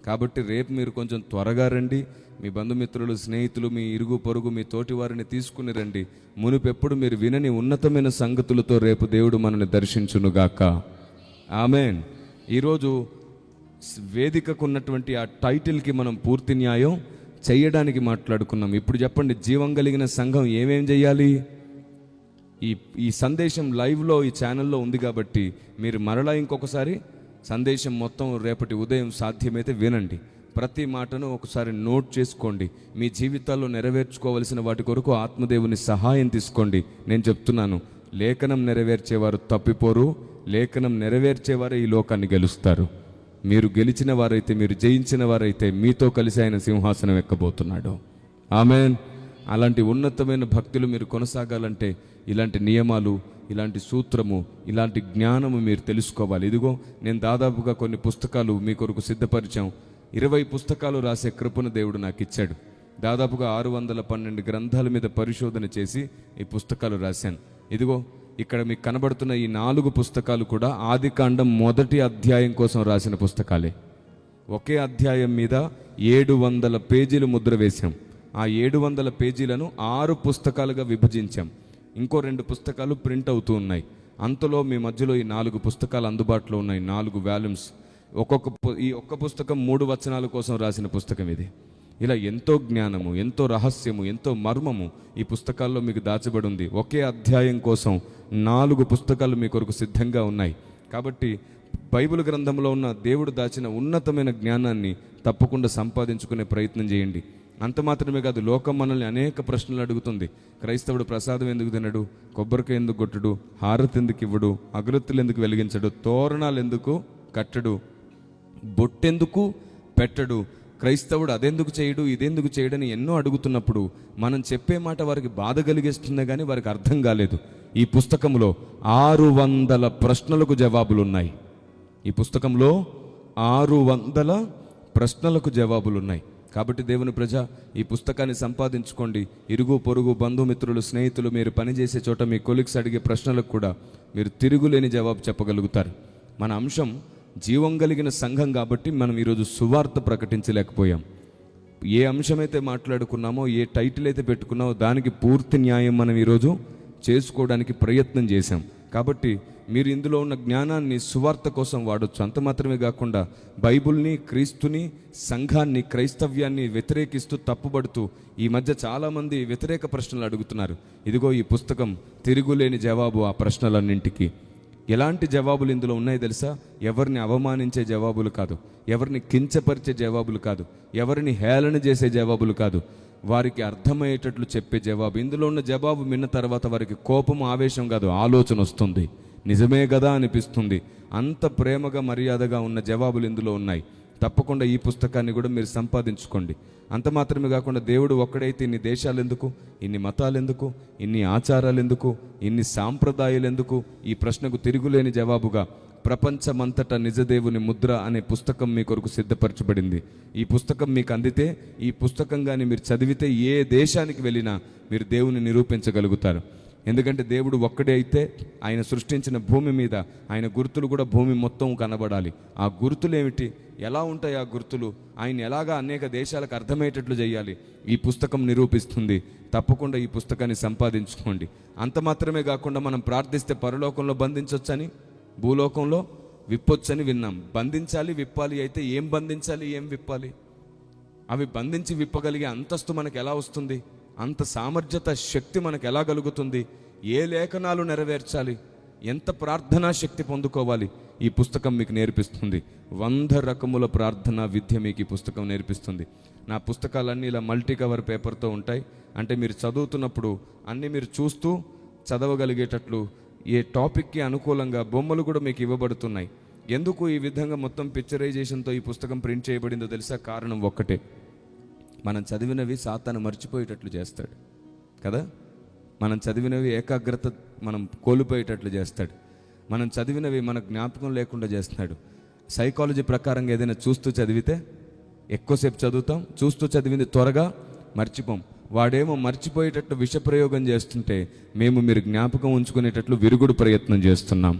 కాబట్టి రేపు మీరు కొంచెం త్వరగా రండి. మీ బంధుమిత్రులు, స్నేహితులు, మీ ఇరుగు పొరుగు, మీ తోటి వారిని తీసుకుని రండి. మునుపెప్పుడు మీరు వినని ఉన్నతమైన సంగతులతో రేపు దేవుడు మనల్ని దర్శించునుగాక. ఆమేన్. ఈరోజు వేదికకు ఉన్నటువంటి ఆ టైటిల్కి మనం పూర్తి న్యాయం చేయడానికి మాట్లాడుకున్నాం. ఇప్పుడు చెప్పండి, జీవం కలిగిన సంఘం ఏమేం చేయాలి? ఈ సందేశం లైవ్లో ఈ ఛానల్లో ఉంది కాబట్టి మీరు మరలా ఇంకొకసారి సందేశం మొత్తం రేపటి ఉదయం సాధ్యమైతే వినండి. ప్రతి మాటను ఒకసారి నోట్ చేసుకోండి. మీ జీవితాల్లో నెరవేర్చుకోవలసిన వాటి కొరకు ఆత్మదేవుని సహాయం తీసుకోండి. నేను చెప్తున్నాను, లేఖనం నెరవేర్చేవారు తప్పిపోరు, లేఖనం నెరవేర్చేవారే ఈ లోకాన్ని గెలుస్తారు. మీరు గెలిచిన వారైతే, మీరు జయించిన వారైతే మీతో కలిసి ఆయన సింహాసనం ఎక్కబోతున్నాడు. ఆమేన్. అలాంటి ఉన్నతమైన భక్తులు మీరు కొనసాగాలంటే ఇలాంటి నియమాలు, ఇలాంటి సూత్రము, ఇలాంటి జ్ఞానము మీరు తెలుసుకోవాలి. ఇదిగో నేను దాదాపుగా కొన్ని పుస్తకాలు మీ కొరకు సిద్ధపరిచాం. 20 పుస్తకాలు రాసే కృపను దేవుడు నాకు ఇచ్చాడు. దాదాపుగా 612 గ్రంథాల మీద పరిశోధన చేసి ఈ పుస్తకాలు రాశాను. ఇదిగో ఇక్కడ మీకు కనబడుతున్న ఈ 4 పుస్తకాలు కూడా ఆదికాండం 1వ అధ్యాయం కోసం రాసిన పుస్తకాలే. ఒకే అధ్యాయం మీద 700 పేజీలు ముద్ర వేశాం. ఆ 700 పేజీలను 6 పుస్తకాలుగా విభజించాం. ఇంకో 2 పుస్తకాలు ప్రింట్ అవుతూ ఉన్నాయి. అంతలో మీ మధ్యలో ఈ 4 పుస్తకాలు అందుబాటులో ఉన్నాయి. 4 వాల్యూమ్స్. ఈ ఒక్క పుస్తకం 3 వచనాల కోసం రాసిన పుస్తకం ఇది. ఇలా ఎంతో జ్ఞానము, ఎంతో రహస్యము, ఎంతో మర్మము ఈ పుస్తకాల్లో మీకు దాచబడి ఉంది. ఒకే అధ్యాయం కోసం 4 పుస్తకాలు మీ కొరకు సిద్ధంగా ఉన్నాయి. కాబట్టి బైబిల్ గ్రంథంలో ఉన్న దేవుడు దాచిన ఉన్నతమైన జ్ఞానాన్ని తప్పకుండా సంపాదించుకునే ప్రయత్నం చేయండి. అంత మాత్రమే కాదు, లోకం మనల్ని అనేక ప్రశ్నలు అడుగుతుంది. క్రైస్తవుడు ప్రసాదం ఎందుకు తినడు, కొబ్బరికాయ ఎందుకు కొట్టడు, హారతి ఎందుకు ఇవ్వడు, అగరత్తులు ఎందుకు వెలిగించడు, తోరణాలు ఎందుకు కట్టడు, బొట్టెందుకు పెట్టడు, క్రైస్తవుడు అదెందుకు చేయడు, ఇదెందుకు చేయడని ఎన్నో అడుగుతున్నప్పుడు మనం చెప్పే మాట వారికి బాధ కలిగిస్తుంది, కానీ వారికి అర్థం కాలేదు. ఈ పుస్తకంలో 600 ప్రశ్నలకు జవాబులు ఉన్నాయి. ఈ పుస్తకంలో 600 ప్రశ్నలకు జవాబులు ఉన్నాయి. కాబట్టి దేవుని ప్రజ, ఈ పుస్తకాన్ని సంపాదించుకోండి. ఇరుగు పొరుగు, బంధుమిత్రులు, స్నేహితులు, మీరు పనిచేసే చోట మీ కొలీగ్స్ అడిగే ప్రశ్నలకు కూడా మీరు తిరుగులేని జవాబు చెప్పగలుగుతారు. మన అంశం జీవం కలిగిన సంఘం కాబట్టి మనం ఈరోజు సువార్త ప్రకటించలేకపోయాం. ఏ అంశమైతే మాట్లాడుకున్నామో, ఏ టైటిల్ అయితే పెట్టుకున్నామో దానికి పూర్తి న్యాయం మనం ఈరోజు చేసుకోవడానికి ప్రయత్నం చేశాం. కాబట్టి మీరు ఇందులో ఉన్న జ్ఞానాన్ని సువార్త కోసం వాడొచ్చు. అంత మాత్రమే కాకుండా బైబిల్ని, క్రీస్తుని, సంఘాన్ని, క్రైస్తవ్యాన్ని వ్యతిరేకిస్తూ తప్పుబడుతూ ఈ మధ్య చాలామంది వ్యతిరేక ప్రశ్నలు అడుగుతున్నారు. ఇదిగో ఈ పుస్తకం తిరుగులేని జవాబు ఆ ప్రశ్నలన్నింటికి. ఎలాంటి జవాబులు ఇందులో ఉన్నాయో తెలుసా? ఎవరిని అవమానించే జవాబులు కాదు, ఎవరిని కించపరిచే జవాబులు కాదు, ఎవరిని హేళన చేసే జవాబులు కాదు, వారికి అర్థమయ్యేటట్లు చెప్పే జవాబు. ఇందులో ఉన్న జవాబు విన్న తర్వాత వారికి కోపం, ఆవేశం కాదు, ఆలోచన వస్తుంది. నిజమే కదా అనిపిస్తుంది. అంత ప్రేమగా, మర్యాదగా ఉన్న జవాబులు ఇందులో ఉన్నాయి. తప్పకుండా ఈ పుస్తకాన్ని కూడా మీరు సంపాదించుకోండి. అంత మాత్రమే కాకుండా దేవుడు ఒక్కడైతే ఇన్ని దేశాలు ఎందుకు, ఇన్ని మతాలు ఎందుకు, ఇన్ని ఆచారాలు ఎందుకు, ఇన్ని సాంప్రదాయాలు ఎందుకు? ఈ ప్రశ్నకు తిరుగులేని జవాబుగా ప్రపంచమంతటా నిజదేవుని ముద్ర అనే పుస్తకం మీ కొరకు సిద్ధపరచబడింది. ఈ పుస్తకం మీకు అందితే, ఈ పుస్తకం కానీ మీరు చదివితే ఏ దేశానికి వెళ్ళినా మీరు దేవుని నిరూపించగలుగుతారు. ఎందుకంటే దేవుడు ఒక్కడే అయితే ఆయన సృష్టించిన భూమి మీద ఆయన గుర్తులు కూడా భూమి మొత్తం కనబడాలి. ఆ గుర్తులు ఏమిటి, ఎలా ఉంటాయి ఆ గుర్తులు, ఆయన ఎలాగా అనేక దేశాలకు అర్థమయ్యేటట్లు చేయాలి, ఈ పుస్తకం నిరూపిస్తుంది. తప్పకుండా ఈ పుస్తకాన్ని సంపాదించుకోండి. అంత మాత్రమే కాకుండా మనం ప్రార్థిస్తే పరలోకంలో బంధించవచ్చని, భూలోకంలో విప్పొచ్చని విన్నాం. బంధించాలి, విప్పాలి. అయితే ఏం బంధించాలి, ఏం విప్పాలి? అవి బంధించి విప్పగలిగే అంతస్తు మనకు ఎలా వస్తుంది? అంత సామర్థ్యత, శక్తి మనకు ఎలా కలుగుతుంది? ఏ లేఖనాలు నెరవేర్చాలి? ఎంత ప్రార్థనా శక్తి పొందుకోవాలి? ఈ పుస్తకం మీకు నేర్పిస్తుంది. 100 రకముల ప్రార్థనా విద్య మీకు ఈ పుస్తకం నేర్పిస్తుంది. నా పుస్తకాలన్నీ ఇలా మల్టీ కవర్ పేపర్తో ఉంటాయి. అంటే మీరు చదువుతున్నప్పుడు అన్నీ మీరు చూస్తూ చదవగలిగేటట్లు ఏ టాపిక్కి అనుకూలంగా బొమ్మలు కూడా మీకు ఇవ్వబడుతున్నాయి. ఎందుకు ఈ విధంగా మొత్తం పిక్చరైజేషన్తో ఈ పుస్తకం ప్రింట్ చేయబడిందో తెలుసా? కారణం ఒక్కటే, మనం చదివినవి సాతాను మర్చిపోయేటట్లు చేస్తాడు కదా. మనం చదివినవి ఏకాగ్రత మనం కోల్పోయేటట్లు చేస్తాడు. మనం చదివినవి మన జ్ఞాపకం లేకుండా చేస్తున్నాడు. సైకాలజీ ప్రకారంగా ఏదైనా చూస్తూ చదివితే ఎక్కువసేపు చదువుతాం, చూస్తూ చదివింది త్వరగా మర్చిపోం. వాడేమో మర్చిపోయేటట్టు విషప్రయోగం చేస్తుంటే మేము మీరు జ్ఞాపకం ఉంచుకునేటట్లు విరుగుడు ప్రయత్నం చేస్తున్నాం.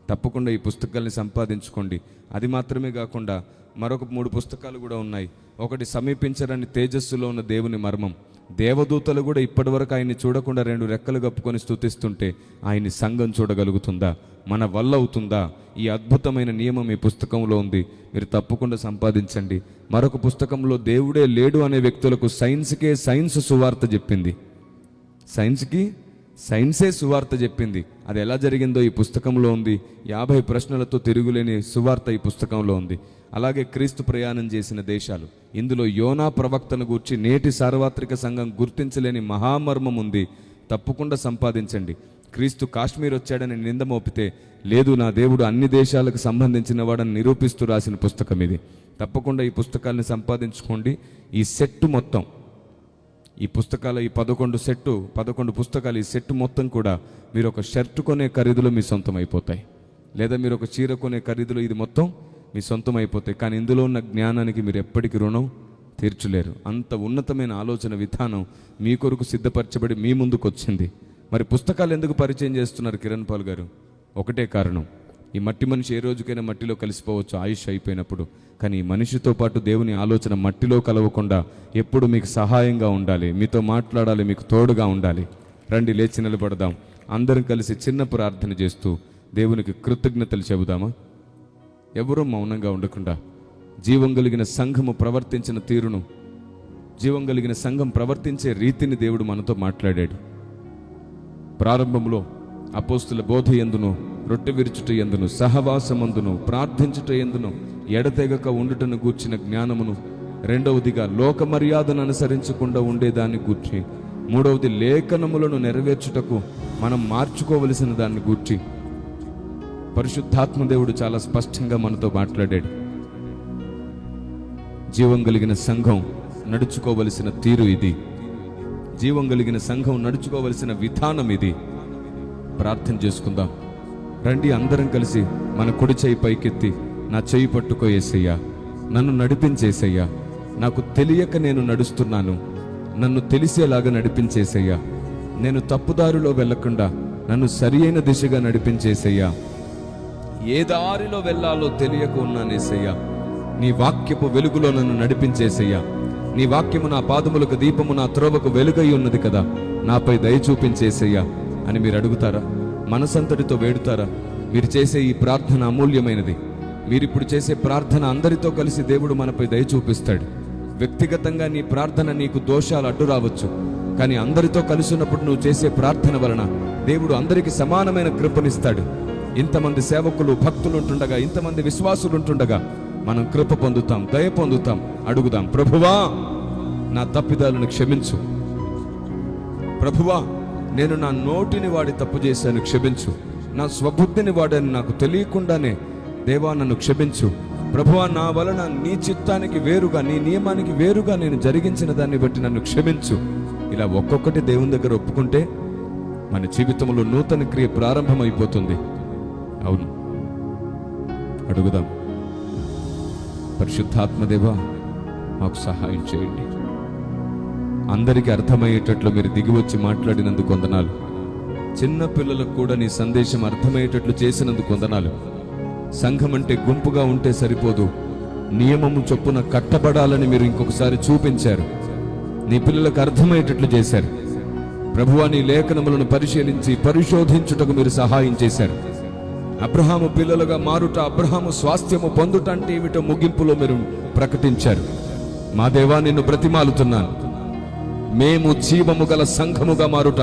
తప్పకుండా ఈ పుస్తకాల్ని సంపాదించుకోండి. అది మాత్రమే కాకుండా మరొక 3 పుస్తకాలు కూడా ఉన్నాయి. ఒకటి సమీపించరని తేజస్సులో ఉన్న దేవుని మర్మం. దేవదూతలు కూడా ఇప్పటివరకు ఆయన్ని చూడకుండా 2 రెక్కలు కప్పుకొని స్తుతిస్తుంటే ఆయన్ని సంఘం చూడగలుగుతుందా? మన వల్ల అవుతుందా? ఈ అద్భుతమైన నియమం ఈ పుస్తకంలో ఉంది. మీరు తప్పకుండా సంపాదించండి. మరొక పుస్తకంలో దేవుడే లేడు అనే వ్యక్తులకు సైన్స్కే సైన్స్ సువార్త చెప్పింది. సైన్స్కి సైన్సే సువార్త చెప్పింది. అది ఎలా జరిగిందో ఈ పుస్తకంలో ఉంది. 50 ప్రశ్నలతో తిరుగులేని సువార్త ఈ పుస్తకంలో ఉంది. అలాగే క్రీస్తు ప్రయాణం చేసిన దేశాలు. ఇందులో యోనా ప్రవక్తను గూర్చి నేటి సార్వత్రిక సంఘం గుర్తించలేని మహామర్మం ఉంది. తప్పకుండా సంపాదించండి. క్రీస్తు కాశ్మీర్ వచ్చాడని నింద మోపితే, లేదు నా దేవుడు అన్ని దేశాలకు సంబంధించిన వాడని నిరూపిస్తూ రాసిన పుస్తకం ఇది. తప్పకుండా ఈ పుస్తకాలను సంపాదించుకోండి. ఈ సెట్టు మొత్తం, ఈ పుస్తకాలు, ఈ 11 పుస్తకాలు, ఈ సెట్ మొత్తం కూడా మీరు ఒక షర్ట్ కొనే ఖరీదులో మీ సొంతం అయిపోతాయి. లేదా మీరు ఒక చీర కొనే ఖరీదులో ఇది మొత్తం మీ సొంతం అయిపోతాయి. కానీ ఇందులో ఉన్న జ్ఞానానికి మీరు ఎప్పటికీ రుణం తీర్చలేరు. అంత ఉన్నతమైన ఆలోచన విధానం మీ కొరకు సిద్ధపరచబడి మీ ముందుకు వచ్చింది. మరి పుస్తకాలు ఎందుకు పరిచయం చేస్తున్నారు కిరణ్ పాల్ గారు? ఒకటే కారణం, ఈ మట్టి మనిషి ఏ రోజుకైనా మట్టిలో కలిసిపోవచ్చు ఆయుష్ అయిపోయినప్పుడు. కానీ ఈ మనిషితో పాటు దేవుని ఆలోచన మట్టిలో కలవకుండా ఎప్పుడు మీకు సహాయంగా ఉండాలి, మీతో మాట్లాడాలి, మీకు తోడుగా ఉండాలి. రండి, లేచి నిలబడదాం. అందరం కలిసి చిన్న ప్రార్థన చేస్తూ దేవునికి కృతజ్ఞతలు చెబుదామా? ఎవరూ మౌనంగా ఉండకుండా జీవం కలిగిన సంఘము ప్రవర్తించిన తీరును, జీవం కలిగిన సంఘం ప్రవర్తించే రీతిని దేవుడు మనతో మాట్లాడాడు. ప్రారంభంలో అపోస్తుల బోధ యందును, రొట్టె విరుచుట యందును, సహవాసమందును, ప్రార్థించుట యందును ఎడతెగక ఉండుటను గూర్చిన జ్ఞానమును, రెండవదిగా లోక మర్యాదను అనుసరించకుండా ఉండేదాన్ని గూర్చి, మూడవది లేఖనములను నెరవేర్చుటకు మనం మార్చుకోవలసిన దాన్ని గూర్చి పరిశుద్ధాత్మ దేవుడు చాలా స్పష్టంగా మనతో మాట్లాడాడు. జీవం కలిగిన సంఘం నడుచుకోవలసిన తీరు ఇది. జీవం కలిగిన సంఘం నడుచుకోవలసిన విధానం ఇది. ప్రార్థన చేసుకుందాం. రండి, అందరం కలిసి మన కుడి చేయి పైకెత్తి, నా చేయి పట్టుకో యేసయ్యా, నన్ను నడిపించేసయ్యా. నాకు తెలియక నేను నడుస్తున్నాను, నన్ను తెలిసేలాగా నడిపించేసయ్యా. నేను తప్పుదారిలో వెళ్లకుండా నన్ను సరి అయిన దిశగా నడిపించేసయ్యా. ఏ దారిలో వెళ్ళాలో తెలియక ఉన్నానేసయ్యా. నీ వాక్యపు వెలుగులో నన్ను నడిపించేసయ్యా. నీ వాక్యము నా పాదములకు దీపము, నా త్రోవకు వెలుగై ఉన్నది కదా, నాపై దయ చూపించేసయ్యా అని మీరు అడుగుతారా? మనసంతటితో వేడుతారా? మీరు చేసే ఈ ప్రార్థన అమూల్యమైనది. మీరిప్పుడు చేసే ప్రార్థన అందరితో కలిసి దేవుడు మనపై దయ చూపిస్తాడు. వ్యక్తిగతంగా నీ ప్రార్థన నీకు దోషాలు అడ్డు రావచ్చు, కానీ అందరితో కలిసి ఉన్నప్పుడు నువ్వు చేసే ప్రార్థన వలన దేవుడు అందరికీ సమానమైన కృపనిస్తాడు. ఇంతమంది సేవకులు, భక్తులు ఉంటుండగా, ఇంతమంది విశ్వాసులు ఉంటుండగా మనం కృప పొందుతాం, దయ పొందుతాం. అడుగుదాం, ప్రభువా నా తప్పిదాలను క్షమించు, ప్రభువా నేను నా నోటిని వాడి తప్పు చేశాను, క్షమించు. నా స్వబుద్ధిని వాడని నాకు తెలియకుండానే దేవా నన్ను క్షమించు. ప్రభువా నా వలన నీ చిత్తానికి వేరుగా, నీ నియమానికి వేరుగా నేను జరిగించిన దాన్ని బట్టి నన్ను క్షమించు. ఇలా ఒక్కొక్కటి దేవుని దగ్గర ఒప్పుకుంటే మన జీవితంలో నూతన క్రియ ప్రారంభమైపోతుంది. అవును, అడుగుదాం. పరిశుద్ధాత్మదేవా మాకు సహాయం చేయండి. అందరికీ అర్థమయ్యేటట్లు మీరు దిగివచ్చి మాట్లాడినందుకు వందనాలు. చిన్న పిల్లలకు కూడా నీ సందేశం అర్థమయ్యేటట్లు చేసినందుకు వందనాలు. సంఘం అంటే గుంపుగా ఉంటే సరిపోదు, నియమము చొప్పున కట్టబడాలని మీరు ఇంకొకసారి చూపించారు. నీ పిల్లలకు అర్థమయ్యేటట్లు చేశారు. ప్రభువా నీ లేఖనములను పరిశీలించి పరిశోధించుటకు మీరు సహాయం చేశారు. అబ్రహాము పిల్లలుగా మారుట, అబ్రహాము స్వాస్థ్యము పొందుట అంటే ఏమిటో ముగింపులో మీరు ప్రకటించారు. మా దేవా నిన్ను బ్రతిమాలుతున్నాను, మేము జీవము గల సంఘముగా మారుట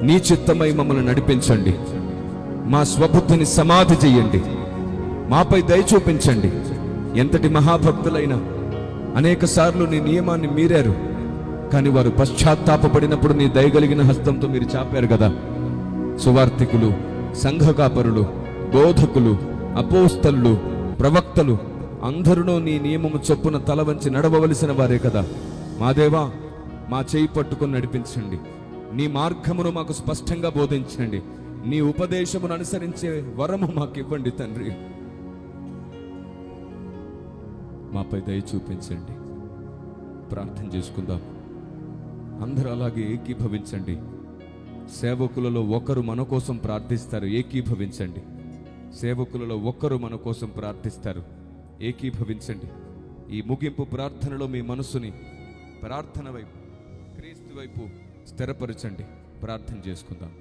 నీ చిత్తమై మమ్మల్ని నడిపించండి. మా స్వబుద్ధిని సమాధి చెయ్యండి, మాపై దయ చూపించండి. ఎంతటి మహాభక్తులైనా అనేక సార్లు నీ నియమాన్ని మీరారు, కానీ వారు పశ్చాత్తాపడినప్పుడు నీ దయగలిగిన హస్తంతో మీరు చాపారు కదా. సువార్తికులు, సంఘ కాపరులు, బోధకులు, అపోస్తలులు, ప్రవక్తలు అందరూ నీ నియమము చొప్పున తల వంచి నడవవలసిన వారే కదా. మా దేవా మా చేయి పట్టుకొని నడిపించండి. నీ మార్గమును మాకు స్పష్టంగా బోధించండి. నీ ఉపదేశమును అనుసరించే వరము మాకు ఇవ్వండి తండ్రి. మాపై దయ చూపించండి. ప్రార్థన చేసుకుందాం. అందరూ అలాగే ఏకీభవించండి. సేవకులలో ఒకరు మన కోసం ప్రార్థిస్తారు, ఏకీభవించండి. సేవకులలో ఒకరు మన కోసం ప్రార్థిస్తారు, ఏకీభవించండి. ఈ ముగింపు ప్రార్థనలో మీ మనసుని ప్రార్థన వైపు, క్రీస్తు వైపు స్థిరపరచండి. ప్రార్థన చేసుకుందాం.